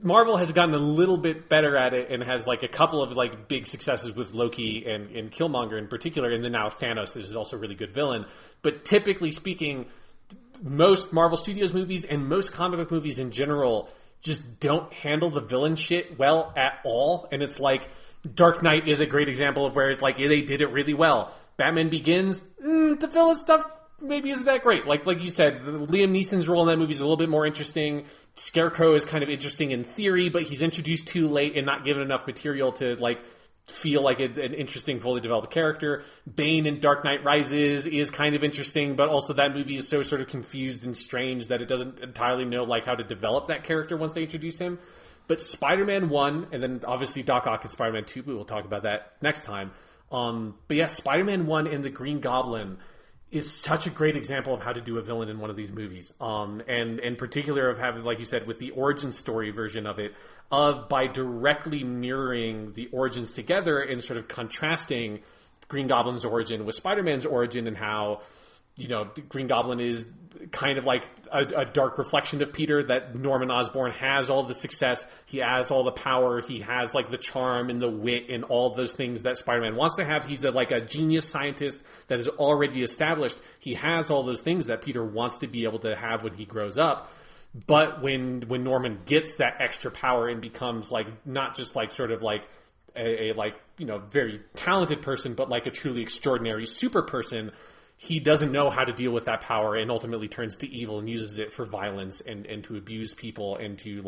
Marvel has gotten a little bit better at it and has a couple of big successes with Loki and Killmonger in particular, and then now Thanos is also a really good villain. But typically speaking, most Marvel Studios movies and most comic book movies in general just don't handle the villain shit well at all. And it's Dark Knight is a great example of where they did it really well. Batman Begins, the villain stuff maybe isn't that great. Like you said, Liam Neeson's role in that movie is a little bit more interesting. Scarecrow is kind of interesting in theory, but he's introduced too late and not given enough material to feel like an interesting, fully developed character. Bane in Dark Knight Rises is kind of interesting, but also that movie is so sort of confused and strange that it doesn't entirely know how to develop that character once they introduce him. But Spider-Man 1, and then obviously Doc Ock and Spider-Man 2, but we'll talk about that next time. But yeah, Spider-Man 1 and the Green Goblin is such a great example of how to do a villain in one of these movies. And in particular of having, like you said, with the origin story version of it, by directly mirroring the origins together and sort of contrasting Green Goblin's origin with Spider-Man's origin and how, Green Goblin is kind of like a dark reflection of Peter, that Norman Osborn has all the success, he has all the power, he has the charm and the wit and all those things that Spider-Man wants to have. He's a genius scientist that is already established. He has all those things that Peter wants to be able to have when he grows up. But when Norman gets that extra power and becomes not just a very talented person, but a truly extraordinary super person, he doesn't know how to deal with that power and ultimately turns to evil and uses it for violence and to abuse people and to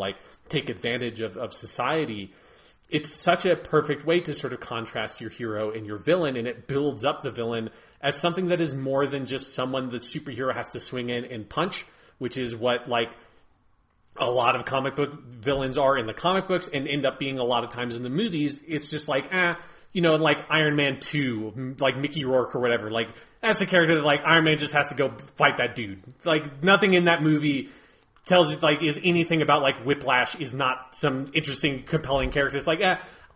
take advantage of society. It's such a perfect way to sort of contrast your hero and your villain, and it builds up the villain as something that is more than just someone the superhero has to swing in and punch, which is what a lot of comic book villains are in the comic books and end up being a lot of times in the movies. It's just Iron Man 2, Mickey Rourke or whatever, that's a character that Iron Man just has to go fight that dude. Nothing in that movie tells you is anything about Whiplash is not some interesting, compelling character. It's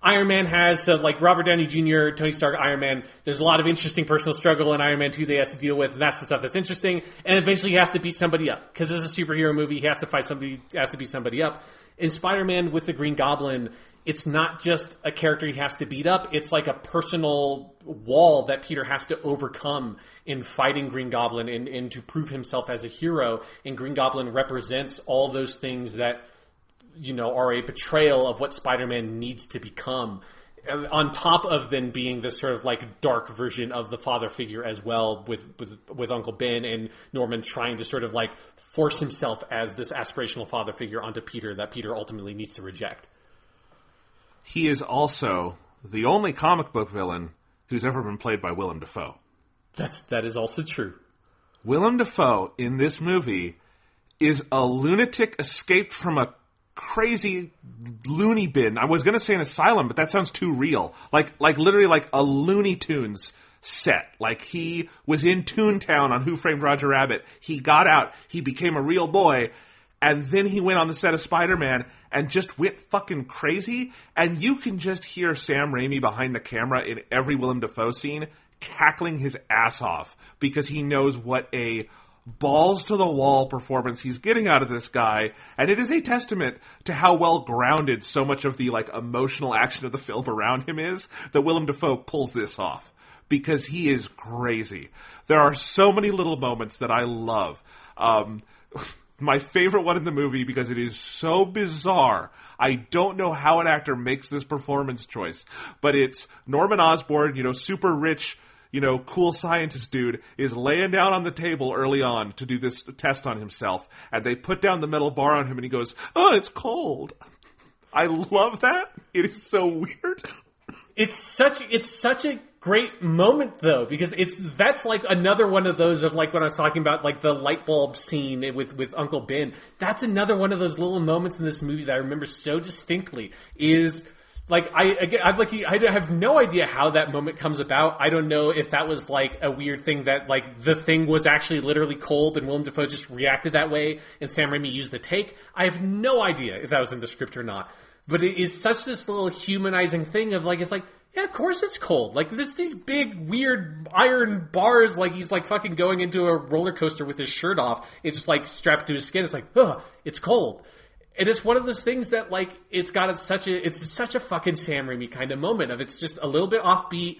Iron Man has, Robert Downey Jr., Tony Stark, Iron Man, there's a lot of interesting personal struggle in Iron Man 2 they has to deal with, and that's the stuff that's interesting, and eventually he has to beat somebody up. Because this is a superhero movie, he has to fight somebody, has to beat somebody up. In Spider-Man with the Green Goblin, it's not just a character he has to beat up, it's a personal wall that Peter has to overcome in fighting Green Goblin and to prove himself as a hero, and Green Goblin represents all those things that are a betrayal of what Spider-Man needs to become, on top of then being this sort of dark version of the father figure as well, with Uncle Ben and Norman trying to sort of force himself as this aspirational father figure onto Peter that Peter ultimately needs to reject. He is also the only comic book villain who's ever been played by Willem Dafoe. That is also true. Willem Dafoe in this movie is a lunatic escaped from a crazy loony bin. I was going to say an asylum, but that sounds too real. Like literally like a Looney Tunes set. Like he was in Toontown on Who Framed Roger Rabbit. He got out. He became a real boy. And then he went on the set of Spider-Man and just went fucking crazy. And you can just hear Sam Raimi behind the camera in every Willem Dafoe scene cackling his ass off because he knows what a balls-to-the-wall performance he's getting out of this guy. And it is a testament to how well grounded so much of the like emotional action of the film around him is that Willem Dafoe pulls this off. Because he is crazy. There are so many little moments that I love. My favorite one in the movie, because it is so bizarre, I don't know how an actor makes this performance choice, but it's Norman Osborn, super rich, cool scientist dude, is laying down on the table early on to do this test on himself, and they put down the metal bar on him, and he goes, "Oh, it's cold." I love that. It is so weird. It's such a great moment though, because that's like another one of those of like when I was talking about like the light bulb scene with Uncle Ben. That's another one of those little moments in this movie that I remember so distinctly. Is like I have no idea how that moment comes about. I don't know if that was like a weird thing that like the thing was actually literally cold and Willem Dafoe just reacted that way and Sam Raimi used the take. I have no idea if that was in the script or not. But it is such this little humanizing thing of like, it's like, yeah, of course it's cold. Like, there's these big, weird iron bars, like he's like fucking going into a roller coaster with his shirt off. It's just like strapped to his skin. It's like, ugh, it's cold. And it's one of those things that like, it's such a fucking Sam Raimi kind of moment of it's just a little bit offbeat.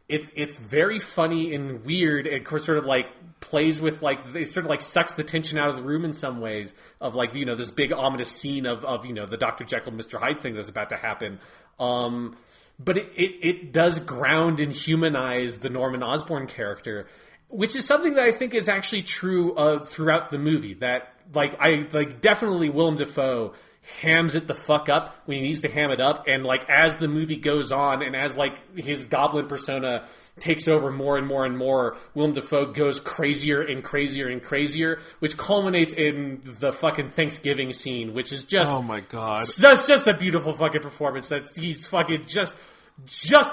It's very funny and weird and sort of like plays with like, it sort of like sucks the tension out of the room in some ways of like, this big ominous scene of the Dr. Jekyll, Mr. Hyde thing that's about to happen. But it does ground and humanize the Norman Osborn character, which is something that I think is actually true throughout the movie. That definitely Willem Dafoe hams it the fuck up when he needs to ham it up, and like as the movie goes on and as like his goblin persona takes over more and more and more, Willem Dafoe goes crazier and crazier and crazier, which culminates in the fucking Thanksgiving scene, which is just, oh my god, that's just a beautiful fucking performance. That he's fucking just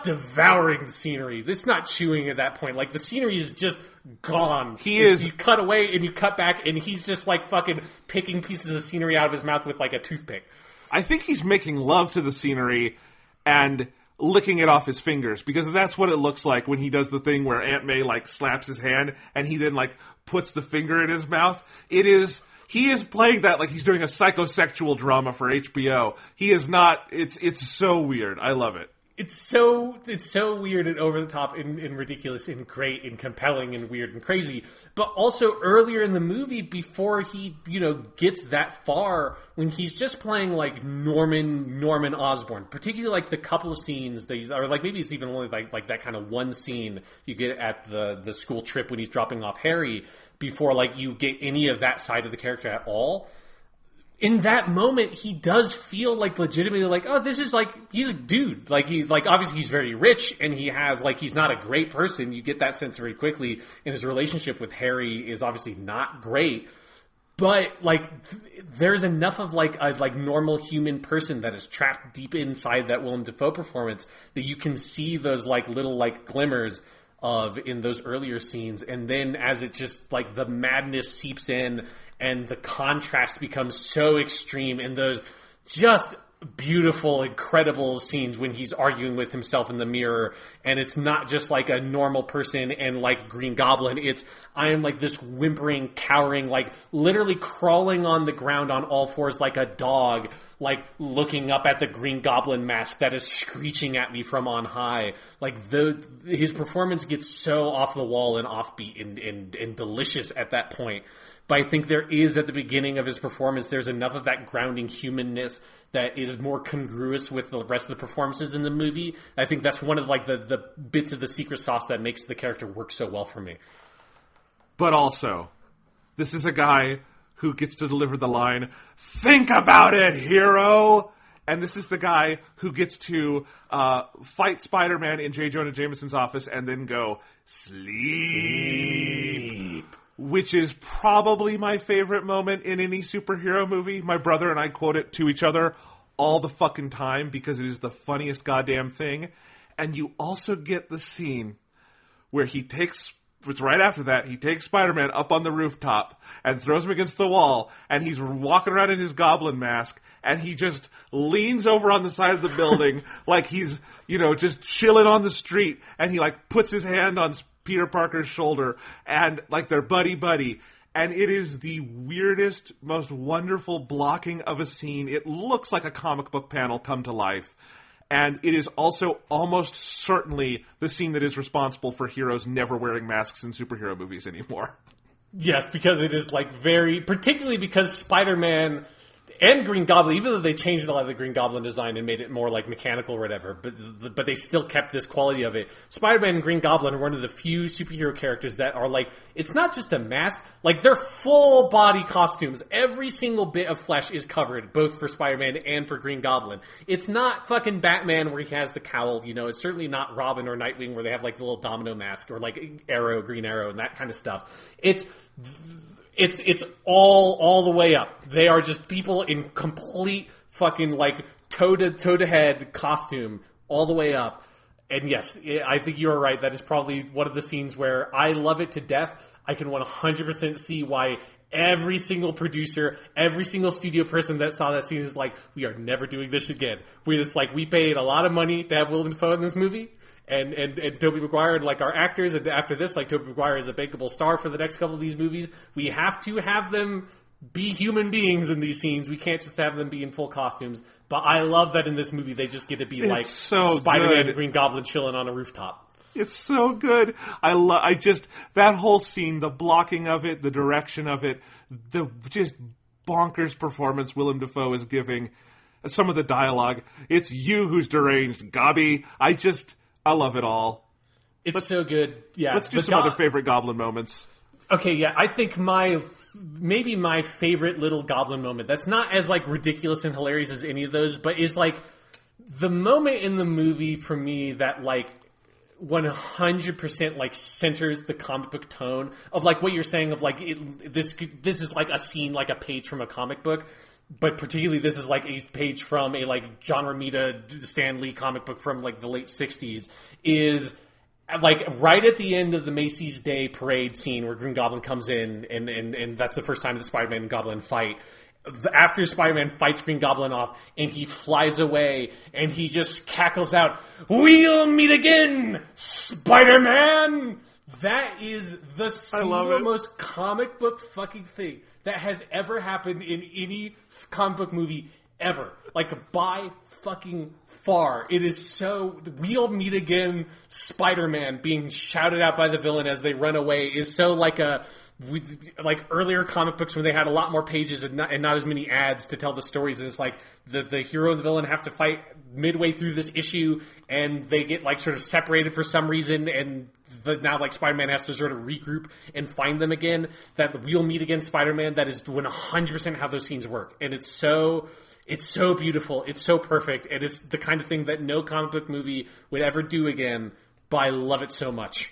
devouring the scenery. It's not chewing at that point. Like the scenery is just gone. You cut away and you cut back and he's just like fucking picking pieces of scenery out of his mouth with like a toothpick. I think he's making love to the scenery and licking it off his fingers, because that's what it looks like when he does the thing where Aunt May like slaps his hand and he then like puts the finger in his mouth. He is playing that like he's doing a psychosexual drama for HBO. He is not. It's so weird. I love it. It's so weird and over the top and ridiculous and great and compelling and weird and crazy. But also earlier in the movie, before he, gets that far, when he's just playing like Norman Osborn, particularly like the couple of scenes or like maybe it's even only like that kind of one scene you get at the school trip when he's dropping off Harry, before like you get any of that side of the character at all. In that moment, he does feel like legitimately like, oh, this is like, he's a dude. Like obviously he's very rich and he has like, he's not a great person. You get that sense very quickly. And his relationship with Harry is obviously not great. But like, there's enough of like a normal human person that is trapped deep inside that Willem Dafoe performance that you can see those like little like glimmers of in those earlier scenes. And then as it just like the madness seeps in and the contrast becomes so extreme in those just beautiful, incredible scenes when he's arguing with himself in the mirror, and it's not just like a normal person and like Green Goblin. It's, I am like this whimpering, cowering, like literally crawling on the ground on all fours like a dog, like looking up at the Green Goblin mask that is screeching at me from on high. Like his performance gets so off the wall and offbeat and delicious at that point. But I think there is, at the beginning of his performance, there's enough of that grounding humanness that is more congruous with the rest of the performances in the movie. I think that's one of like the bits of the secret sauce that makes the character work so well for me. But also, this is a guy who gets to deliver the line, "Think about it, hero!" And this is the guy who gets to fight Spider-Man in J. Jonah Jameson's office and then go, sleep. Which is probably my favorite moment in any superhero movie. My brother and I quote it to each other all the fucking time because it is the funniest goddamn thing. And you also get the scene where it's right after that, he takes Spider-Man up on the rooftop and throws him against the wall, and he's walking around in his goblin mask, and he just leans over on the side of the building like he's, just chilling on the street, and he, puts his hand on Peter Parker's shoulder, and, they're buddy-buddy. And it is the weirdest, most wonderful blocking of a scene. It looks like a comic book panel come to life. And it is also almost certainly the scene that is responsible for heroes never wearing masks in superhero movies anymore. Yes, because it is particularly because Spider-Man and Green Goblin, even though they changed a lot of the Green Goblin design and made it more mechanical or whatever, but they still kept this quality of it. Spider-Man and Green Goblin are one of the few superhero characters that are it's not just a mask, they're full body costumes. Every single bit of flesh is covered, both for Spider-Man and for Green Goblin. It's not fucking Batman where he has the cowl, it's certainly not Robin or Nightwing where they have the little domino mask or Arrow, Green Arrow and that kind of stuff. It's all the way up. They are just people in complete fucking toe to head costume all the way up. And yes, I think you're right. That is probably one of the scenes where I love it to death. I can 100% see why every single producer, every single studio person that saw that scene is we are never doing this again. We paid a lot of money to have Willem Dafoe in this movie. And Tobey Maguire and our actors, and after this, Tobey Maguire is a bankable star for the next couple of these movies. We have to have them be human beings in these scenes. We can't just have them be in full costumes. But I love that in this movie they just get to be so Spider-Man good. and Green Goblin chilling on a rooftop. It's so good. That whole scene, the blocking of it, the direction of it, the just bonkers performance Willem Dafoe is giving, some of the dialogue. It's you who's deranged, Gobby. I love it all. It's so good. Yeah. Let's do some other favorite Goblin moments. Okay, yeah. I think maybe my favorite little Goblin moment, that's not as ridiculous and hilarious as any of those, but is the moment in the movie for me that 100% centers the comic book tone of what you're saying of this is a scene, a page from a comic book. But particularly, this is a page from a John Romita, Stan Lee comic book from the late 60s. Is right at the end of the Macy's Day Parade scene where Green Goblin comes in, and that's the first time that Spider-Man and Goblin fight. After Spider-Man fights Green Goblin off, and he flies away, and he just cackles out, "We'll meet again, Spider-Man!" That is the single most comic book fucking thing that has ever happened in any comic book movie ever. By fucking far. It is so... "We'll meet again, Spider-Man" being shouted out by the villain as they run away is so earlier comic books when they had a lot more pages and not as many ads to tell the stories. And it's the hero and the villain have to fight midway through this issue and they get sort of separated for some reason, and now Spider-Man has to sort of regroup and find them again. That "We'll meet again, Spider-Man," that is 100% how those scenes work. And it's so beautiful. It's so perfect. And it's the kind of thing that no comic book movie would ever do again, but I love it so much.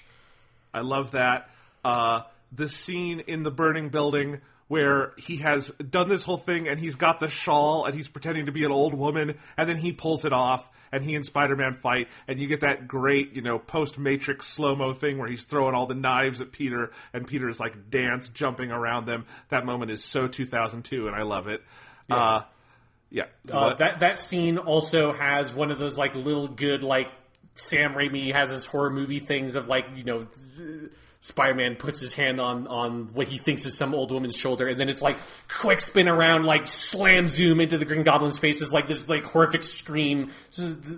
I love that. The scene in the burning building where he has done this whole thing and he's got the shawl and he's pretending to be an old woman, and then he pulls it off and he and Spider-Man fight, and you get that great, post-Matrix slow-mo thing where he's throwing all the knives at Peter and Peter is jumping around them. That moment is so 2002 and I love it. Yeah. That scene also has one of those little good Sam Raimi has his horror movie things of Spider-Man puts his hand on what he thinks is some old woman's shoulder, and then it's quick spin around, slam zoom into the Green Goblin's face as this horrific scream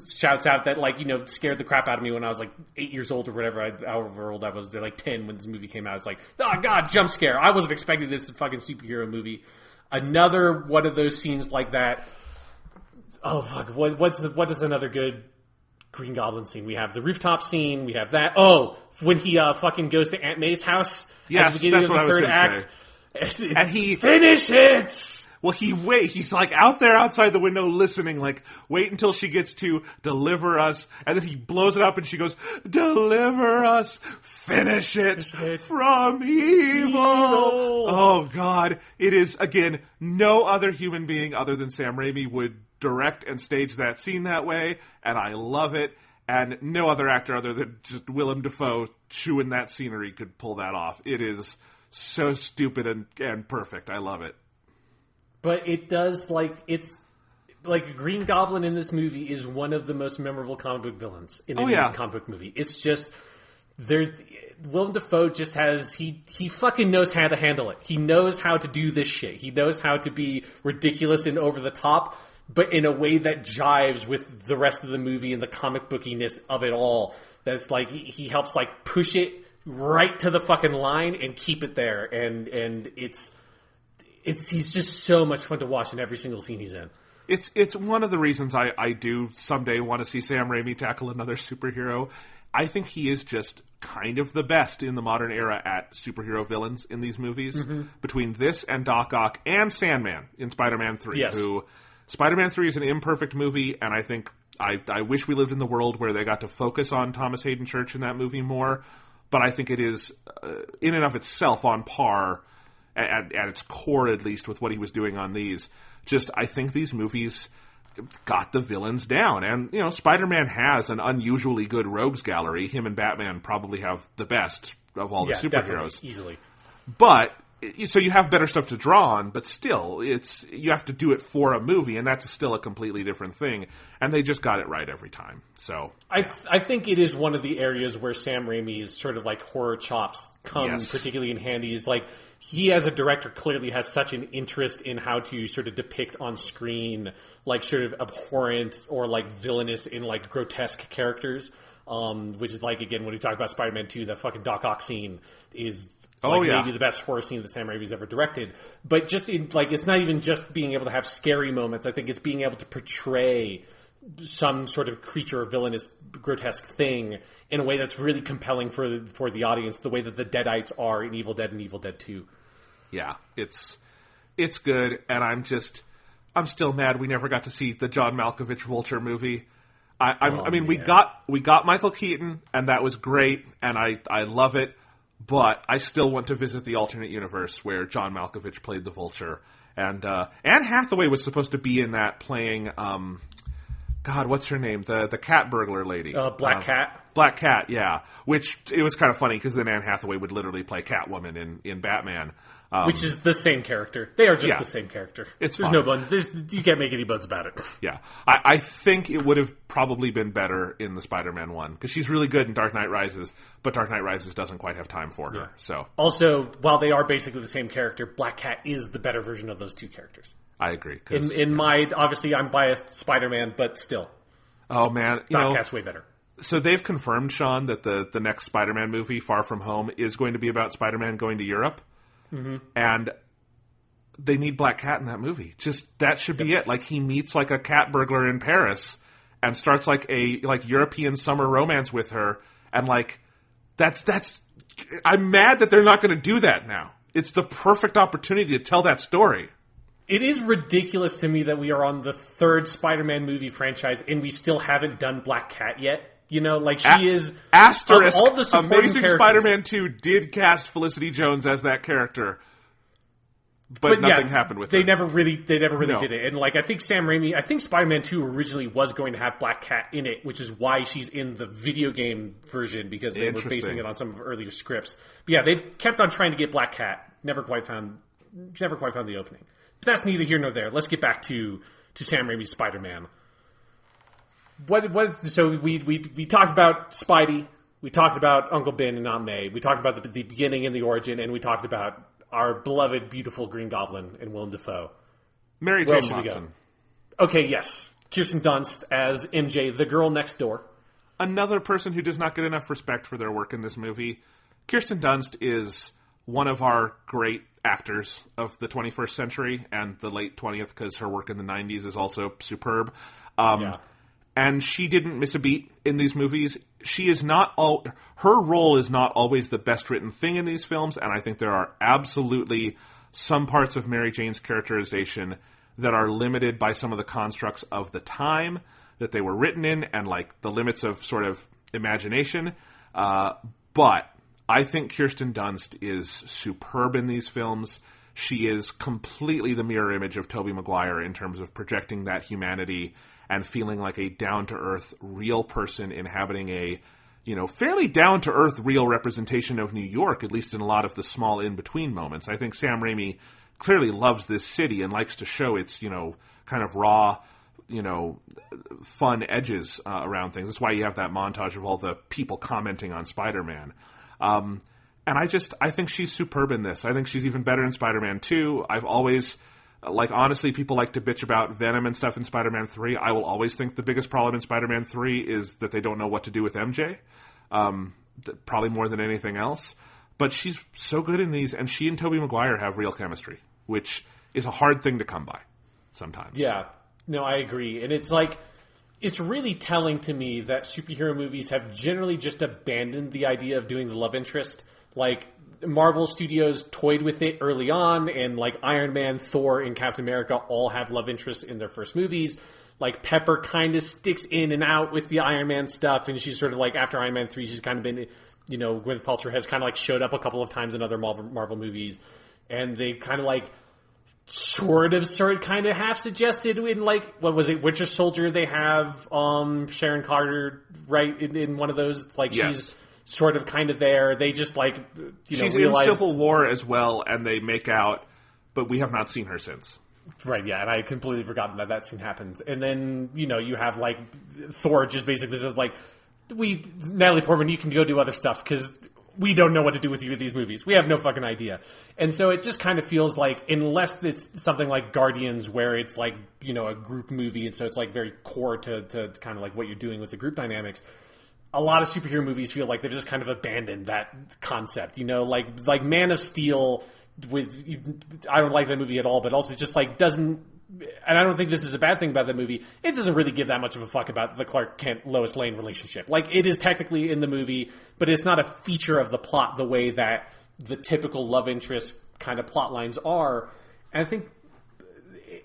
shouts out that scared the crap out of me when I was 8 years old or whatever, however old I was. They're 10 when this movie came out. It's oh god, jump scare. I wasn't expecting this fucking superhero movie. Another one of those scenes like that. Oh fuck, what is another good Green Goblin scene? We have the rooftop scene. We have that. Oh, when he fucking goes to Aunt May's house. Yes, at the beginning that's of what the I was third going to say. And he finish it. Well, he's like out there outside the window listening, like, wait until she gets to deliver us. And then he blows it up and she goes, deliver us, finish it from evil. Oh, God. It is, again, no other human being other than Sam Raimi would direct and stage that scene that way. And I love it. And no other actor other than just Willem Dafoe chewing that scenery could pull that off. It is so stupid and perfect. I love it. But it does, it's like Green Goblin in this movie is one of the most memorable comic book villains in any comic book movie. It's just, Willem Dafoe just has, he fucking knows how to handle it. He knows how to do this shit. He knows how to be ridiculous and over the top, but in a way that jives with the rest of the movie and the comic bookiness of it all. That's like, he helps like push it right to the fucking line and keep it there. And he's just so much fun to watch in every single scene he's in. It's one of the reasons I do someday want to see Sam Raimi tackle another superhero. I think he is just kind of the best in the modern era at superhero villains in these movies. Mm-hmm. Between this and Doc Ock and Sandman in Spider-Man 3. Yes. Spider-Man 3 is an imperfect movie, and I think I wish we lived in the world where they got to focus on Thomas Hayden Church in that movie more. But I think it is, in and of itself, on par at its core, at least, with what he was doing on these. Just, I think these movies got the villains down. And, Spider-Man has an unusually good rogues gallery. Him and Batman probably have the best of all the superheroes. Easily. But, so you have better stuff to draw on, but still, you have to do it for a movie, and that's still a completely different thing. And they just got it right every time. So I think it is one of the areas where Sam Raimi's sort of like horror chops come particularly in handy. Is like, he as a director clearly has such an interest in how to sort of depict on screen like sort of abhorrent or like villainous in like grotesque characters, which is like, again, when we talk about Spider-Man 2, that fucking Doc Ock scene is maybe the best horror scene that Sam Raimi's ever directed. But just in, like, it's not even just being able to have scary moments. I think it's being able to portray some sort of creature or villainous grotesque thing in a way that's really compelling for the audience, the way that the Deadites are in Evil Dead and Evil Dead 2. Yeah, it's good, and I'm still mad we never got to see the John Malkovich Vulture movie. We got Michael Keaton, and that was great, and I love it, but I still want to visit the alternate universe where John Malkovich played the Vulture. And Anne Hathaway was supposed to be in that playing, God, what's her name? The cat burglar lady. Black Cat. Black Cat, yeah. Which, it was kind of funny, because then Anne Hathaway would literally play Catwoman in Batman. Which is the same character. They are just the same character. There's no bun. You can't make any buns about it. Yeah. I think it would have probably been better in the Spider-Man one, because she's really good in Dark Knight Rises, but Dark Knight Rises doesn't quite have time for her. Yeah. So also, while they are basically the same character, Black Cat is the better version of those two characters. I agree. Obviously I'm biased Spider-Man, but still. Oh, man. Black Cat's way better. So they've confirmed, Sean, that the next Spider-Man movie, Far From Home, is going to be about Spider-Man going to Europe. Mm-hmm. And they need Black Cat in that movie. Just, that should be it. Like, he meets like a cat burglar in Paris and starts like a European summer romance with her. And like, that's I'm mad that they're not going to do that now. It's the perfect opportunity to tell that story. It is ridiculous to me that we are on the third Spider-Man movie franchise and we still haven't done Black Cat yet. Like, she is... Asterisk, all the Amazing characters. Spider-Man 2 did cast Felicity Jones as that character. But nothing happened with They her. never really did it. And like, I think Spider-Man 2 originally was going to have Black Cat in it, which is why she's in the video game version, because they were basing it on some of earlier scripts. But yeah, they've kept on trying to get Black Cat. Never quite found the opening. But that's neither here nor there. Let's get back to Sam Raimi's Spider-Man. So we talked about Spidey, we talked about Uncle Ben and Aunt May, we talked about the beginning and the origin, and we talked about our beloved, beautiful Green Goblin and Willem Dafoe. Mary Where Jane should we go? Watson. Okay, yes. Kirsten Dunst as MJ, the girl next door. Another person who does not get enough respect for their work in this movie. Kirsten Dunst is one of our great actors of the 21st century and the late 20th, because her work in the 90s is also superb. and she didn't miss a beat in these movies. She is not her role is not always the best written thing in these films, and I think there are absolutely some parts of Mary Jane's characterization that are limited by some of the constructs of the time that they were written in, and like the limits of sort of imagination. But I think Kirsten Dunst is superb in these films. She is completely the mirror image of Tobey Maguire in terms of projecting that humanity and feeling like a down-to-earth, real person inhabiting a, fairly down-to-earth, real representation of New York, at least in a lot of the small in-between moments. I think Sam Raimi clearly loves this city and likes to show its, kind of raw, fun edges around things. That's why you have that montage of all the people commenting on Spider-Man. And I think she's superb in this. I think she's even better in Spider-Man 2. I've always, honestly, people like to bitch about Venom and stuff in Spider-Man 3. I will always think the biggest problem in Spider-Man 3 is that they don't know what to do with MJ. Probably more than anything else. But she's so good in these, and she and Tobey Maguire have real chemistry, which is a hard thing to come by sometimes. Yeah. No, I agree. And it's really telling to me that superhero movies have generally just abandoned the idea of doing the love interest. Like, Marvel Studios toyed with it early on, and like Iron Man, Thor, and Captain America all have love interests in their first movies. Like, Pepper kind of sticks in and out with the Iron Man stuff, and she's sort of like, after Iron Man 3, she's kind of been, Gwyneth Paltrow has kind of like showed up a couple of times in other Marvel movies, and they kind of like sort of kind of half suggested in like, what was it, Winter Soldier, they have Sharon Carter right in one of those, like, yes. She's sort of kind of there. They just like, she's realize... in Civil War as well, and they make out, but we have not seen her since. Right, yeah, and I had completely forgotten that scene happens. And then, you have like Thor just basically says like, Natalie Portman, you can go do other stuff because we don't know what to do with you with these movies. We have no fucking idea. And so it just kind of feels like, unless it's something like Guardians where it's like, a group movie, and so it's like very core to kind of like what you're doing with the group dynamics, a lot of superhero movies feel like they've just kind of abandoned that concept, like Man of Steel I don't like that movie at all, but also just like doesn't, and I don't think this is a bad thing about that movie, it doesn't really give that much of a fuck about the Clark Kent Lois Lane relationship. Like, it is technically in the movie, but it's not a feature of the plot the way that the typical love interest kind of plot lines are. And I think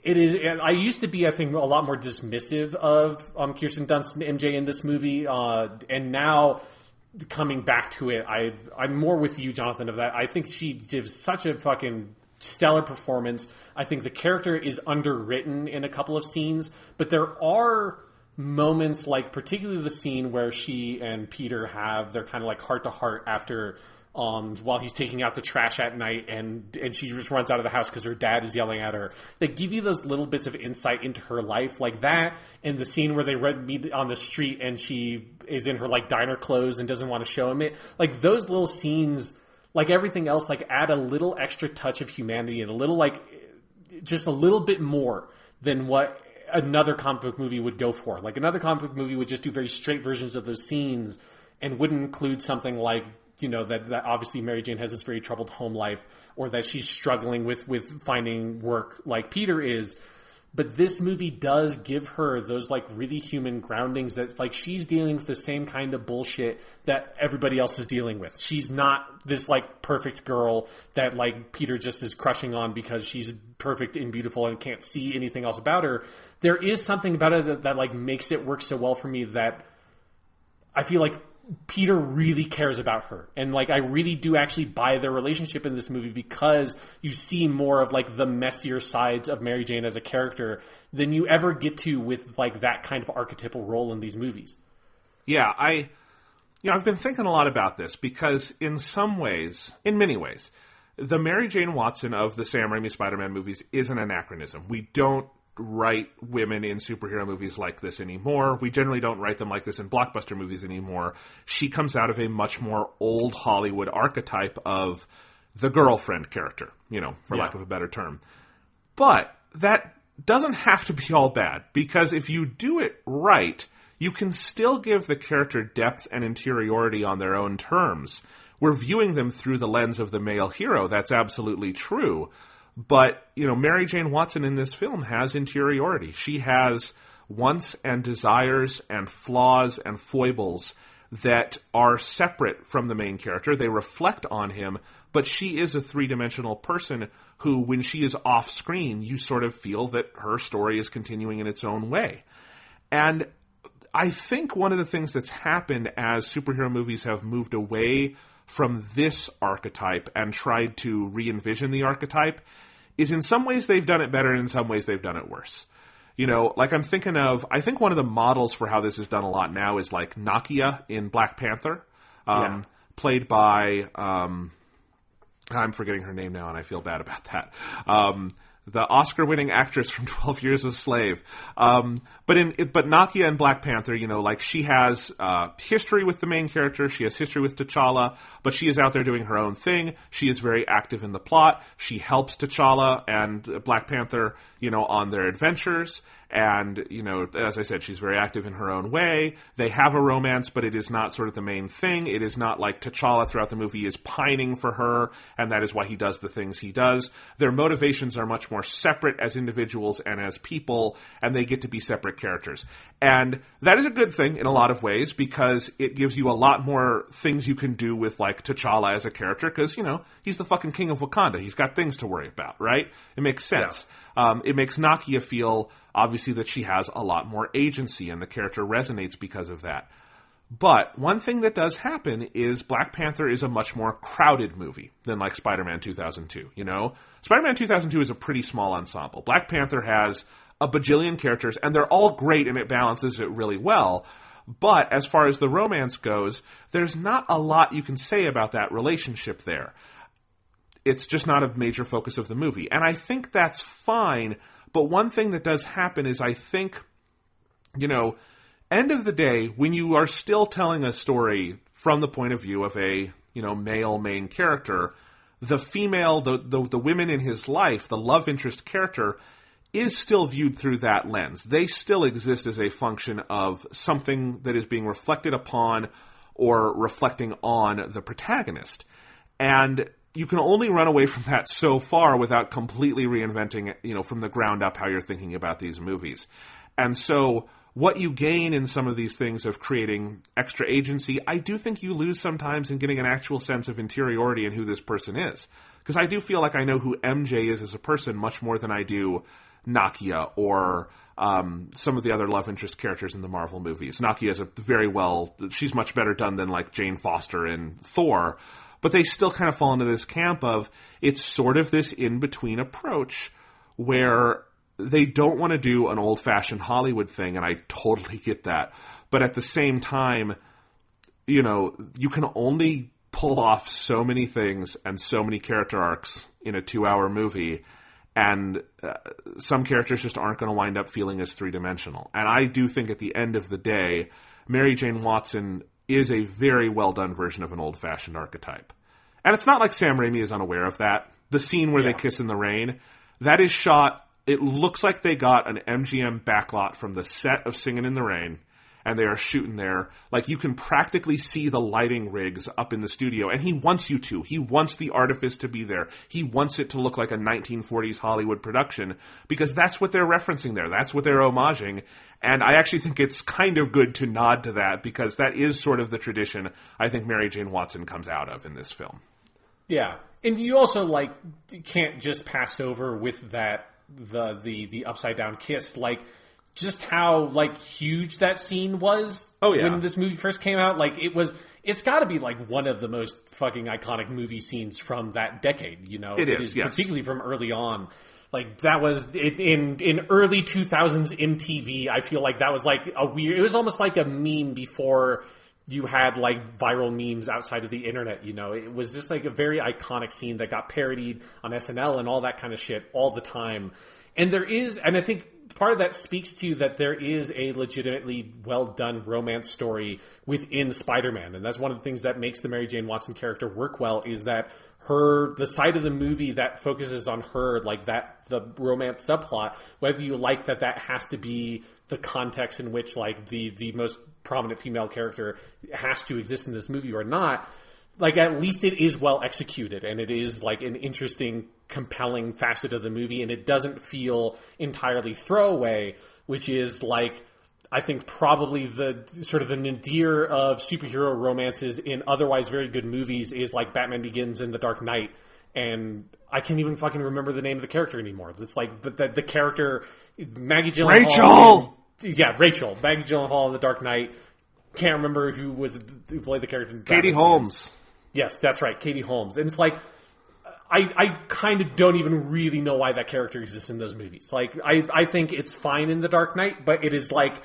it is. I used to be, I think, a lot more dismissive of Kirsten Dunst and MJ in this movie, and now coming back to it, I'm more with you, Jonathan, of that. I think she gives such a fucking stellar performance. I think the character is underwritten in a couple of scenes, but there are moments, like particularly the scene where she and Peter have their kind of like heart to heart after while he's taking out the trash at night, and she just runs out of the house because her dad is yelling at her. They give you those little bits of insight into her life, like that, and the scene where they meet on the street and she is in her like diner clothes and doesn't want to show him it. Like, those little scenes, like everything else, like add a little extra touch of humanity and a little like just a little bit more than what another comic book movie would go for. Like, another comic book movie would just do very straight versions of those scenes and wouldn't include something like, that obviously Mary Jane has this very troubled home life, or that she's struggling with finding work like Peter is. But this movie does give her those like really human groundings that like she's dealing with the same kind of bullshit that everybody else is dealing with. She's not this like perfect girl that like Peter just is crushing on because she's perfect and beautiful and can't see anything else about her. There is something about it that like makes it work so well for me that I feel like Peter really cares about her. And like, I really do actually buy their relationship in this movie because you see more of like the messier sides of Mary Jane as a character than you ever get to with like that kind of archetypal role in these movies. Yeah, I've been thinking a lot about this because in many ways, the Mary Jane Watson of the Sam Raimi Spider-Man movies is an anachronism. We don't write women in superhero movies like this anymore. We generally don't write them like this in blockbuster movies anymore. She comes out of a much more old Hollywood archetype of the girlfriend character, for lack of a better term. But that doesn't have to be all bad, because if you do it right, you can still give the character depth and interiority on their own terms. We're viewing them through the lens of the male hero. That's absolutely true. But, Mary Jane Watson in this film has interiority. She has wants and desires and flaws and foibles that are separate from the main character. They reflect on him, but she is a three-dimensional person who, when she is off-screen, you sort of feel that her story is continuing in its own way. And I think one of the things that's happened as superhero movies have moved away from this archetype and tried to re-envision the archetype is in some ways they've done it better and in some ways they've done it worse. You know, like I think one of the models for how this is done a lot now is like Nakia in Black Panther, played by, I'm forgetting her name now and I feel bad about that. The Oscar-winning actress from 12 Years a Slave. But Nakia in Black Panther, you know, like she has history with the main character, she has history with T'Challa, but she is out there doing her own thing. She is very active in the plot. She helps T'Challa and Black Panther, you know, on their adventures. And, you know, as I said, she's very active in her own way. They have a romance, but it is not sort of the main thing. It is not like T'Challa throughout the movie is pining for her, and that is why he does the things he does. Their motivations are much more separate as individuals and as people, and they get to be separate characters. And that is a good thing in a lot of ways, because it gives you a lot more things you can do with, like, T'Challa as a character, because, you know, he's the fucking king of Wakanda. He's got things to worry about, right? It makes sense. Yeah. It makes Nakia feel, obviously, that she has a lot more agency, and the character resonates because of that. But one thing that does happen is Black Panther is a much more crowded movie than, like, Spider-Man 2002, you know? Spider-Man 2002 is a pretty small ensemble. Black Panther has a bajillion characters, and they're all great, and it balances it really well. But as far as the romance goes, there's not a lot you can say about that relationship there. It's just not a major focus of the movie. And I think that's fine, but one thing that does happen is I think, you know, end of the day, when you are still telling a story from the point of view of a, you know, male main character, the female, the women in his life, the love interest character, is still viewed through that lens. They still exist as a function of something that is being reflected upon or reflecting on the protagonist. And you can only run away from that so far without completely reinventing, you know, from the ground up how you're thinking about these movies. And so what you gain in some of these things of creating extra agency, I do think you lose sometimes in getting an actual sense of interiority in who this person is. Because I do feel like I know who MJ is as a person much more than I do Nakia or some of the other love interest characters in the Marvel movies. Nakia is she's much better done than like Jane Foster in Thor. But they still kind of fall into this camp of it's sort of this in-between approach where they don't want to do an old-fashioned Hollywood thing, and I totally get that. But at the same time, you know, you can only pull off so many things and so many character arcs in a 2-hour movie, and some characters just aren't going to wind up feeling as three-dimensional. And I do think at the end of the day, Mary Jane Watson is a very well-done version of an old-fashioned archetype. And it's not like Sam Raimi is unaware of that. The scene where they kiss in the rain, that is shot, it looks like they got an MGM backlot from the set of Singin' in the Rain, and they are shooting there. Like, you can practically see the lighting rigs up in the studio, and he wants you to. He wants the artifice to be there. He wants it to look like a 1940s Hollywood production, because that's what they're referencing there. That's what they're homaging. And I actually think it's kind of good to nod to that, because that is sort of the tradition I think Mary Jane Watson comes out of in this film. Yeah. And you also, like, can't just pass over with that, the upside down kiss, like, just how, like, huge that scene was when this movie first came out. Like, it's got to be, like, one of the most fucking iconic movie scenes from that decade, you know? It is, yes. Particularly from early on. Like, that was, in early 2000s MTV, I feel like that was, like, it was almost like a meme before you had, like, viral memes outside of the internet, you know? It was just, like, a very iconic scene that got parodied on SNL and all that kind of shit all the time. And I think part of that speaks to that there is a legitimately well-done romance story within Spider-Man. And that's one of the things that makes the Mary Jane Watson character work well, is that the side of the movie that focuses on her, like the romance subplot, whether you like that has to be the context in which, like, the most prominent female character has to exist in this movie or not, like, at least it is well executed, and it is, like, an interesting, compelling facet of the movie, and it doesn't feel entirely throwaway, which is like, I think probably the sort of the nadir of superhero romances in otherwise very good movies is like Batman Begins and The Dark Knight. And I can't even fucking remember the name of the character anymore. It's like the character, Maggie Gyllenhaal. Rachel! Rachel. Maggie Gyllenhaal in The Dark Knight. Can't remember who played the character in Katie Holmes. Yes, that's right, Katie Holmes. And it's like, I kind of don't even really know why that character exists in those movies. Like, I think it's fine in The Dark Knight, but it is like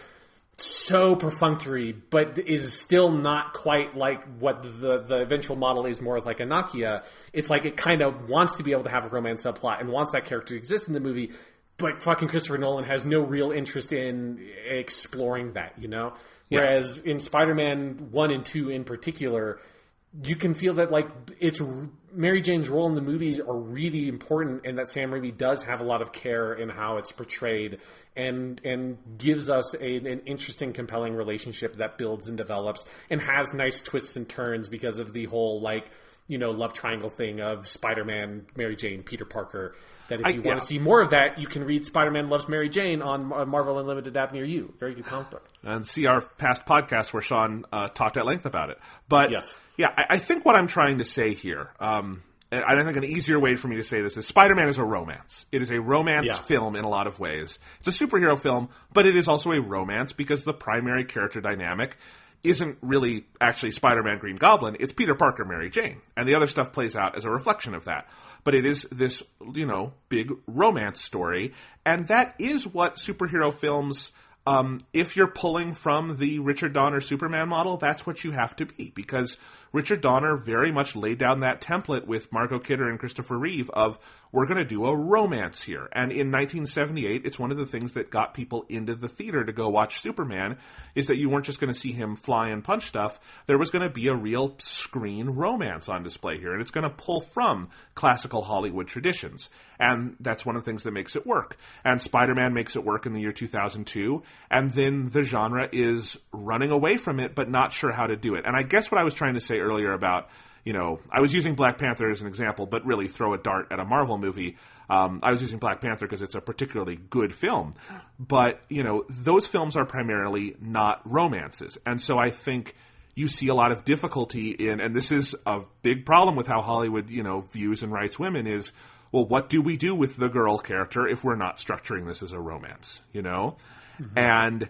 so perfunctory, but is still not quite like what the eventual model is more like a Nakia. It's like it kind of wants to be able to have a romance subplot and wants that character to exist in the movie, but fucking Christopher Nolan has no real interest in exploring that, you know? Yeah. Whereas in Spider-Man 1 and 2 in particular, you can feel that like it's Mary Jane's role in the movies are really important, and that Sam Raimi does have a lot of care in how it's portrayed, and gives us an interesting, compelling relationship that builds and develops and has nice twists and turns because of the whole like, you know, love triangle thing of Spider-Man, Mary Jane, Peter Parker. That if you want to see more of that, you can read Spider-Man Loves Mary Jane on Marvel Unlimited app near you. Very good comic book. And see our past podcast where Sean talked at length about it. But yes. Yeah, I think what I'm trying to say here, and I think an easier way for me to say this is Spider-Man is a romance. It is a romance film in a lot of ways. It's a superhero film, but it is also a romance because the primary character dynamic isn't really actually Spider-Man Green Goblin. It's Peter Parker, Mary Jane. And the other stuff plays out as a reflection of that. But it is this, you know, big romance story. And that is what superhero films, if you're pulling from the Richard Donner Superman model, that's what you have to be. Because Richard Donner very much laid down that template with Margot Kidder and Christopher Reeve of, we're going to do a romance here. And in 1978, it's one of the things that got people into the theater to go watch Superman, is that you weren't just going to see him fly and punch stuff. There was going to be a real screen romance on display here. And it's going to pull from classical Hollywood traditions. And that's one of the things that makes it work. And Spider-Man makes it work in the year 2002. And then the genre is running away from it, but not sure how to do it. And I guess what I was trying to say earlier about, you know, I was using Black Panther as an example, but really throw a dart at a Marvel movie. I was using Black Panther because it's a particularly good film. But, you know, those films are primarily not romances. And so I think you see a lot of difficulty in, and this is a big problem with how Hollywood, you know, views and writes women is, well, what do we do with the girl character if we're not structuring this as a romance, you know? Mm-hmm. And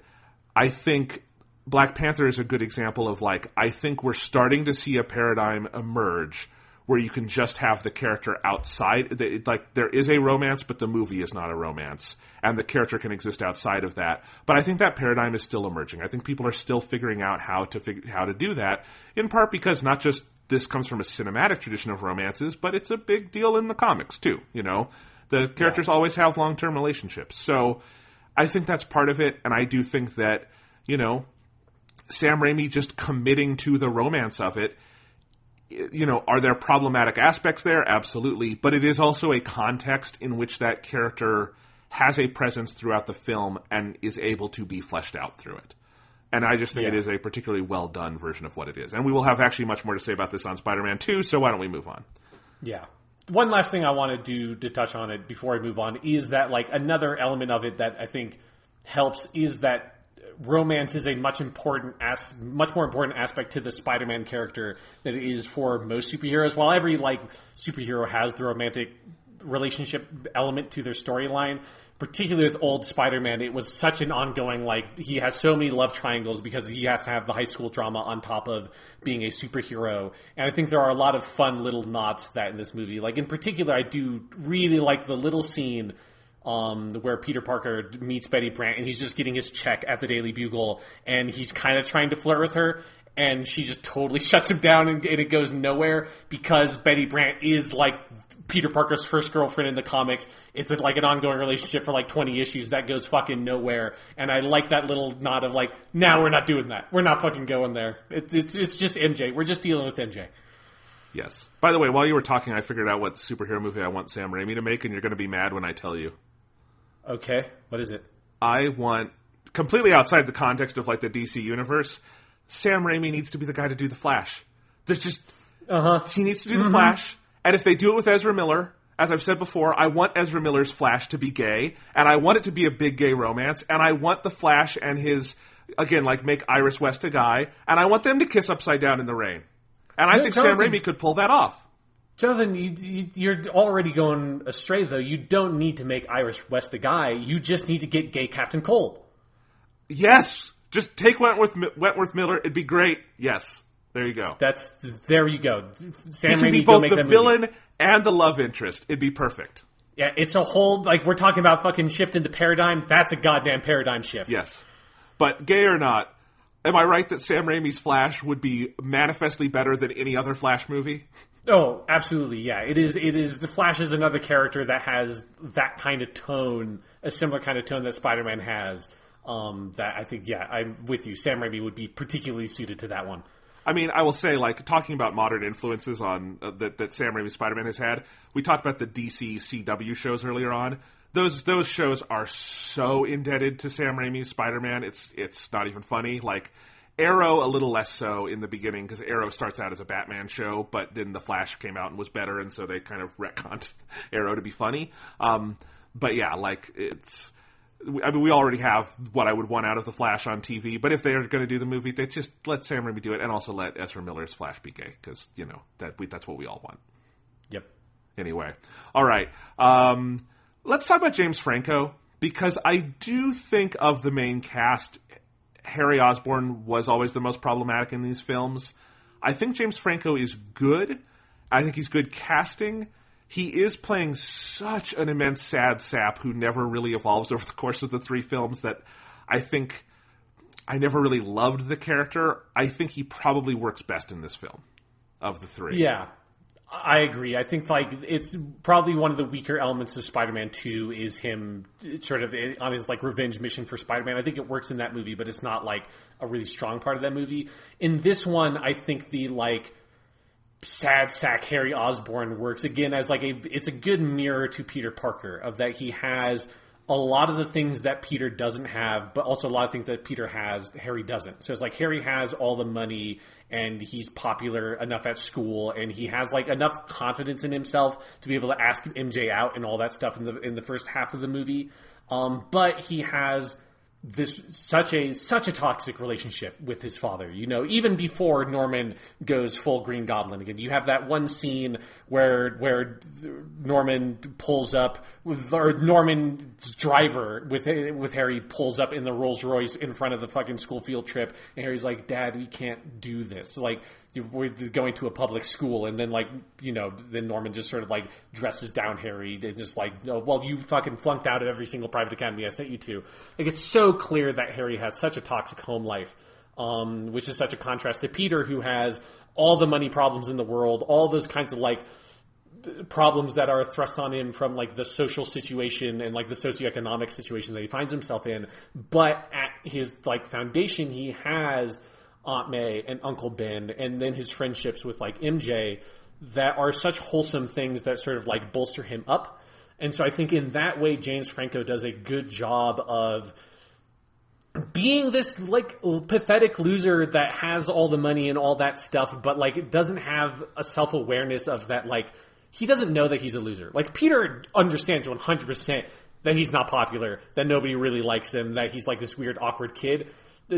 I think Black Panther is a good example of, like, I think we're starting to see a paradigm emerge where you can just have the character outside. Like, there is a romance, but the movie is not a romance, and the character can exist outside of that. But I think that paradigm is still emerging. I think people are still figuring out how to do that, in part because not just this comes from a cinematic tradition of romances, but it's a big deal in the comics, too, you know? The characters always have long-term relationships. So I think that's part of it, and I do think that, you know, Sam Raimi just committing to the romance of it, you know, are there problematic aspects there? Absolutely. But it is also a context in which that character has a presence throughout the film and is able to be fleshed out through it. And I just think it is a particularly well-done version of what it is. And we will have actually much more to say about this on Spider-Man 2, so why don't we move on? Yeah. One last thing I wanted to touch on it before I move on is that, like, another element of it that I think helps is that romance is a much more important aspect to the Spider-Man character than it is for most superheroes. While every, like, superhero has the romantic relationship element to their storyline, particularly with old Spider-Man, it was such an ongoing, like, he has so many love triangles because he has to have the high school drama on top of being a superhero. And I think there are a lot of fun little nods to that in this movie. Like, in particular, I do really like the little scene where Peter Parker meets Betty Brant and he's just getting his check at the Daily Bugle and he's kind of trying to flirt with her and she just totally shuts him down and it goes nowhere because Betty Brant is like Peter Parker's first girlfriend in the comics. It's like an ongoing relationship for like 20 issues that goes fucking nowhere. And I like that little nod of like, nah, we're not doing that. We're not fucking going there. It's just MJ. We're just dealing with MJ. Yes. By the way, while you were talking, I figured out what superhero movie I want Sam Raimi to make, and you're going to be mad when I tell you. Okay. What is it? I want, completely outside the context of like the DC universe, Sam Raimi needs to be the guy to do the Flash. There's just, he needs to do the Flash. And if they do it with Ezra Miller, As I've said before, I want Ezra Miller's Flash to be gay, and I want it to be a big gay romance, and I want the Flash and his, again, like, make Iris West a guy, and I want them to kiss upside down in the rain. And I think Sam Raimi could pull that off. Jonathan, you're already going astray, though. You don't need to make Iris West a guy. You just need to get gay Captain Cold. Yes! Just take Wentworth Miller. It'd be great. Yes. There you go. There you go. Sam Raimi could be Raimi, both the villain and the love interest. It'd be perfect. Yeah, it's a whole, like, we're talking about fucking shift into paradigm. That's a goddamn paradigm shift. Yes. But gay or not, am I right that Sam Raimi's Flash would be manifestly better than any other Flash movie? Oh, absolutely, yeah. It is. The Flash is another character that has that kind of tone, a similar kind of tone that Spider-Man has. That I think, yeah, I'm with you. Sam Raimi would be particularly suited to that one. I mean, I will say, like, talking about modern influences on that Sam Raimi's Spider-Man has had, we talked about the DC CW shows earlier on. Those shows are so indebted to Sam Raimi's Spider-Man, it's not even funny. Like, Arrow, a little less so in the beginning, because Arrow starts out as a Batman show, but then The Flash came out and was better, and so they kind of retconned Arrow to be funny. But yeah, like, I mean, we already have what I would want out of The Flash on TV, but if they are going to do the movie, they just let Sam Raimi do it, and also let Ezra Miller's Flash be gay, because, you know, that's what we all want. Yep. Anyway. All right. Let's talk about James Franco, because I do think of the main cast, Harry Osborn was always the most problematic in these films. I think James Franco is good. I think he's good casting. He is playing such an immense sad sap who never really evolves over the course of the three films that I think I never really loved the character. I think he probably works best in this film of the three. Yeah, I agree. I think like it's probably one of the weaker elements of Spider-Man 2 is him sort of on his like revenge mission for Spider-Man. I think it works in that movie, but it's not like a really strong part of that movie. In this one, I think the like sad sack Harry Osborn works again as like it's a good mirror to Peter Parker of that he has a lot of the things that Peter doesn't have, but also a lot of things that Peter has, Harry doesn't. So it's like Harry has all the money and he's popular enough at school and he has like enough confidence in himself to be able to ask MJ out and all that stuff in the first half of the movie. But he has this such a toxic relationship with his father, you know, even before Norman goes full Green Goblin again. You have that one scene where Norman pulls up or Norman's driver with Harry pulls up in the Rolls Royce in front of the fucking school field trip, and Harry's like, "Dad, we can't do this. Like, we're going to a public school," and then like, you know, then Norman just sort of like dresses down Harry and just like, "Oh, well, you fucking flunked out of every single private academy I sent you to." Like, it's so clear that Harry has such a toxic home life, which is such a contrast to Peter, who has all the money problems in the world, all those kinds of like problems that are thrust on him from like the social situation and like the socioeconomic situation that he finds himself in. But at his like foundation, he has Aunt May and Uncle Ben, and then his friendships with like MJ that are such wholesome things that sort of like bolster him up. And so I think in that way, James Franco does a good job of being this like pathetic loser that has all the money and all that stuff, but like it doesn't have a self-awareness of that. Like, he doesn't know that he's a loser. Like, Peter understands 100% that he's not popular, that nobody really likes him, that he's like this weird, awkward kid.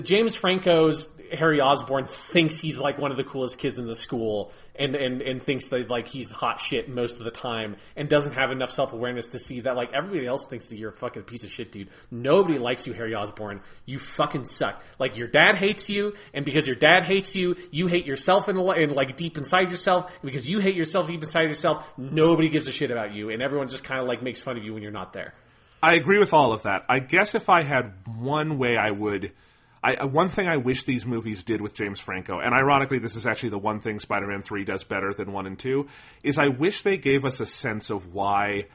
James Franco's Harry Osborn thinks he's like one of the coolest kids in the school and thinks that like he's hot shit most of the time and doesn't have enough self-awareness to see that like everybody else thinks that you're a fucking piece of shit, dude. Nobody likes you, Harry Osborn. You fucking suck. Like, your dad hates you, and because your dad hates you, you hate yourself and like deep inside yourself, and because you hate yourself deep inside yourself, nobody gives a shit about you, and everyone just kind of like makes fun of you when you're not there. I agree with all of that. I guess if I had one way I would... one thing I wish these movies did with James Franco, and ironically this is actually the one thing Spider-Man 3 does better than 1 and 2, is I wish they gave us a sense of why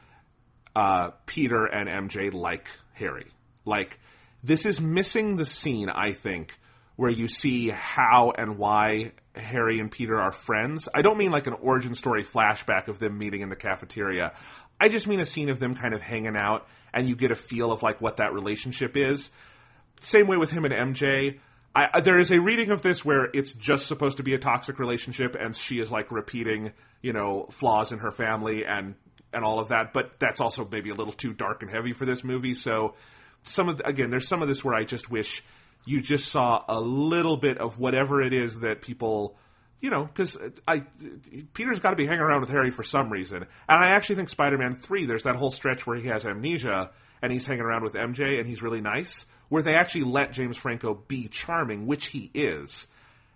Peter and MJ like Harry. Like, this is missing the scene, I think, where you see how and why Harry and Peter are friends. I don't mean like an origin story flashback of them meeting in the cafeteria. I just mean a scene of them kind of hanging out, and you get a feel of like what that relationship is. Same way with him and MJ. There is a reading of this where it's just supposed to be a toxic relationship, and she is like repeating, you know, flaws in her family, and and all of that, but that's also maybe a little too dark and heavy for this movie. So there's some of this where I just wish you just saw a little bit of whatever it is that people, because Peter's got to be hanging around with Harry for some reason. And I actually think Spider-Man 3, there's that whole stretch where he has amnesia and he's hanging around with MJ and he's really nice, where they actually let James Franco be charming, which he is.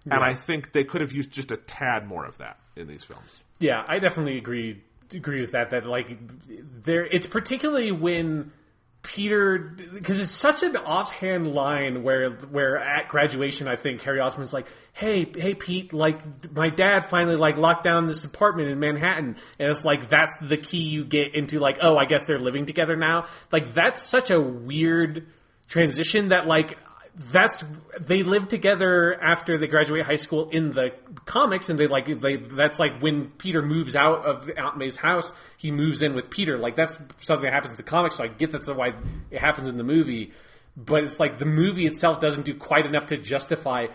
Yeah. And I think they could have used just a tad more of that in these films. Yeah, I definitely agree with that. That it's particularly when Peter, because it's such an offhand line where at graduation, I think Harry Osborn's like, hey Pete, like my dad finally like locked down this apartment in Manhattan, and it's like that's the key you get into like, oh, I guess they're living together now. Like that's such a weird transition that like. They live together after they graduate high school in the comics, and that's like when Peter moves out of Aunt May's house, he moves in with Peter. Like that's something that happens in the comics, so I get that's why it happens in the movie. But it's like the movie itself doesn't do quite enough to justify.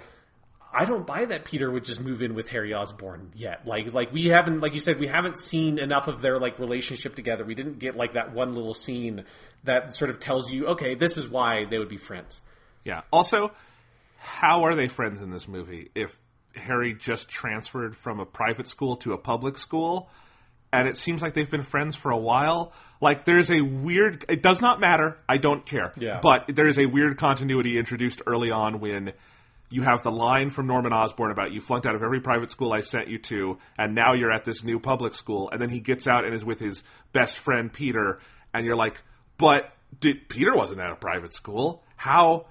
I don't buy that Peter would just move in with Harry Osborn yet. Like we haven't, like you said, we haven't seen enough of their like relationship together. We didn't get like that one little scene that sort of tells you, okay, this is why they would be friends. Yeah. Also, how are they friends in this movie if Harry just transferred from a private school to a public school, and it seems like they've been friends for a while? Like, there's a weird... It does not matter. I don't care. Yeah. But there's a weird continuity introduced early on when you have the line from Norman Osborn about you flunked out of every private school I sent you to, and now you're at this new public school, and then he gets out and is with his best friend Peter, and you're like, but Peter wasn't at a private school. How,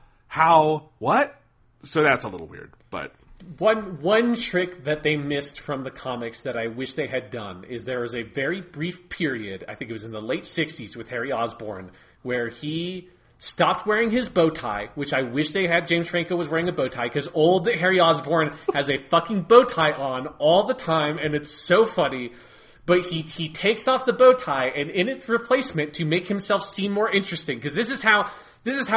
what? So that's a little weird, but... One trick that they missed from the comics that I wish they had done is there was a very brief period, I think it was in the late 60s with Harry Osborn, where he stopped wearing his bow tie, which I wish they had James Franco was wearing a bow tie, because old Harry Osborn has a fucking bow tie on all the time, and it's so funny. But he takes off the bow tie, and in its replacement, to make himself seem more interesting, because this is how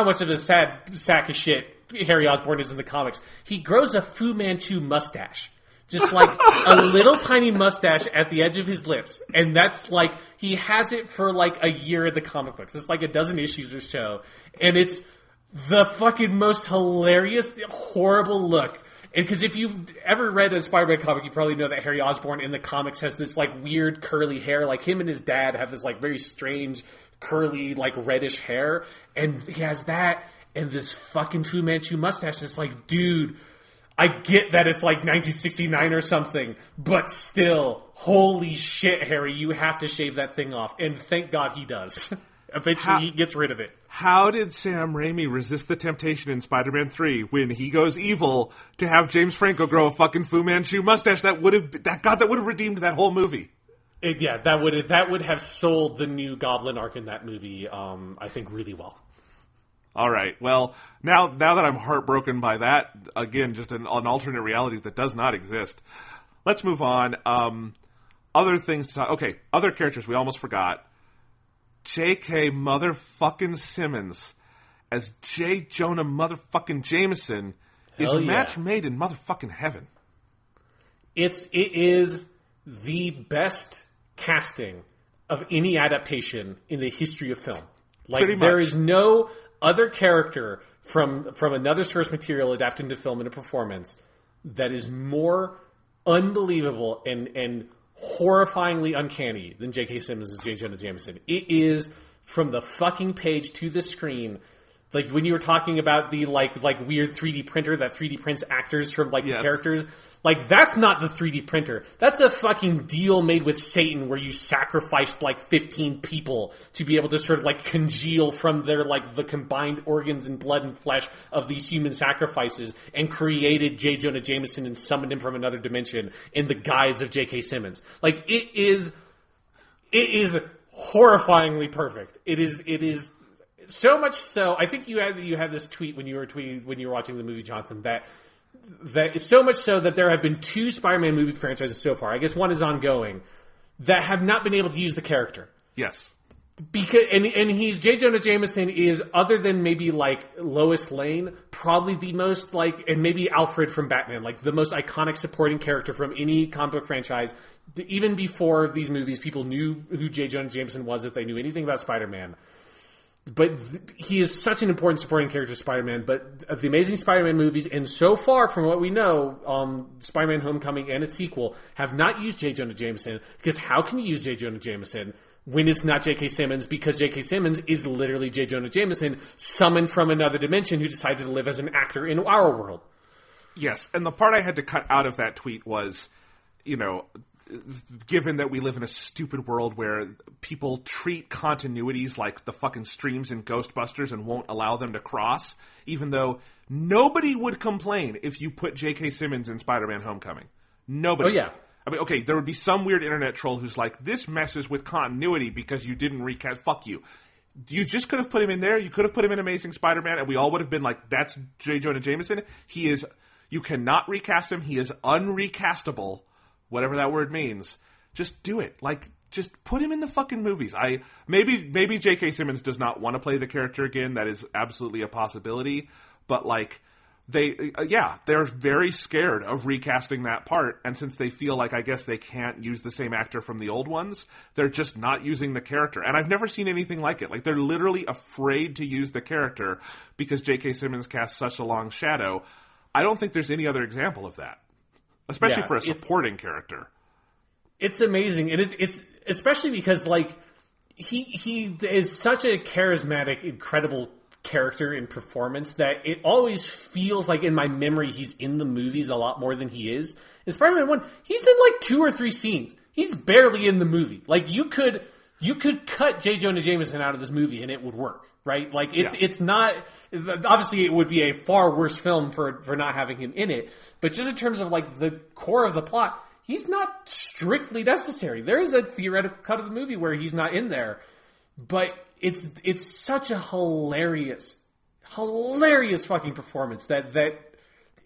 much of a sad sack of shit Harry Osborn is in the comics. He grows a Fu Manchu mustache. Just like a little tiny mustache at the edge of his lips. And that's like, he has it for like a year in the comic books. It's like a dozen issues or so. And it's the fucking most hilarious, horrible look. And because if you've ever read a Spider-Man comic, you probably know that Harry Osborn in the comics has this like weird curly hair. Like him and his dad have this like very strange curly like reddish hair. And he has that and this fucking Fu Manchu mustache. It's like, dude, I get that it's like 1969 or something, but still, holy shit, Harry, you have to shave that thing off. And thank God he does. Eventually he gets rid of it. How did Sam Raimi resist the temptation in Spider-Man 3 when he goes evil to have James Franco grow a fucking Fu Manchu mustache? That would have redeemed that whole movie. That would have sold the new Goblin arc in that movie, I think, really well. All right. Well, now that I'm heartbroken by that, again, just an alternate reality that does not exist. Let's move on. Other things to talk. Okay, other characters we almost forgot. J.K. motherfucking Simmons as J. Jonah motherfucking Jameson is a match made in motherfucking heaven. It is the best casting of any adaptation in the history of film. Like, there is no other character from another source material adapted into film in a performance that is more unbelievable and horrifyingly uncanny than J.K. Simmons as J. Jonah Jameson. It is from the fucking page to the screen. Like when you were talking about the like weird 3D printer that 3D prints actors from the characters, like that's not the 3D printer. That's a fucking deal made with Satan where you sacrificed like 15 people to be able to sort of like congeal from their like the combined organs and blood and flesh of these human sacrifices and created J. Jonah Jameson and summoned him from another dimension in the guise of J.K. Simmons. Like it is horrifyingly perfect. It is so much so. I think you had this tweet when you were watching the movie, Jonathan, that is so much so that there have been 2 Spider-Man movie franchises so far. I guess one is ongoing that have not been able to use the character. Yes, because and he's J. Jonah Jameson is, other than maybe like Lois Lane, probably the most like, and maybe Alfred from Batman, like the most iconic supporting character from any comic book franchise, even before these movies, people knew who J. Jonah Jameson was if they knew anything about Spider-Man. But he is such an important supporting character to Spider-Man. But of the Amazing Spider-Man movies, and so far from what we know, Spider-Man Homecoming and its sequel have not used J. Jonah Jameson. Because how can you use J. Jonah Jameson when it's not J.K. Simmons? Because J.K. Simmons is literally J. Jonah Jameson, summoned from another dimension who decided to live as an actor in our world. Yes, and the part I had to cut out of that tweet was, given that we live in a stupid world where people treat continuities like the fucking streams in Ghostbusters and won't allow them to cross, even though nobody would complain if you put J.K. Simmons in Spider-Man Homecoming. Nobody. Oh, yeah. I mean, okay, there would be some weird internet troll who's like, this messes with continuity because you didn't recast. Fuck you. You just could have put him in there. You could have put him in Amazing Spider-Man, and we all would have been like, that's J. Jonah Jameson. He is... You cannot recast him. He is unrecastable. Whatever that word means. Just do it. Like, just put him in the fucking movies. Maybe J.K. Simmons does not want to play the character again. That is absolutely a possibility. But, like, they're very scared of recasting that part. And since they feel like, I guess, they can't use the same actor from the old ones, they're just not using the character. And I've never seen anything like it. Like, they're literally afraid to use the character because J.K. Simmons casts such a long shadow. I don't think there's any other example of that. Especially for a supporting character. It's amazing. And it's especially because, like, he is such a charismatic, incredible character in performance that it always feels like in my memory he's in the movies a lot more than he is. In Spider-Man 1, he's in like 2 or 3 scenes. He's barely in the movie. Like, you could cut J. Jonah Jameson out of this movie and it would work, right? Like, it's not... Obviously, it would be a far worse film for not having him in it. But just in terms of, like, the core of the plot, he's not strictly necessary. There is a theoretical cut of the movie where he's not in there. But it's such a hilarious fucking performance that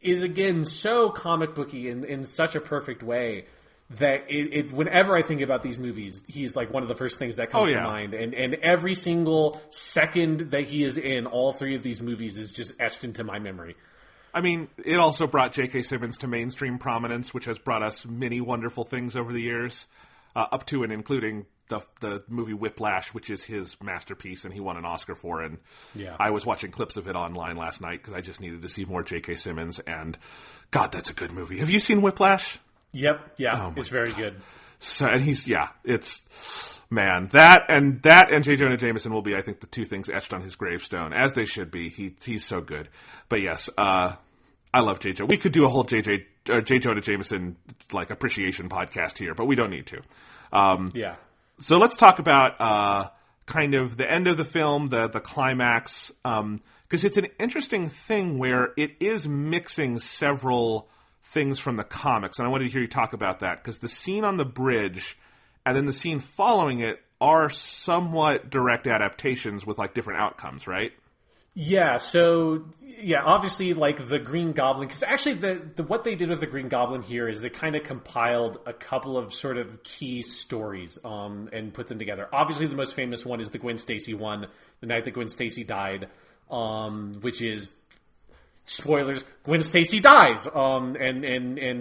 is, again, so comic booky in such a perfect way that it whenever I think about these movies, he's like one of the first things that comes to mind. And every single second that he is in all 3 of these movies is just etched into my memory. I mean, it also brought J.K. Simmons to mainstream prominence, which has brought us many wonderful things over the years, up to and including the movie Whiplash, which is his masterpiece, and he won an Oscar for. And I was watching clips of it online last night because I just needed to see more J.K. Simmons. And God, that's a good movie. Have you seen Whiplash? Yep. Yeah. It's very good. So, and that and J. Jonah Jameson will be, I think, the 2 things etched on his gravestone, as they should be. He's so good. But yes, I love J. Jonah. We could do a whole J. Jonah Jameson like appreciation podcast here, but we don't need to. So let's talk about kind of the end of the film, the climax, because it's an interesting thing where it is mixing several things from the comics, and I wanted to hear you talk about that, because the scene on the bridge and then the scene following it are somewhat direct adaptations with, like, different outcomes, right? Yeah, so, obviously, like, the Green Goblin, because actually what they did with the Green Goblin here is they kind of compiled a couple of sort of key stories and put them together. Obviously, the most famous one is the Gwen Stacy one, the night that Gwen Stacy died, which is... Spoilers, Gwen Stacy dies. And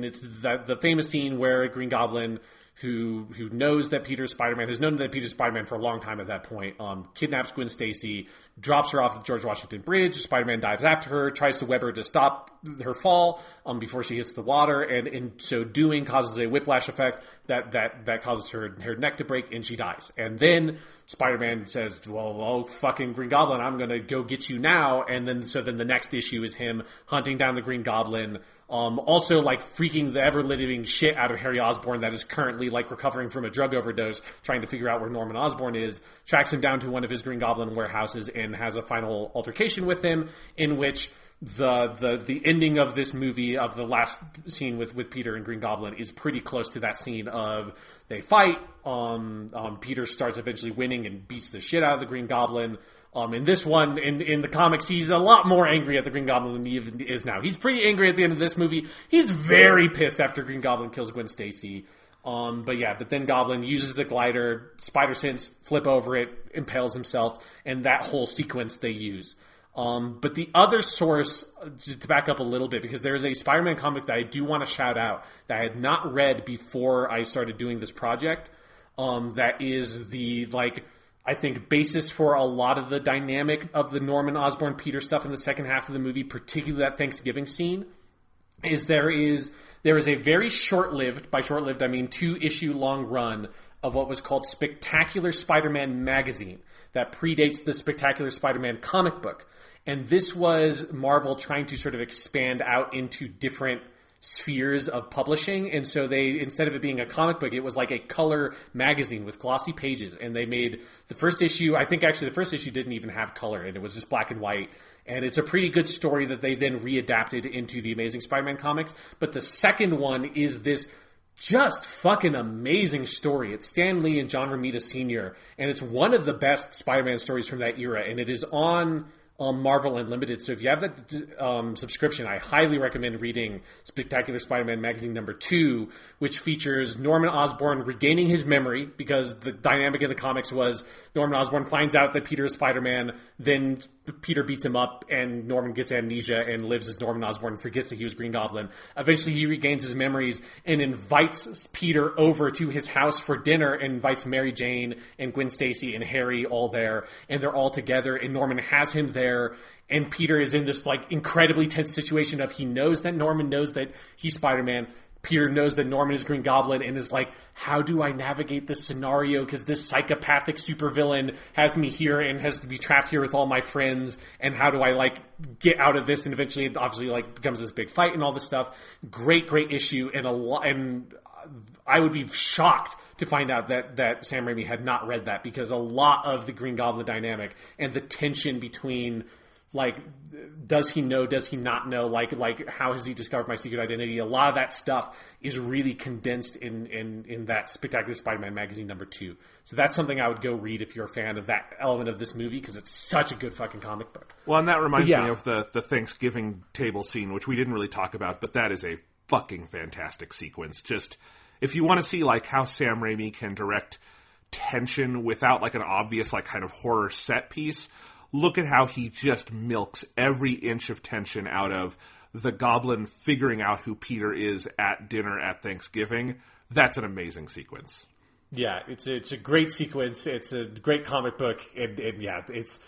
it's the famous scene where Green Goblin, who knows that Peter's Spider-Man, has known that Peter's Spider-Man for a long time at that point, kidnaps Gwen Stacy, drops her off the George Washington Bridge. Spider-Man dives after her, tries to web her to stop her fall before she hits the water, and in so doing causes a whiplash effect that causes her neck to break, and she dies. And then Spider-Man says, well, fucking Green Goblin, I'm going to go get you now. And then the next issue is him hunting down the Green Goblin, also, like, freaking the ever-living shit out of Harry Osborn that is currently, like, recovering from a drug overdose, trying to figure out where Norman Osborn is, tracks him down to one of his Green Goblin warehouses and has a final altercation with him, in which the ending of this movie, of the last scene with Peter and Green Goblin, is pretty close to that scene of they fight, Peter starts eventually winning and beats the shit out of the Green Goblin. In this one, in the comics, he's a lot more angry at the Green Goblin than he even is now. He's pretty angry at the end of this movie. He's very pissed after Green Goblin kills Gwen Stacy. But then Goblin uses the glider, spider sense, flip over it, impales himself, and that whole sequence they use. But the other source, to back up a little bit, because there is a Spider-Man comic that I do want to shout out that I had not read before I started doing this project. That is the, I think, basis for a lot of the dynamic of the Norman Osborn Peter stuff in the second half of the movie, particularly that Thanksgiving scene. There is a very short-lived, by short-lived I mean 2-issue long run of what was called Spectacular Spider-Man magazine that predates the Spectacular Spider-Man comic book. And this was Marvel trying to sort of expand out into different spheres of publishing. And so they, instead of it being a comic book, it was like a color magazine with glossy pages. And they made the first issue, I think actually the first issue didn't even have color, and it was just black and white. And it's a pretty good story that they then readapted into the Amazing Spider-Man comics. But the second one is this just fucking amazing story. It's Stan Lee and John Romita Sr., and it's one of the best Spider-Man stories from that era. And it is on Marvel Unlimited. So if you have that subscription, I highly recommend reading Spectacular Spider-Man Magazine number 2, which features Norman Osborn regaining his memory, because the dynamic in the comics was Norman Osborn finds out that Peter is Spider-Man, then Peter beats him up, and Norman gets amnesia and lives as Norman Osborn and forgets that he was Green Goblin. Eventually he regains his memories and invites Peter over to his house for dinner, and invites Mary Jane and Gwen Stacy and Harry all there, and they're all together, and Norman has him there, and Peter is in this incredibly tense situation of he knows that Norman knows that he's Spider-Man. Peter knows that Norman is Green Goblin and is like, how do I navigate this scenario? Because this psychopathic supervillain has me here and has to be trapped here with all my friends. And how do I get out of this? And eventually it obviously becomes this big fight and all this stuff. Great issue. And I would be shocked to find out that Sam Raimi had not read that, because a lot of the Green Goblin dynamic and the tension between does he know, does he not know, how has he discovered my secret identity, a lot of that stuff is really condensed in that Spectacular Spider-Man Magazine number 2. So that's something I would go read if you're a fan of that element of this movie, because it's such a good fucking comic book. Well, and that reminds me of the Thanksgiving table scene, which we didn't really talk about, but that is a fucking fantastic sequence. Just, if you want to see how Sam Raimi can direct tension without an obvious kind of horror set piece, look at how he just milks every inch of tension out of the Goblin figuring out who Peter is at dinner at Thanksgiving. That's an amazing sequence. Yeah, it's a great sequence. It's a great comic book, and yeah, it's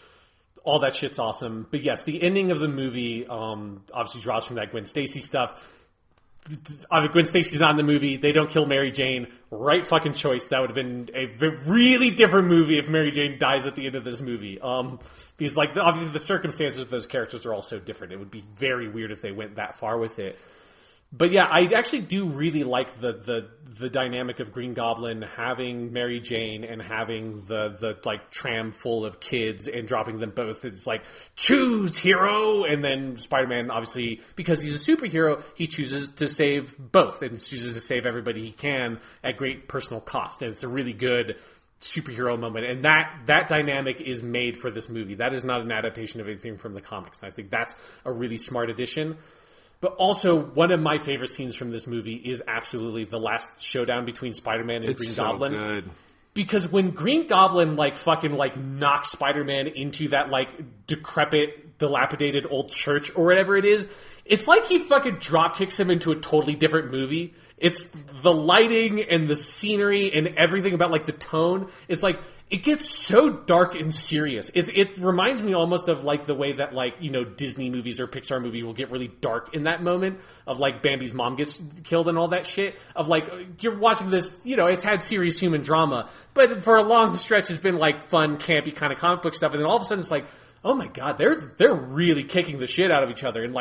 all that shit's awesome. But yes, the ending of the movie obviously draws from that Gwen Stacy stuff. Gwen Stacy's not in the movie. They don't kill Mary Jane. Right fucking choice. That would have been a really different movie if Mary Jane dies at the end of this movie. Because obviously the circumstances of those characters are all so different. It would be very weird if they went that far with it. But yeah, I actually do really like the dynamic of Green Goblin having Mary Jane and having the tram full of kids and dropping them both. It's choose hero, and then Spider-Man, obviously, because he's a superhero, he chooses to save both and chooses to save everybody he can at great personal cost. And it's a really good superhero moment, and that dynamic is made for this movie. That is not an adaptation of anything from the comics, and I think that's a really smart addition. But also, one of my favorite scenes from this movie is absolutely the last showdown between Spider-Man and Green Goblin. It's so good. Because when Green Goblin knocks Spider-Man into that decrepit, dilapidated old church or whatever it is, it's like he fucking drop kicks him into a totally different movie. It's the lighting and the scenery and everything about the tone. It's it gets so dark and serious. It reminds me almost of the way that Disney movies or Pixar movie will get really dark in that moment of Bambi's mom gets killed and all that shit. Of you're watching this, it's had serious human drama, but for a long stretch it's been fun, campy kind of comic book stuff, and then all of a sudden it's oh my god, they're really kicking the shit out of each other, and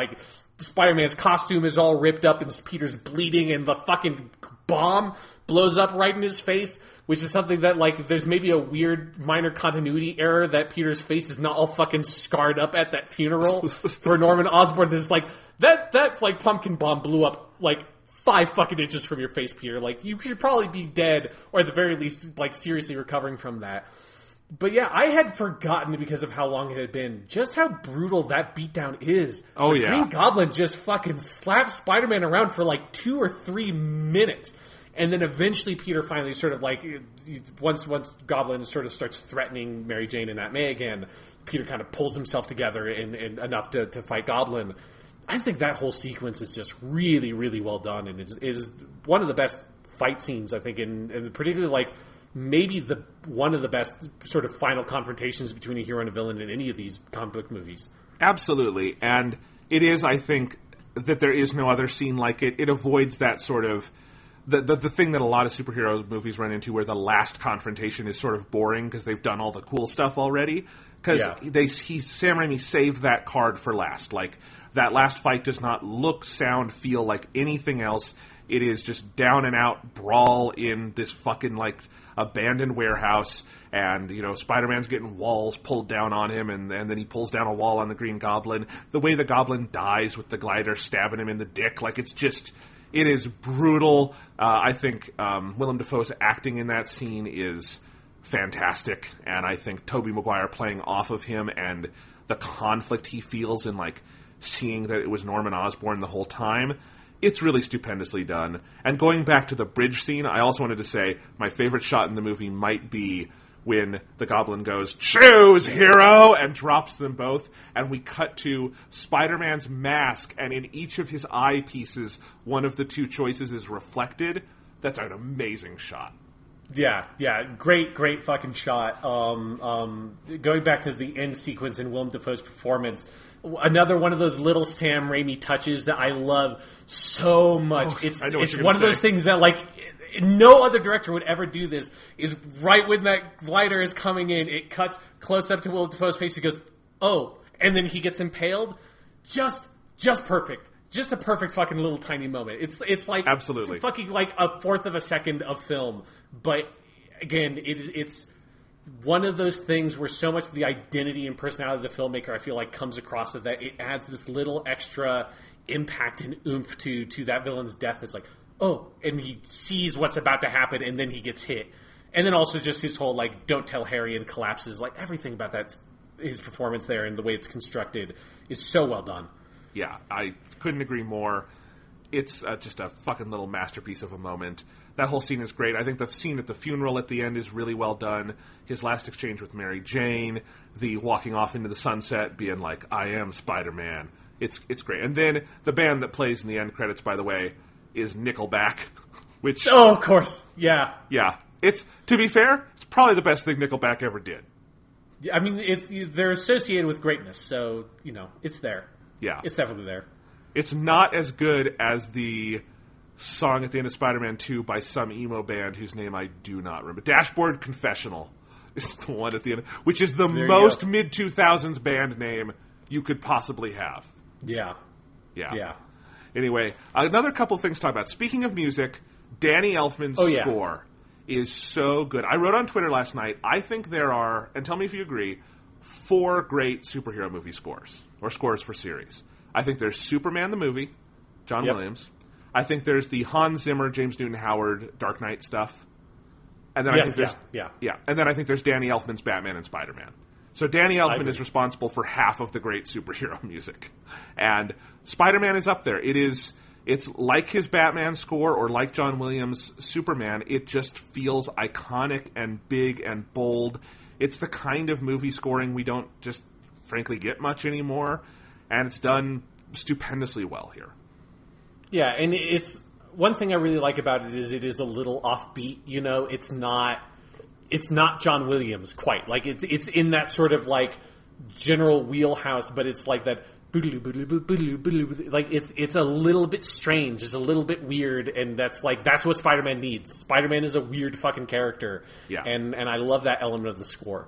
Spider-Man's costume is all ripped up and Peter's bleeding and the fucking bomb blows up right in his face, which is something that there's maybe a weird minor continuity error that Peter's face is not all fucking scarred up at that funeral for Norman Osborn. There's that pumpkin bomb blew up 5 fucking inches from your face, Peter. You should probably be dead, or at the very least seriously recovering from that. But yeah, I had forgotten, because of how long it had been, just how brutal that beatdown is. Oh, yeah. Green Goblin just fucking slaps Spider-Man around for 2 or 3 minutes. And then eventually Peter finally sort of like, once Goblin sort of starts threatening Mary Jane and Aunt May again, Peter kind of pulls himself together and enough to fight Goblin. I think that whole sequence is just really, really well done, and is one of the best fight scenes, I think, and particularly like maybe one of the best sort of final confrontations between a hero and a villain in any of these comic book movies. Absolutely, and it is, I think, that there is no other scene like it. It avoids that sort of the thing that a lot of superhero movies run into, where the last confrontation is sort of boring because they've done all the cool stuff already. Because Sam Raimi saved that card for last. Like, that last fight does not look, sound, feel like anything else. It is just down and out brawl in this fucking like abandoned warehouse, and Spider-Man's getting walls pulled down on him, and then he pulls down a wall on the Green Goblin. The way the Goblin dies with the glider stabbing him in the dick, like it is brutal. I think Willem Dafoe's acting in that scene is fantastic, and I think Tobey Maguire playing off of him and the conflict he feels in like seeing that it was Norman Osborn the whole time. It's really stupendously done. And going back to the bridge scene, I also wanted to say my favorite shot in the movie might be when the Goblin goes, "Choose, hero!" and drops them both. And we cut to Spider-Man's mask, and in each of his eyepieces, one of the two choices is reflected. That's an amazing shot. Yeah, great fucking shot. Going back to the end sequence in Willem Dafoe's performance, another one of those little Sam Raimi touches that I love so much. It's one of those things that, like, no other director would ever do this, is right when that glider is coming in, it cuts close up to Willem Dafoe's face, he goes, "Oh," and then he gets impaled. Just perfect. Just a perfect fucking little tiny moment. It's like absolutely it's fucking like a fourth of a second of film, but again, it's one of those things where so much of the identity and personality of the filmmaker, I feel like, comes across that it adds this little extra impact and oomph to that villain's death. It's like, oh, and he sees what's about to happen, and then he gets hit, and then also just his whole like "don't tell Harry" and collapses. Like, everything about that, his performance there and the way it's constructed is so well done. Yeah, I couldn't agree more. It's just a fucking little masterpiece of a moment. That whole scene is great. I think the scene at the funeral at the end is really well done. His last exchange with Mary Jane, the walking off into the sunset, being like, "I am Spider-Man." It's great. And then the band that plays in the end credits, by the way, is Nickelback, which... Oh, of course. Yeah. Yeah. It's, to be fair, it's probably the best thing Nickelback ever did. I mean, they're associated with greatness, so, it's there. Yeah. It's definitely there. It's not as good as the song at the end of Spider-Man 2 by some emo band whose name I do not remember. Dashboard Confessional is the one at the end, which is the most mid-2000s band name you could possibly have. Yeah. Anyway, another couple things to talk about. Speaking of music, Danny Elfman's score is so good. I wrote on Twitter last night, I think there are, and tell me if you agree, 4 great superhero movie scores, or scores for series. I think there's Superman the movie, John Williams. I think there's the Hans Zimmer, James Newton Howard, Dark Knight stuff. And then I think there's and then I think there's Danny Elfman's Batman and Spider-Man. So Danny Elfman is responsible for half of the great superhero music. And Spider-Man is up there. It's like his Batman score or like John Williams' Superman. It just feels iconic and big and bold. It's the kind of movie scoring we don't just frankly get much anymore. And it's done stupendously well here. Yeah, and it's one thing I really like about it is a little offbeat. It's not John Williams quite. Like, it's in that sort of like general wheelhouse, but it's like that like it's a little bit strange, it's a little bit weird, and that's what Spider-Man needs. Spider-Man is a weird fucking character. Yeah. And I love that element of the score.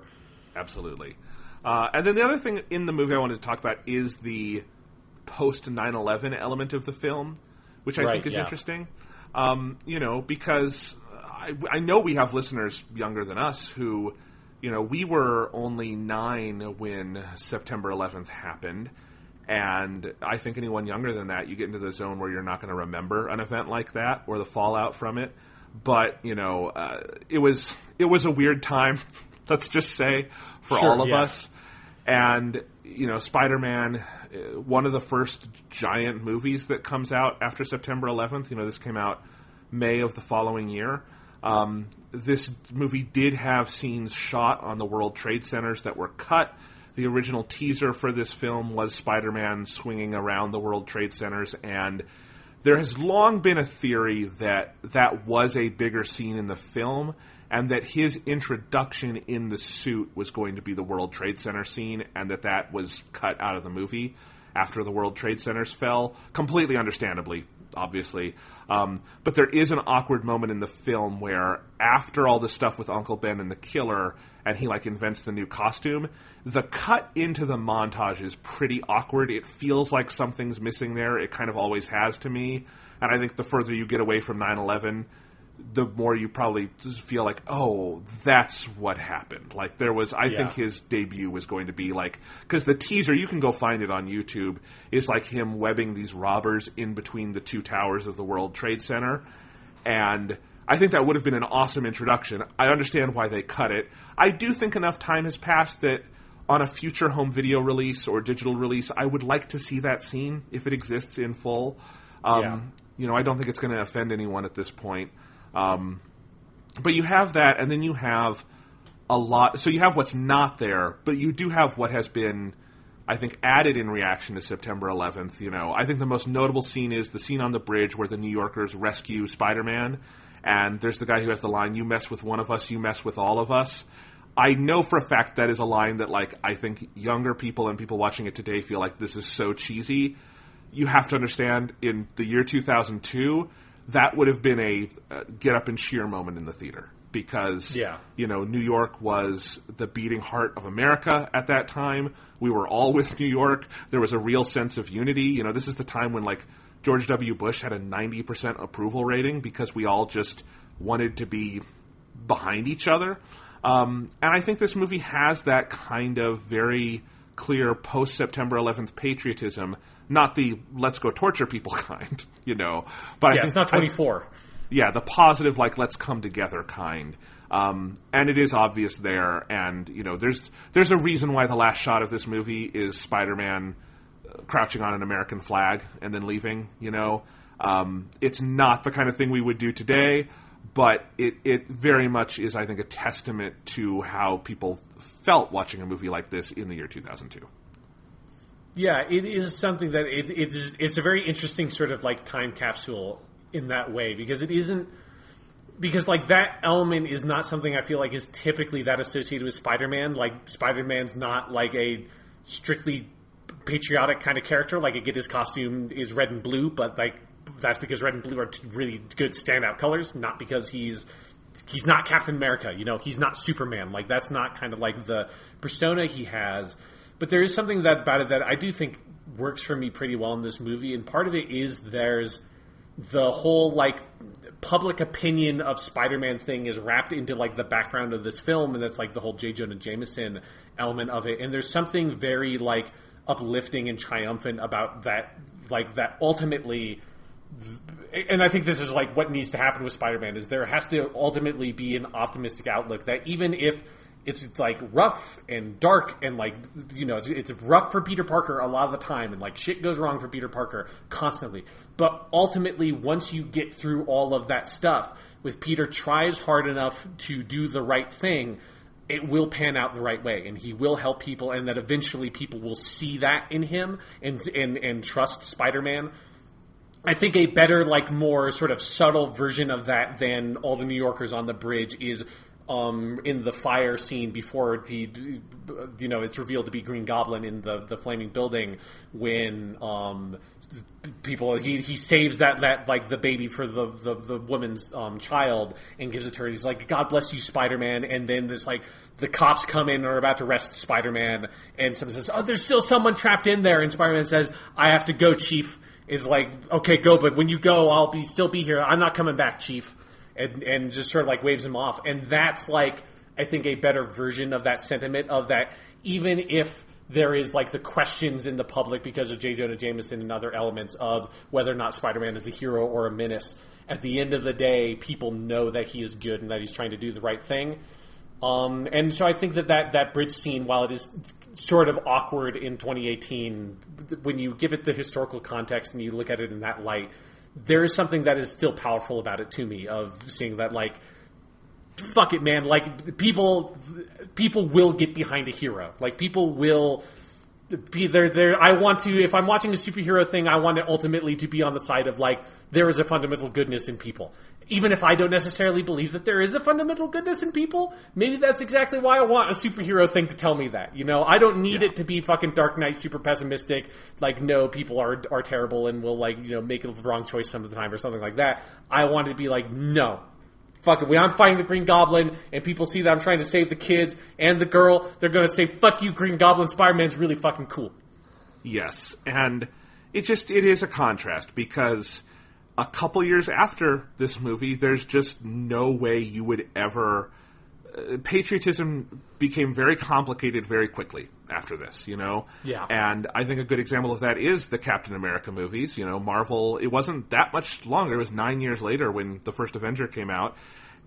Absolutely. And then the other thing in the movie I wanted to talk about is the post 9/11 element of the film, which I think is interesting. Because I know we have listeners younger than us who, we were only 9 when September 11th happened. And I think anyone younger than that, you get into the zone where you're not going to remember an event like that or the fallout from it. But, it was a weird time, let's just say, for all of us. And, Spider-Man, one of the first giant movies that comes out after September 11th. This came out May of the following year. This movie did have scenes shot on the World Trade Centers that were cut. The original teaser for this film was Spider-Man swinging around the World Trade Centers, and there has long been a theory that that was a bigger scene in the film, and that his introduction in the suit was going to be the World Trade Center scene, and that was cut out of the movie after the World Trade Centers fell, completely understandably, obviously. But there is an awkward moment in the film where after all this stuff with Uncle Ben and the killer, and he invents the new costume, the cut into the montage is pretty awkward. It feels like something's missing there. It kind of always has to me. And I think the further you get away from 9/11, the more you probably just feel like, oh, that's what happened. I think his debut was going to be because the teaser, you can go find it on YouTube, is him webbing these robbers in between the two towers of the World Trade Center. And I think that would have been an awesome introduction. I understand why they cut it. I do think enough time has passed that on a future home video release or digital release, I would like to see that scene if it exists in full. I don't think it's going to offend anyone at this point. But you have that, and then you have a lot. So you have what's not there, but you do have what has been, I think, added in reaction to September 11th. I think the most notable scene is the scene on the bridge where the New Yorkers rescue Spider-Man, and there's the guy who has the line, "You mess with one of us, you mess with all of us." I know for a fact that is a line that, I think younger people and people watching it today feel like this is so cheesy. You have to understand, in the year 2002, that would have been a get up and cheer moment in the theater. Because, New York was the beating heart of America at that time. We were all with New York. There was a real sense of unity. This is the time when, George W. Bush had a 90% approval rating because we all just wanted to be behind each other. And I think this movie has that kind of very clear post-September 11th patriotism, not the let's go torture people kind, But I think it's not 24. The positive, let's come together kind. And it is obvious there, and, there's a reason why the last shot of this movie is Spider-Man crouching on an American flag and then leaving, It's not the kind of thing we would do today, but it very much is, I think, a testament to how people felt watching a movie like this in the year 2002. Yeah, it is something that it's a very interesting sort of time capsule in that way, because it isn't, because that element is not something I feel like is typically that associated with Spider-Man. Spider-Man's not a strictly patriotic kind of character. I get his costume is red and blue, but that's because red and blue are two really good standout colors, not because he's not Captain America, he's not Superman. That's not kind of the persona he has. But there is something about it that I do think works for me pretty well in this movie, and part of it is there's the whole public opinion of Spider-Man thing is wrapped into the background of this film, and that's the whole J. Jonah Jameson element of it. And there's something very uplifting and triumphant about that, that ultimately. And I think this is what needs to happen with Spider-Man, is there has to ultimately be an optimistic outlook that even if it's rough and dark and it's rough for Peter Parker a lot of the time, and shit goes wrong for Peter Parker constantly. But ultimately, once you get through all of that stuff, with Peter tries hard enough to do the right thing, it will pan out the right way, and he will help people, and that eventually people will see that in him and trust Spider-Man. I think a better, more sort of subtle version of that than all the New Yorkers on the bridge is in the fire scene before it's revealed to be Green Goblin in the flaming building, when people he saves that the baby for the woman's child and gives it to her. He's like, "God bless you, Spider-Man," and then there's the cops come in and are about to arrest Spider-Man, and someone says, "Oh, there's still someone trapped in there," and Spider-Man says, "I have to go, Chief." Is okay, go, but when you go, I'll still be here. I'm not coming back, Chief. And just sort of waves him off. And that's I think a better version of that sentiment, of that even if there is the questions in the public because of J. Jonah Jameson and other elements of whether or not Spider-Man is a hero or a menace, at the end of the day, people know that he is good and that he's trying to do the right thing. And so I think that bridge scene, while it is sort of awkward in 2018, when you give it the historical context and you look at it in that light, there is something that is still powerful about it to me, of seeing that, like, fuck it, man. Like, people will get behind a hero. Like, people will be there. I want to, if I'm watching a superhero thing, I want it ultimately to be on the side of, like, there is a fundamental goodness in people. Even if I don't necessarily believe that there is a fundamental goodness in people, maybe that's exactly why I want a superhero thing to tell me that. You know, I don't need it to be fucking Dark Knight, super pessimistic, like, no, people are terrible and will, like, you know, make a wrong choice some of the time or something like that. I want it to be like, no. Fuck it, when I'm fighting the Green Goblin and people see that I'm trying to save the kids and the girl, they're going to say, fuck you, Green Goblin, Spider-Man's really fucking cool. Yes, and it is a contrast, because a couple years after this movie, there's just no way you would ever... patriotism became very complicated very quickly after this, you know? Yeah. And I think a good example of that is the Captain America movies. You know, Marvel, it wasn't that much longer. It was 9 years later when the first Avenger came out.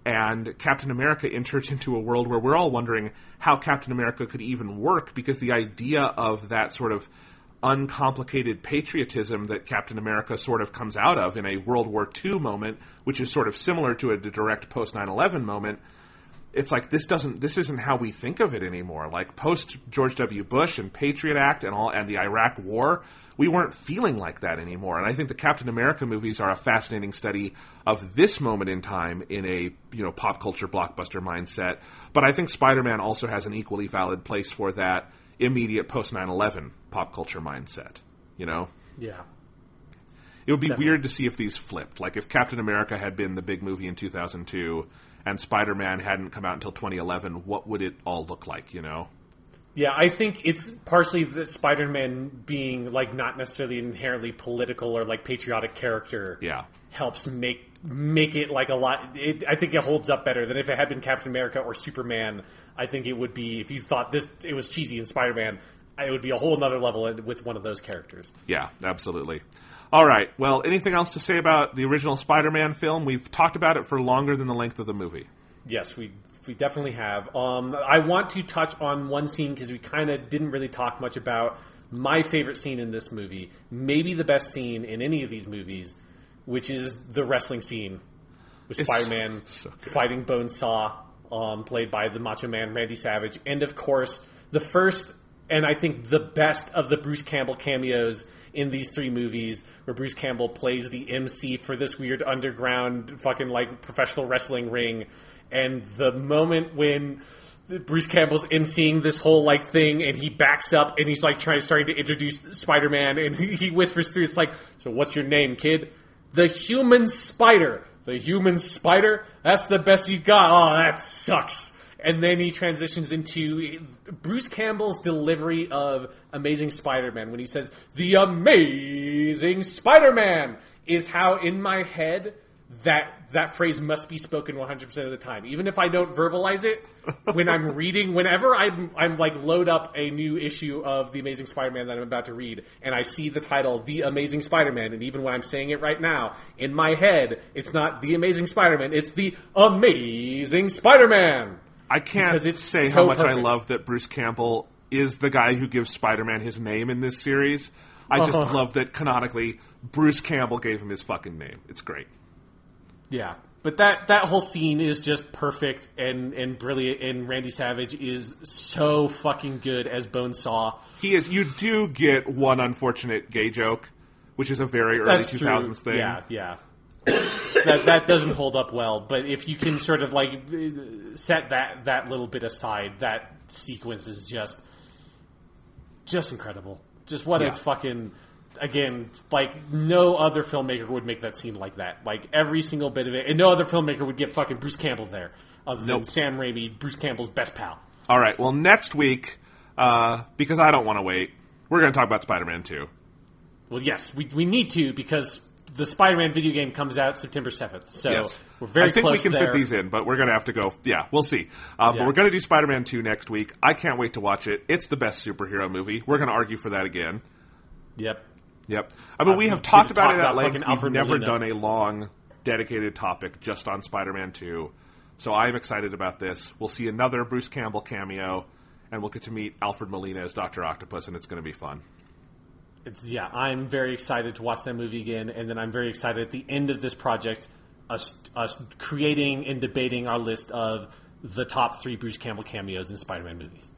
And Captain America enters into a world where we're all wondering how Captain America could even work, because the idea of that sort of uncomplicated patriotism that Captain America sort of comes out of in a World War II moment, which is sort of similar to a direct post 9/11 moment, it's like this isn't how we think of it anymore. Like, post George W. Bush and Patriot Act and the Iraq War, we weren't feeling like that anymore. And I think the Captain America movies are a fascinating study of this moment in time in a, you know, pop culture blockbuster mindset. But I think Spider-Man also has an equally valid place for that immediate post 9/11 pop culture mindset, you know? Yeah. It would be weird to see if these flipped. Like, if Captain America had been the big movie in 2002 and Spider-Man hadn't come out until 2011, what would it all look like, you know? Yeah, I think it's partially that Spider-Man being, like, not necessarily inherently political or, like, patriotic character helps make it, like, a lot... I think it holds up better than if it had been Captain America or Superman. I think it would be, if you thought it was cheesy in Spider-Man, it would be a whole nother level with one of those characters. Yeah, absolutely. All right, well, anything else to say about the original Spider-Man film? We've talked about it for longer than the length of the movie. Yes, we definitely have. I want to touch on one scene because we kind of didn't really talk much about my favorite scene in this movie, maybe the best scene in any of these movies, which is the wrestling scene with Spider-Man fighting Bonesaw, played by the Macho Man Randy Savage, and of course the first and I think the best of the Bruce Campbell cameos in these three movies, where Bruce Campbell plays the MC for this weird underground fucking, like, professional wrestling ring. And the moment when Bruce Campbell's emceeing this whole, like, thing, and he backs up and he's, like, starting to introduce Spider-Man, and he whispers through, it's like, so what's your name, kid? The Human Spider. The Human Spider? That's the best you got. Oh, that sucks. And then he transitions into Bruce Campbell's delivery of Amazing Spider-Man when he says, the Amazing Spider-Man, is how in my head that phrase must be spoken 100% of the time. Even if I don't verbalize it, when I'm reading, whenever I'm like load up a new issue of The Amazing Spider-Man that I'm about to read, and I see the title, The Amazing Spider-Man, and even when I'm saying it right now, in my head, it's not The Amazing Spider-Man, it's The Amazing Spider-Man. I can't say how much I love that Bruce Campbell is the guy who gives Spider-Man his name in this series. I just love that canonically Bruce Campbell gave him his fucking name. It's great. Yeah, but that whole scene is just perfect and brilliant, and Randy Savage is so fucking good as Bonesaw. He is. You do get one unfortunate gay joke, which is a very early 2000s thing. Yeah. that doesn't hold up well, but if you can sort of like set that little bit aside, that sequence is just incredible. Just what a fucking, again, like no other filmmaker would make that scene like that. Like every single bit of it, and no other filmmaker would get fucking Bruce Campbell there, other than Sam Raimi, Bruce Campbell's best pal. All right, well next week, because I don't want to wait, we're going to talk about Spider-Man 2. Well, yes, we need to, because the Spider-Man video game comes out September 7th, so we're very close there. I think we can fit these in, but we're going to have to go. Yeah, we'll see. But we're going to do Spider-Man 2 next week. I can't wait to watch it. It's the best superhero movie. We're going to argue for that again. Yep. I mean, we have talked about it at length. We've never done a long, dedicated topic just on Spider-Man 2. So I'm excited about this. We'll see another Bruce Campbell cameo, and we'll get to meet Alfred Molina as Dr. Octopus, and it's going to be fun. I'm very excited to watch that movie again, and then I'm very excited at the end of this project, us creating and debating our list of the top 3 Bruce Campbell cameos in Spider-Man movies.